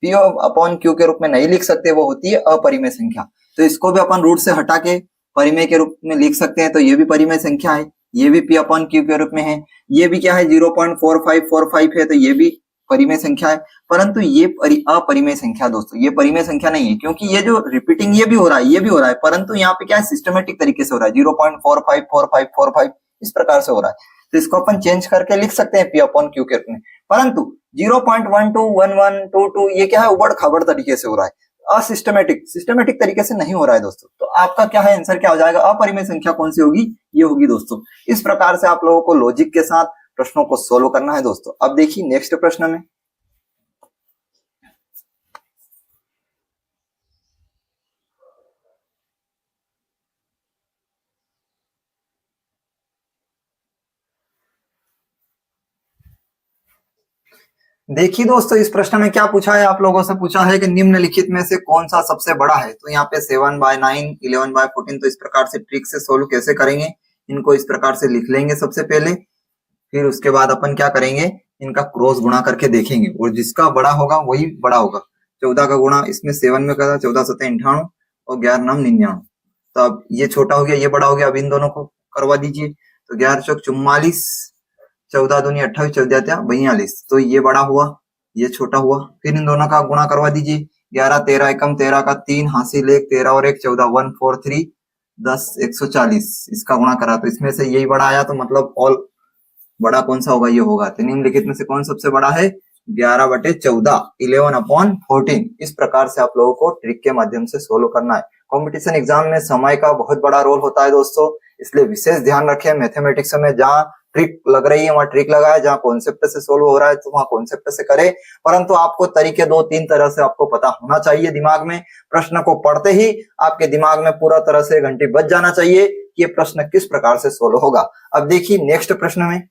p अपॉन क्यू के रूप में नहीं लिख सकते, वो होती है अपरिमेय संख्या। तो इसको भी अपन रूट से हटा के परिमेय के रूप में लिख सकते हैं, तो ये भी परिमेय संख्या है। ये भी p अपॉन क्यू के रूप में है। ये भी क्या है, 0.4545 है, तो ये भी परिमेय संख्या है। परंतु ये अपरिमेय संख्या दोस्तों, ये परिमेय संख्या नहीं है, क्योंकि ये जो रिपीटिंग ये भी हो रहा है, ये भी हो रहा है, परंतु यहाँ पे क्या है, सिस्टमेटिक तरीके से हो रहा है, 0.454545 इस प्रकार से हो रहा है। तो इसको अपन चेंज करके लिख सकते हैं p अपॉन क्यू के रूप में। परंतु 0.121122 ये क्या है, उबड़ खाबड़ तरीके से हो रहा है, सिस्टमेटिक तरीके से नहीं हो रहा है दोस्तों। तो आपका क्या है, आंसर क्या हो जाएगा, अपरिमेय संख्या कौन सी होगी, ये होगी दोस्तों। इस प्रकार से आप लोगों को लॉजिक के साथ प्रश्नों को सोल्व करना है दोस्तों। अब देखिए नेक्स्ट प्रश्न में, देखिए दोस्तों, इस प्रश्न में क्या पूछा है, आप लोगों से पूछा है कि निम्नलिखित में से कौन सा सबसे बड़ा है। तो यहाँ पे 7/9 11/14। तो इस प्रकार से ट्रिक से सोल्व कैसे करेंगे, इनको इस प्रकार से लिख लेंगे सबसे पहले, फिर उसके बाद अपन क्या करेंगे, इनका क्रॉस गुणा करके देखेंगे, और जिसका बड़ा होगा वही बड़ा होगा। 14 का गुणा इसमें 7 में करा, 14 7 98 और 11 9 99। तो अब ये छोटा हो गया, ये बड़ा हो गया। अब इन दोनों को करवा दीजिए। तो 11 चौक 44, 14 दूनी 28, 14 42। तो ये बड़ा हुआ, ये छोटा हुआ। फिर इन दोनों का गुणा करवा दीजिए। 11 13 एकम 13 का 3 हासिल 1, 13 और 1 14, 143 10 140। इसका गुणा करा तो इसमें से यही बड़ा आया, तो मतलब ऑल बड़ा कौन सा होगा, ये होगा। तो निम्नलिखित में से कौन सबसे बड़ा है, 11/14, 11/14। इस प्रकार से आप लोगों को ट्रिक के माध्यम से सोल्व करना है। कंपटीशन एग्जाम में समय का बहुत बड़ा रोल होता है दोस्तों, इसलिए विशेष ध्यान रखें। मैथमेटिक्स में जहां ट्रिक लग रही है वहां ट्रिक लगाए, जहां कॉन्सेप्ट से सोल्व हो रहा है तो वहां कॉन्सेप्ट से करे। परंतु आपको तरीके 2-3 तरह से आपको पता होना चाहिए दिमाग में। प्रश्न को पढ़ते ही आपके दिमाग में पूरा तरह से घंटी बज जाना चाहिए कि ये प्रश्न किस प्रकार से सोल्व होगा। अब देखिए नेक्स्ट प्रश्न में,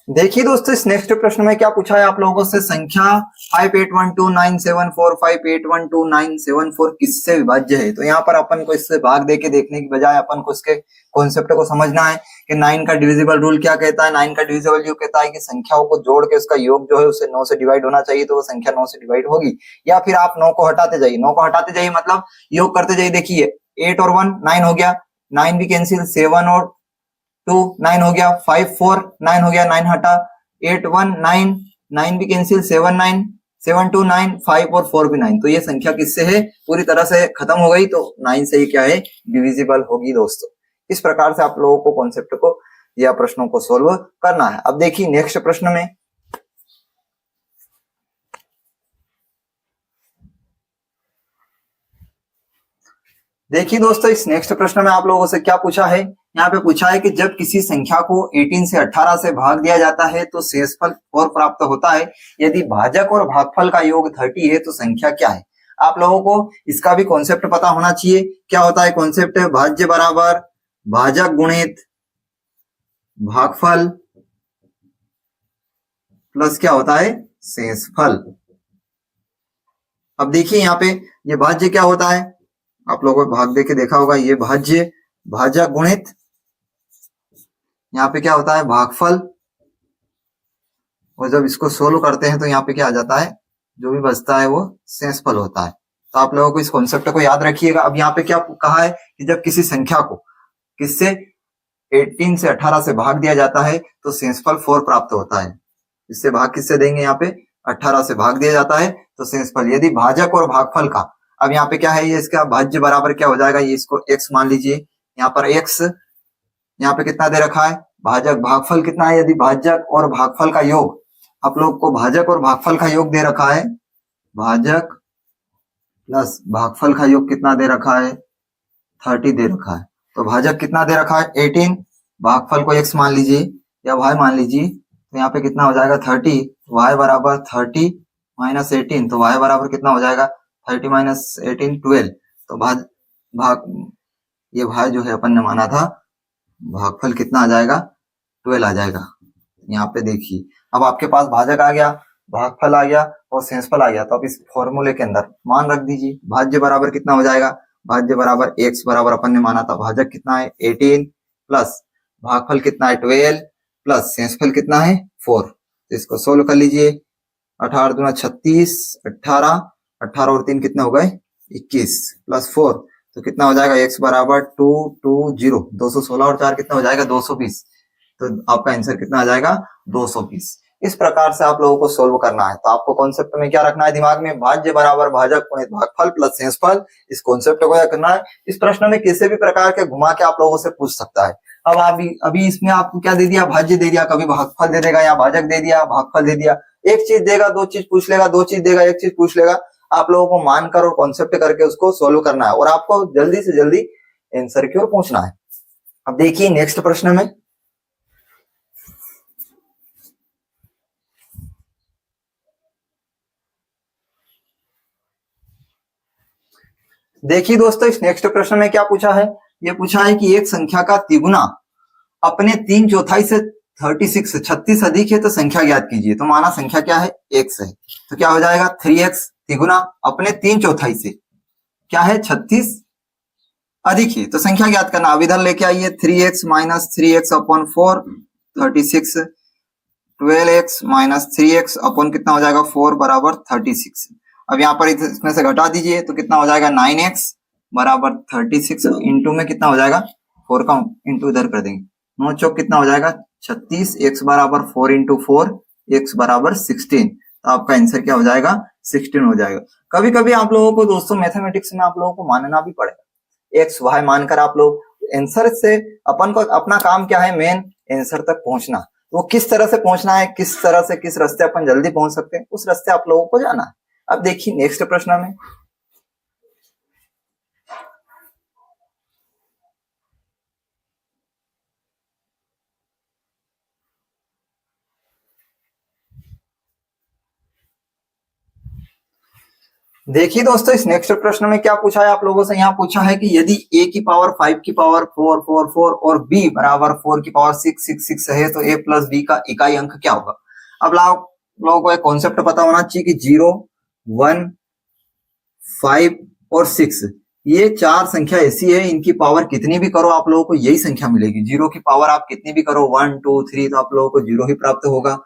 देखिए दोस्तों, इस नेक्स्ट प्रश्न में क्या पूछा है आप लोगों से, संख्या 58129745 581297 किससे विभाज्य है। तो यहाँ पर अपन को इससे भाग दे के देखने की बजाय अपन को इसके कॉन्सेप्ट को समझना है कि 9 का डिविजिबल रूल क्या कहता है। 9 का डिविजिबल ये कहता है कि संख्याओं को जोड़ के उसका योग जो है उसे 9 से डिवाइड होना चाहिए, तो वो संख्या 9 से डिवाइड होगी। या फिर आप 9 को हटाते जाइए, 9 को हटाते जाइए मतलब योग करते जाइए। देखिए 8 और 1 9 हो गया, 9 भी कैंसिल, 7 और 2 9 हो गया, 5 4 9 हो गया, 9 हटा, 8 1 9 9 भी कैंसिल, 7 9 7 2 9 5 और 4 भी 9। तो ये संख्या किससे है, पूरी तरह से खत्म हो गई, तो 9 से ही क्या है, डिविजिबल होगी दोस्तों। इस प्रकार से आप लोगों को कॉन्सेप्ट को या प्रश्नों को सोल्व करना है। अब देखिए नेक्स्ट प्रश्न में, देखिए दोस्तों, इस नेक्स्ट प्रश्न में आप लोगों से क्या पूछा है, यहाँ पे पूछा है कि जब किसी संख्या को 18 से 18 से भाग दिया जाता है तो शेषफल 4 प्राप्त होता है। यदि भाजक और भागफल का योग 30 है तो संख्या क्या है। आप लोगों को इसका भी कॉन्सेप्ट पता होना चाहिए। क्या होता है कॉन्सेप्ट, भाज्य बराबर भाजक गुणित भागफल प्लस क्या होता है, शेषफल। अब देखिए यहाँ पे ये भाज्य क्या होता है, आप लोगों को भाग दे के देखा होगा, ये भाज्य, भाजक गुणित यहाँ पे क्या होता है भागफल, और जब इसको सोल्व करते हैं तो यहाँ पे क्या आ जाता है, जो भी बचता है वो शेषफल होता है। तो आप लोगों को इस कॉन्सेप्ट को याद रखिएगा। अब यहाँ पे क्या कहा है कि जब किसी संख्या को किससे 18 से 18 से भाग दिया जाता है तो शेषफल 4 प्राप्त होता है। इससे भाग किससे देंगे, यहाँ पे 18 से भाग दिया जाता है तो शेषफल, यदि भाजक और भागफल का, अब यहाँ पे क्या है, ये इसका भाज्य बराबर क्या हो जाएगा, ये इसको x मान लीजिए, यहाँ पर x, यहाँ पे कितना दे रखा है भाजक, भागफल कितना है, यदि भाजक और भागफल का योग, आप लोग को भाजक और भागफल का योग दे रखा है, भाजक प्लस भागफल का योग कितना दे रखा है 30 दे रखा है। तो भाजक कितना दे रखा है 18, भागफल को x मान लीजिए या y मान लीजिए, तो यहाँ पे कितना हो जाएगा 30, y बराबर 30 माइनस 18, तो y बराबर कितना हो जाएगा 30 माइनस 18 12। तो भाग ये भाई जो है अपन ने माना था, भागफल कितना आ जाएगा 12 आ जाएगा। यहाँ पे देखिए अब आपके पास भाजक आ गया, भागफल आ गया और शेषफल आ गया, तो आप इस फॉर्मूले के अंदर मान रख दीजिए। भाज्य बराबर कितना हो जाएगा, भाज्य बराबर x बराबर अपन ने माना था भाजक कितना है 18 प्लस भागफल कितना है 12 प्लस शेषफल कितना है 4। तो इसको सोल्व कर लीजिए, 18 दूना 36, 18 18 और 3 कितना हो गए 21 प्लस 4, तो कितना हो जाएगा x बराबर 220, 216 और 4 कितना हो जाएगा 220। तो आपका आंसर कितना आ जाएगा 220। इस प्रकार से आप लोगों को सोल्व करना है। तो आपको कॉन्सेप्ट में क्या रखना है दिमाग में, भाज्य बराबर भाजक गुणित भागफल प्लस शेषफल, इस कॉन्सेप्ट को याद करना है। इस प्रश्न में किसी भी प्रकार के घुमा के आप लोगों से पूछ सकता है। अब अभी इसमें आपको क्या दे दिया, भाज्य दे दिया, कभी भागफल दे देगा, या भाजक दे दिया, भागफल दे दिया, एक चीज देगा दो चीज पूछ लेगा, दो चीज देगा एक चीज पूछ लेगा। आप लोगों को मानकर और कॉन्सेप्ट करके उसको सोल्व करना है और आपको जल्दी से जल्दी आंसर की ओर पहुंचना है। अब देखिए नेक्स्ट प्रश्न में, देखिए दोस्तों इस नेक्स्ट प्रश्न में क्या पूछा है, ये पूछा है कि एक संख्या का तिगुना अपने 3/4 से 36 अधिक है तो संख्या ज्ञात कीजिए। तो माना संख्या क्या है x है, तो क्या हो जाएगा 3x तिगुना अपने 3/4 से क्या है 36 अधिक है, तो संख्या ज्ञात करना। अब इधर लेके आइए 3x minus 3x upon 4 36, 12x minus 3x upon कितना हो जाएगा 4 बराबर 36। अब यहाँ पर इसमें से घटा दीजिए तो कितना हो जाएगा 9x बराबर 36, इंटू में कितना हो जाएगा 4 का इंटू इधर कर देंगे, 9 चौक कितना हो जाएगा 36, x बराबर 4 इंटू 4, x बराबर 16। तो आपका आंसर क्या हो जाएगा 16 हो जाएगा। कभी कभी आप लोगों को दोस्तों मैथमेटिक्स में आप लोगों को मानना भी पड़ेगा, x y मानकर आप लोग आंसर से, अपन को अपना काम क्या है मेन आंसर तक पहुंचना, वो किस तरह से पहुंचना है, किस तरह से किस रास्ते अपन जल्दी पहुंच सकते हैं, उस रास्ते आप लोगों को जाना है। अब देखिए नेक्स्ट प्रश्न में, देखिए दोस्तों इस नेक्स्ट प्रश्न में क्या पूछा है आप लोगों से, यहाँ पूछा है कि यदि a की पावर 5 की पावर 4 4 4 और b बराबर 4 की पावर 6 6 6 है तो a प्लस b का इकाई अंक क्या होगा। अब लोगों को एक कॉन्सेप्ट पता होना चाहिए कि 0 1 5 और 6 ये 4 संख्या ऐसी है, इनकी पावर कितनी भी करो आप लोगों को यही संख्या मिलेगी। 0 की पावर आप कितनी भी करो 1 2 3 तो आप लोगों को 0 ही प्राप्त होगा,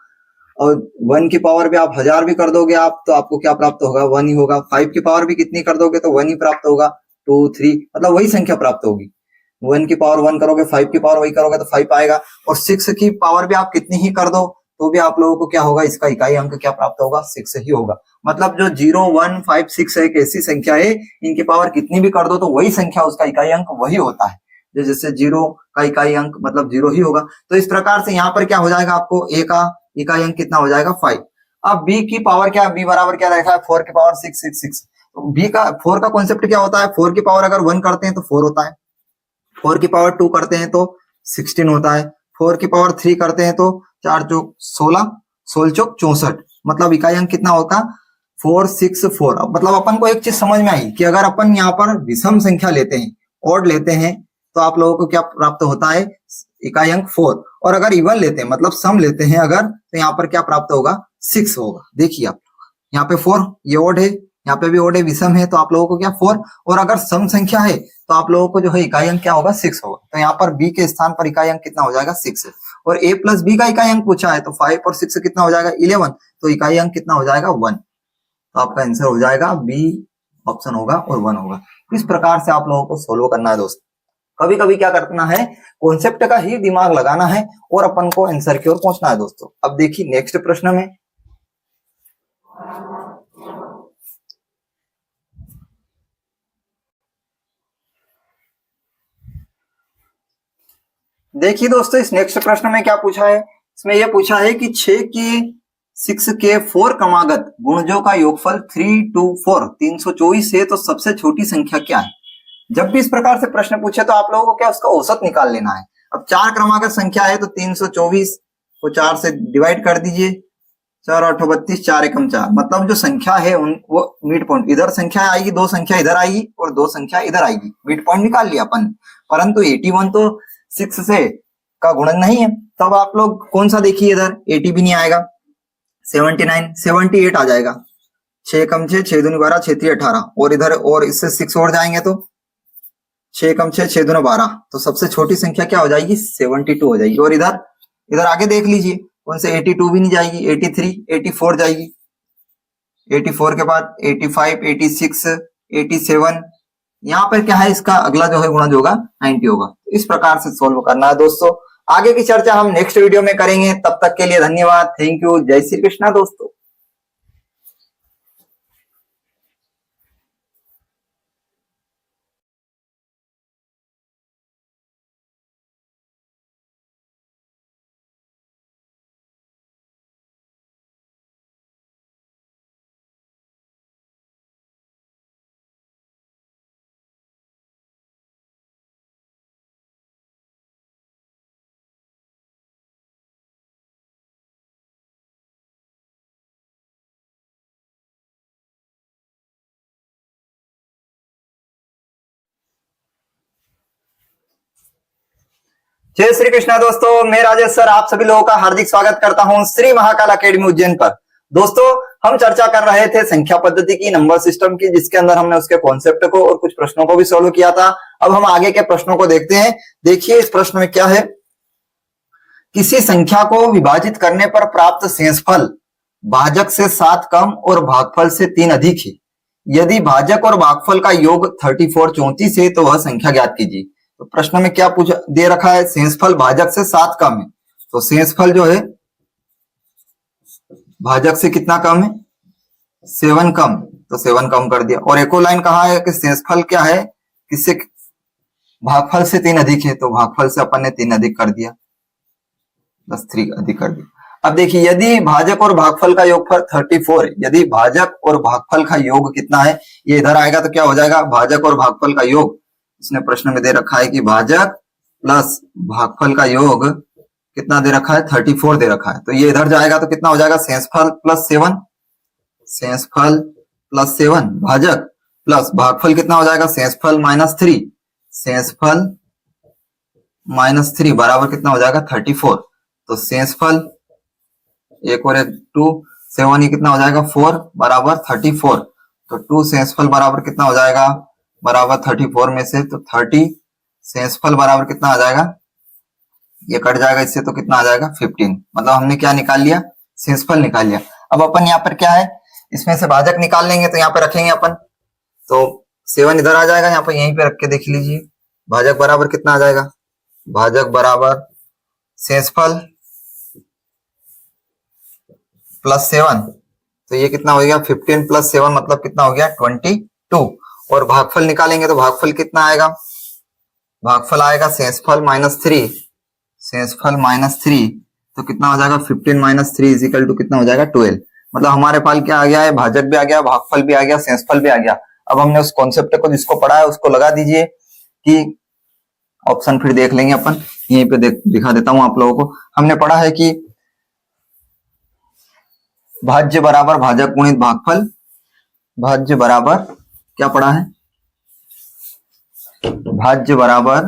और 1 की पावर भी आप 1000 भी कर दोगे आप तो आपको क्या प्राप्त होगा 1 ही होगा। 5 की पावर भी कितनी कर दोगे तो 1 ही प्राप्त होगा, 2 3 मतलब वही संख्या प्राप्त होगी। 1 की पावर 1 करोगे, 5 की पावर वही करोगे तो 5 आएगा, और 6 की पावर भी आप कितनी ही कर दो तो भी आप लोगों को क्या होगा, इसका इकाई अंक क्या प्राप्त होगा 6 ही होगा। मतलब जो 0 1 5 6 है एक ऐसी संख्या है, इनकी पावर कितनी भी कर दो तो वही संख्या उसका इकाई अंक वही होता है। जैसे 0 का इकाई अंक मतलब 0 ही होगा। तो इस प्रकार से यहाँ पर क्या हो जाएगा, आपको a का इकाई अंक कितना हो जाएगा 5। अब b की पावर क्या, b बराबर क्या रखा है 4 की पावर 6 6 6। तो b का 4 का कॉन्सेप्ट क्या होता है, 4 की पावर अगर 1 करते हैं तो 4 होता है, 4 की पावर 2 करते हैं तो 16 होता है, 4 की पावर 3 करते हैं तो 4 चौक 16, 16 चौक 64, मतलब इकाई अंक कितना होगा 4 6 4। मतलब अपन को एक चीज समझ में आई कि अगर अपन यहाँ पर विषम संख्या लेते हैं, ऑड लेते हैं तो आप लोगों को क्या प्राप्त होता है इकाई अंक 4, और अगर इवन लेते हैं मतलब सम लेते हैं अगर तो यहाँ पर क्या प्राप्त होगा 6 होगा। देखिए आप यहाँ पे 4 ये ऑड है, यहाँ पे भी ओड है, विषम है, तो आप लोगों को क्या 4, और अगर सम संख्या है तो आप लोगों को जो है इकाई अंक क्या होगा 6 होगा। तो यहाँ पर b के स्थान पर इकाई अंक कितना हो जाएगा 6 है, और a प्लस b का इकाई अंक पूछा है तो 5 और 6 से कितना हो जाएगा 11, तो इकाई अंक कितना हो जाएगा 1। तो आपका आंसर हो जाएगा बी ऑप्शन होगा और 1 होगा। इस प्रकार से आप लोगों को सोल्व करना है दोस्तों। कभी कभी क्या करना है, कॉन्सेप्ट का ही दिमाग लगाना है और अपन को आंसर की ओर पहुंचना है दोस्तों। अब देखिए नेक्स्ट प्रश्न में, देखिए दोस्तों इस नेक्स्ट प्रश्न में क्या पूछा है, इसमें यह पूछा है कि 6 के 4 क्रमागत गुणजों का योगफल 324 324 है, तो सबसे छोटी संख्या क्या है। जब भी इस प्रकार से प्रश्न पूछे तो आप लोगों को क्या उसका औसत निकाल लेना है। अब 4 क्रमागत संख्या है तो 324 को 4 से डिवाइड कर दीजिए, 4 8 32, 4 एकम 4, मतलब जो संख्या है वो मिड पॉइंट इधर संख्या आएगी, 2 संख्या इधर आएगी और 2 संख्या इधर आएगी, मिड पॉइंट निकाल लिया अपन। परंतु 81 तो 6 से का गुणन नहीं है, तब आप लोग कौन सा देखिए, इधर 80 भी नहीं आएगा, 79 78 आ जाएगा, 6 कम 6 6 दूनी 12 6 3 18, और इधर और इससे 6 और जाएंगे तो 6 कम 6 6 दूना 12, तो सबसे छोटी संख्या क्या हो जाएगी 72 हो जाएगी। और इधर इधर आगे देख लीजिए कौन से 82 भी नहीं जाएगी, 83 84 जाएगी, 84 के बाद 85 86 87, यहाँ पर क्या है इसका अगला जो है गुणज होगा 90 होगा। इस प्रकार से सोल्व करना है दोस्तों। आगे की चर्चा हम नेक्स्ट वीडियो में करेंगे, तब तक के लिए धन्यवाद, थैंक यू, जय श्री कृष्णा दोस्तों। जय श्री कृष्णा दोस्तों, मैं राजेश सर आप सभी लोगों का हार्दिक स्वागत करता हूं श्री महाकाल अकेडमी उज्जैन पर। दोस्तों हम चर्चा कर रहे थे संख्या पद्धति की, नंबर सिस्टम की, जिसके अंदर हमने उसके कॉन्सेप्ट को और कुछ प्रश्नों को भी सॉल्व किया था। अब हम आगे के प्रश्नों को देखते हैं। देखिए इस प्रश्न में क्या है, किसी संख्या को विभाजित करने पर प्राप्त शेषफल भाजक से 7 कम और भागफल से 3 अधिक है। यदि भाजक और भागफल का योग 34 34 है तो वह संख्या ज्ञात कीजिए। तो प्रश्न में क्या पूछा दे रखा है, शेषफल भाजक से 7 कम है, तो शेषफल जो है भाजक से कितना कम है 7 कम, तो 7 कम कर दिया। और एको लाइन कहा है कि शेषफल क्या है किससे भागफल से 3 अधिक है, तो भागफल से अपन ने 3 अधिक कर दिया, बस 3 अधिक कर दिया। अब देखिए यदि भाजक और भागफल का योगफल 34 है, यदि भाजक और भागफल का योग कितना है, ये इधर आएगा तो क्या हो जाएगा भाजक और भागफल का योग, इसने प्रश्न में दे रखा है कि भाजक प्लस भागफल का योग कितना दे रखा है 34 दे रखा है, तो ये इधर जाएगा तो कितना हो जाएगा शेषफल प्लस 7, शेषफल प्लस 7 भाजक प्लस भागफल कितना हो जाएगा शेषफल माइनस 3, शेषफल माइनस 3 बराबर कितना हो जाएगा 34। तो शेषफल एक और एक 2 7 ये कितना हो जाएगा 4 बराबर 34, तो 2 शेषफल बराबर कितना हो जाएगा बराबर 34 में से, तो 30 शेषफल बराबर कितना आ जाएगा, ये कट जाएगा इससे तो कितना आ जाएगा 15, मतलब हमने क्या निकाल लिया शेषफल निकाल लिया। अब अपन यहाँ पर क्या है इसमें से भाजक निकाल लेंगे, तो यहाँ पे रखेंगे अपन, तो 7 इधर आ जाएगा, यहाँ पर यहीं पे रख के देख लीजिए भाजक बराबर कितना आ जाएगा, भाजक बराबर शेषफल प्लस 7, तो ये कितना हो गया 15 प्लस 7 मतलब कितना हो गया 22, और भागफल निकालेंगे तो भागफल कितना आएगा, भागफल आएगा शेषफल माइनस 3, शेषफल माइनस 3, तो कितना हो जाएगा 15 माइनस 3 इज इक्वल टू कितना हो जाएगा 12, मतलब हमारे पास क्या आ गया है भाजक भी आ गया, भागफल भी आ गया, शेषफल भी आ गया। अब हमने उस कॉन्सेप्ट को जिसको पढ़ा है उसको लगा दीजिए कि ऑप्शन फिर देख लेंगे अपन, यहीं पे दिखा देता हूं आप लोगों को। हमने पढ़ा है कि भाज्य बराबर भाजक गुणित भागफल, भाज्य बराबर क्या पढ़ा है, भाज्य बराबर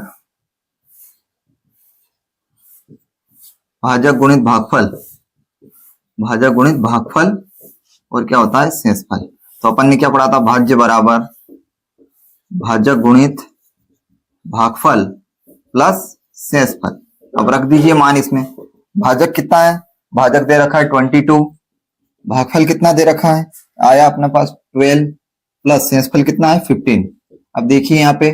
भाजक गुणित भागफल, भाजक गुणित भागफल और क्या होता है शेषफल। तो अपन ने क्या पढ़ा था, भाज्य बराबर भाजक गुणित भागफल प्लस शेषफल। अब रख दीजिए मान इसमें, भाजक कितना है, भाजक दे रखा है 22, भागफल कितना दे रखा है, आया अपने पास 12 प्लस शेषफल कितना है 15। अब देखिए यहाँ पे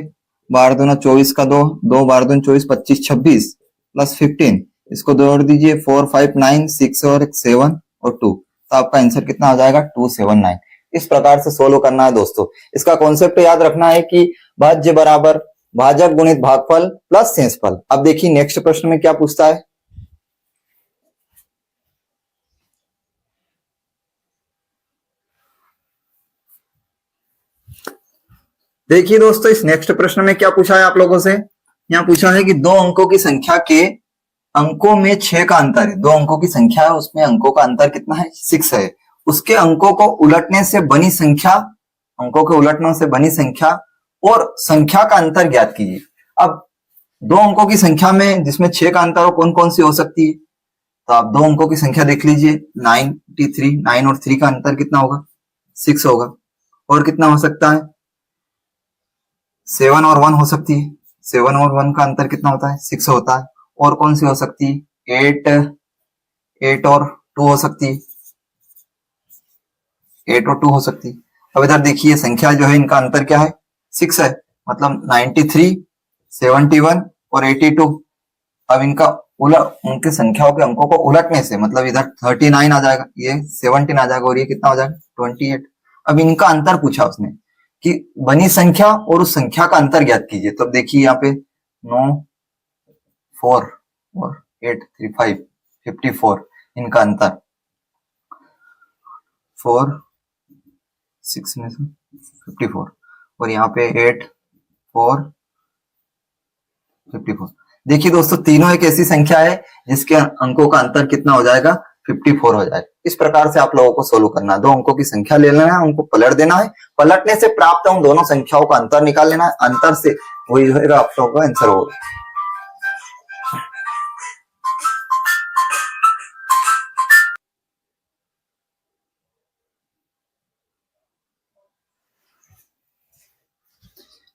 12 दूना 24 का 2, 2 12 दूना 24, 25 26 प्लस 15, इसको जोड़ दीजिए 4 5 9 6 और 7 और 2, तो आपका आंसर कितना आ जाएगा 279। इस प्रकार से सोल्व करना है दोस्तों। इसका कॉन्सेप्ट याद रखना है कि भाज्य बराबर भाजक गुणित भागफल प्लस शेषफल। अब देखिए नेक्स्ट प्रश्न में क्या पूछता है, देखिए दोस्तों इस नेक्स्ट प्रश्न में क्या पूछा है आप लोगों से, यहाँ पूछा है कि दो अंकों की संख्या के अंकों में 6 का अंतर है। दो अंकों की संख्या है, उसमें अंकों का अंतर कितना है 6 है। उसके अंकों को उलटने से बनी संख्या, अंकों के उलटने से बनी संख्या और संख्या का अंतर ज्ञात कीजिए। अब दो अंकों की संख्या में जिसमें 6 का अंतर हो कौन कौन सी हो सकती है, तो आप दो अंकों की संख्या देख लीजिए, 93, 9 और 3 का अंतर कितना होगा 6 होगा। और कितना हो सकता है 7 और 1 हो सकती है, 7 और 1 का अंतर कितना होता है 6 होता है। और कौन सी हो सकती है 8 और 2 हो सकती है, 8 और 2 हो सकती है। अब इधर देखिए संख्या जो है इनका अंतर क्या है 6 है, मतलब 93, 71 और 82। अब इनका उनके संख्याओं के अंकों को उलटने से मतलब इधर 39 आ जाएगा, ये 17 आ जाएगा और ये कितना हो जाएगा 28। अब इनका अंतर पूछा उसने कि बनी संख्या और उस संख्या का अंतर ज्ञात कीजिए। तो अब देखिए यहाँ पे 9 4 और 8 3 5 54, इनका अंतर 4 6 में से 54 और यहाँ पे 8 4 54। देखिए दोस्तों तीनों एक ऐसी संख्या है जिसके अंकों का अंतर कितना हो जाएगा 54 हो जाएगा। इस प्रकार से आप लोगों को सोल्व करना है। दो अंकों की संख्या ले लेना है, उनको पलट देना है, पलटने से प्राप्त उन दोनों संख्याओं का अंतर निकाल लेना है, अंतर से वही होगा आप लोगों का आंसर होगा।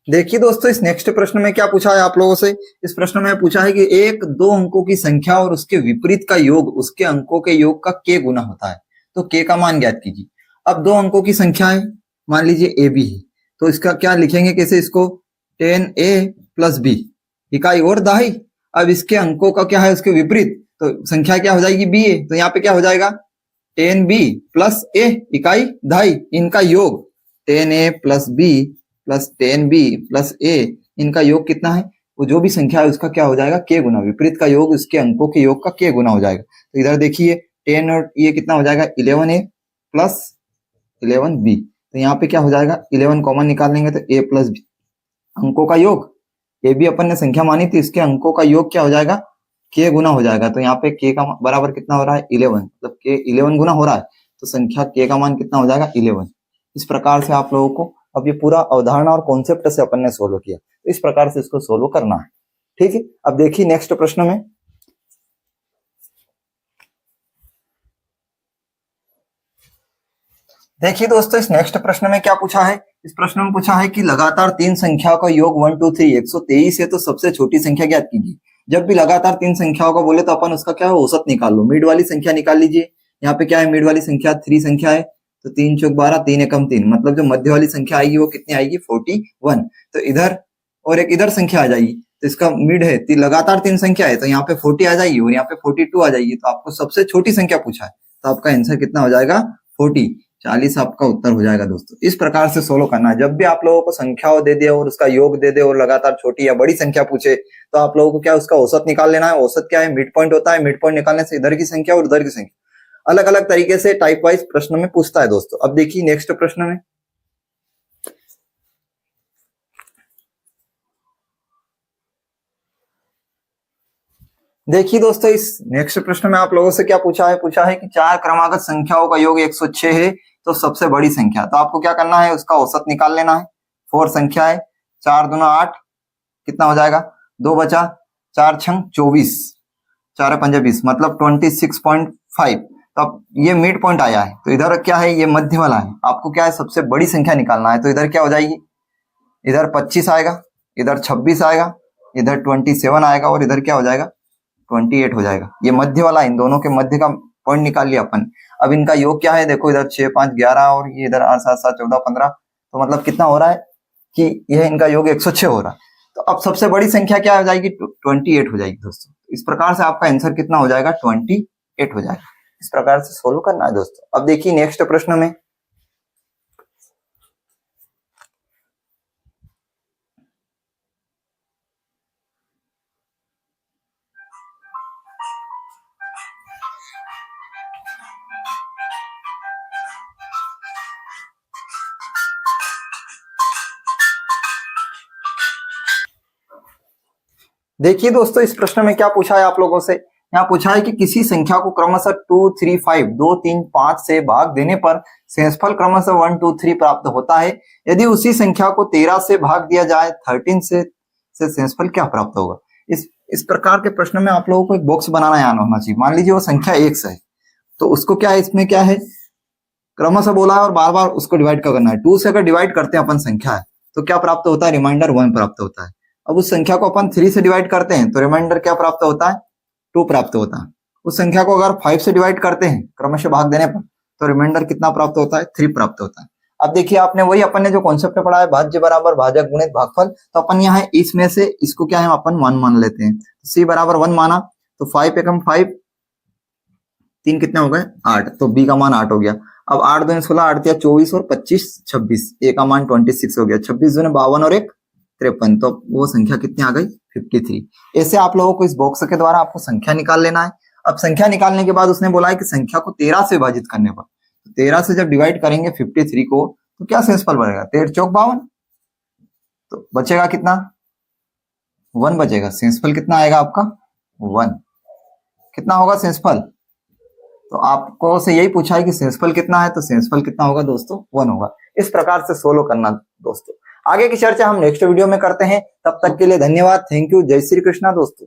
देखिए दोस्तों इस नेक्स्ट प्रश्न में क्या पूछा है आप लोगों से, इस प्रश्न में पूछा है कि एक दो अंकों की संख्या और उसके विपरीत का योग उसके अंकों के योग का k गुना होता है, तो k का मान ज्ञात कीजिए। अब दो अंकों की संख्या है, मान लीजिए a b है, तो इसका क्या लिखेंगे कैसे, इसको 10a प्लस b इकाई और दहाई। अब इसके अंकों का क्या है उसके विपरीत, तो संख्या क्या हो जाएगी b है, तो यहाँ पे क्या हो जाएगा 10b प्लस a इकाई दहाई, इनका योग 10a plus b plus 10b plus a, इनका योग कितना है, वो जो भी संख्या है उसका क्या हो जाएगा k गुना, विपरीत का योग उसके अंकों के योग का k गुना हो जाएगा। तो इधर देखिए 10 और ये कितना हो जाएगा 11a प्लस 11b, तो यहाँ पे क्या हो जाएगा 11 कॉमन निकाल लेंगे तो a प्लस b, अंकों का योग a भी अपन ने संख्या मानी थी, इसके अंकों का योग क्या हो जाएगा k गुना हो जाएगा। तो यहाँ पे k का बराबर कितना हो रहा है 11, मतलब k 11 गुना हो रहा है, तो संख्या k का मान कितना हो जाएगा 11। इस प्रकार से आप लोगों को अब ये पूरा अवधारणा और कॉन्सेप्ट से अपन ने सोल्व किया, तो इस प्रकार से इसको सोल्व करना है, ठीक है। अब देखिए नेक्स्ट प्रश्न में, देखिए दोस्तों इस नेक्स्ट प्रश्न में क्या पूछा है, इस प्रश्न में पूछा है कि लगातार तीन संख्याओं का योग 1 2 3 123 है, तो सबसे छोटी संख्या ज्ञात कीजिए। जब भी लगातार तीन संख्याओं का बोले तो अपन उसका क्या है औसत निकाल लो, मिड वाली संख्या निकाल लीजिए। यहाँ पे क्या है मिड वाली संख्या 3 संख्या है, तो 3 चौक 12 3 एकम 3, मतलब जो मध्य वाली संख्या आएगी वो कितनी आएगी 41। तो इधर और एक इधर संख्या आ जाएगी, तो इसका मिड है लगातार तीन संख्या है, तो यहाँ पे 40 आ जाएगी और यहाँ पे 42 आ जाएगी। तो आपको सबसे छोटी संख्या पूछा है, तो आपका आंसर कितना हो जाएगा 40, 40 आपका उत्तर हो जाएगा दोस्तों। इस प्रकार से सोल्व करना है। जब भी आप लोगों को संख्याओं दे दे और उसका योग दे दे और लगातार छोटी या बड़ी संख्या पूछे, तो आप लोगों को क्या उसका औसत निकाल लेना है। औसत क्या है मिड पॉइंट होता है, मिड पॉइंट निकालने से इधर की संख्या और उधर की संख्या अलग अलग तरीके से टाइप वाइज प्रश्न में पूछता है दोस्तों। अब देखिए नेक्स्ट प्रश्न में, देखिए दोस्तों इस नेक्स्ट प्रश्न में आप लोगों से क्या पूछा है कि चार क्रमागत संख्याओं का योग 106 है, तो सबसे बड़ी संख्या, तो आपको क्या करना है उसका औसत निकाल लेना है। 4 संख्या है, 4 दूना 8 कितना हो जाएगा 2 बचा, 4 छंग 24, 4 पंजा 20, मतलब 26.5। तो अब ये मिड पॉइंट आया है, तो इधर क्या है, ये मध्य वाला है। आपको क्या है, सबसे बड़ी संख्या निकालना है। तो इधर क्या हो जाएगी, इधर 25 आएगा, इधर 26 आएगा, इधर 27 आएगा और इधर क्या हो जाएगा, 28 हो जाएगा। ये मध्य वाला, इन दोनों के मध्य का पॉइंट निकाल लिया अपन। अब इनका योग क्या है, देखो इधर 6 5 11 और ये इधर 8 7 7 14 15, तो मतलब कितना हो रहा है कि यह इनका योग 106 हो रहा है। तो अब सबसे बड़ी संख्या क्या हो जाएगी, 28 हो जाएगी दोस्तों। इस प्रकार से आपका आंसर कितना हो जाएगा, 28 हो जाएगा। इस प्रकार से सोल्व करना है दोस्तों। अब देखिए नेक्स्ट प्रश्न में, देखिए दोस्तों इस प्रश्न में क्या पूछा है आप लोगों से, यहाँ पूछा है कि किसी संख्या को क्रमशः 2 3 5 2 3 5 से भाग देने पर शेषफल क्रमशः 1 2 3 प्राप्त होता है। यदि उसी संख्या को 13 से भाग दिया जाए 13 से शेषफल क्या प्राप्त होगा। इस प्रकार के प्रश्न में आप लोगों को एक बॉक्स बनाना आना होना चाहिए। मान लीजिए वो संख्या 1 से है, तो उसको क्या है, इसमें क्या है, क्रमशः बोला है और बार बार उसको डिवाइड करना है। 2 से अगर डिवाइड करते हैं अपन संख्या है तो क्या प्राप्त होता है, रिमाइंडर 1 प्राप्त होता है। अब उस संख्या को अपन 3 से डिवाइड करते हैं तो रिमाइंडर क्या प्राप्त होता है, 2 प्राप्त होता है। उस संख्या को अगर 5 से डिवाइड करते हैं क्रमशः भाग देने पर तो रिमाइंडर कितना प्राप्त होता है, 3 प्राप्त होता है। अब देखिए आपने वही अपन ने जो कॉन्सेप्ट पढ़ा है, भाज्य बराबर भाजक गुणित भागफल, तो अपन यहाँ इसमें से इसको क्या है अपन 1 मान लेते हैं। सी बराबर 1 माना तो 5 एकम 5, 3 कितने हो गए 8, तो बी का मान 8 हो गया। अब 8 दूनी 16, 8 दिया 24 और 25 26, ए का मान 26 हो गया। 26 दूनी 52 और 1 53, तो वो संख्या कितनी आ गई 53। ऐसे आप लोगों को इस बॉक्स के द्वारा आपको संख्या निकाल लेना है। अब संख्या निकालने के बाद उसने बोला है कि संख्या को 13 से विभाजित करने पर, तो 13 से जब डिवाइड करेंगे 53 को तो क्या शेषफल बनेगा, 13 चौक 52, तो बचेगा कितना 1 बचेगा। शेषफल कितना आएगा आपका 1, कितना होगा शेषफल, तो आपको से यही पूछा है कि शेषफल कितना है, तो शेषफल कितना होगा दोस्तों 1 होगा। इस प्रकार से सोल्व करना दोस्तों। आगे की चर्चा हम नेक्स्ट वीडियो में करते हैं, तब तक के लिए धन्यवाद, थैंक यू, जय श्री कृष्णा दोस्तों।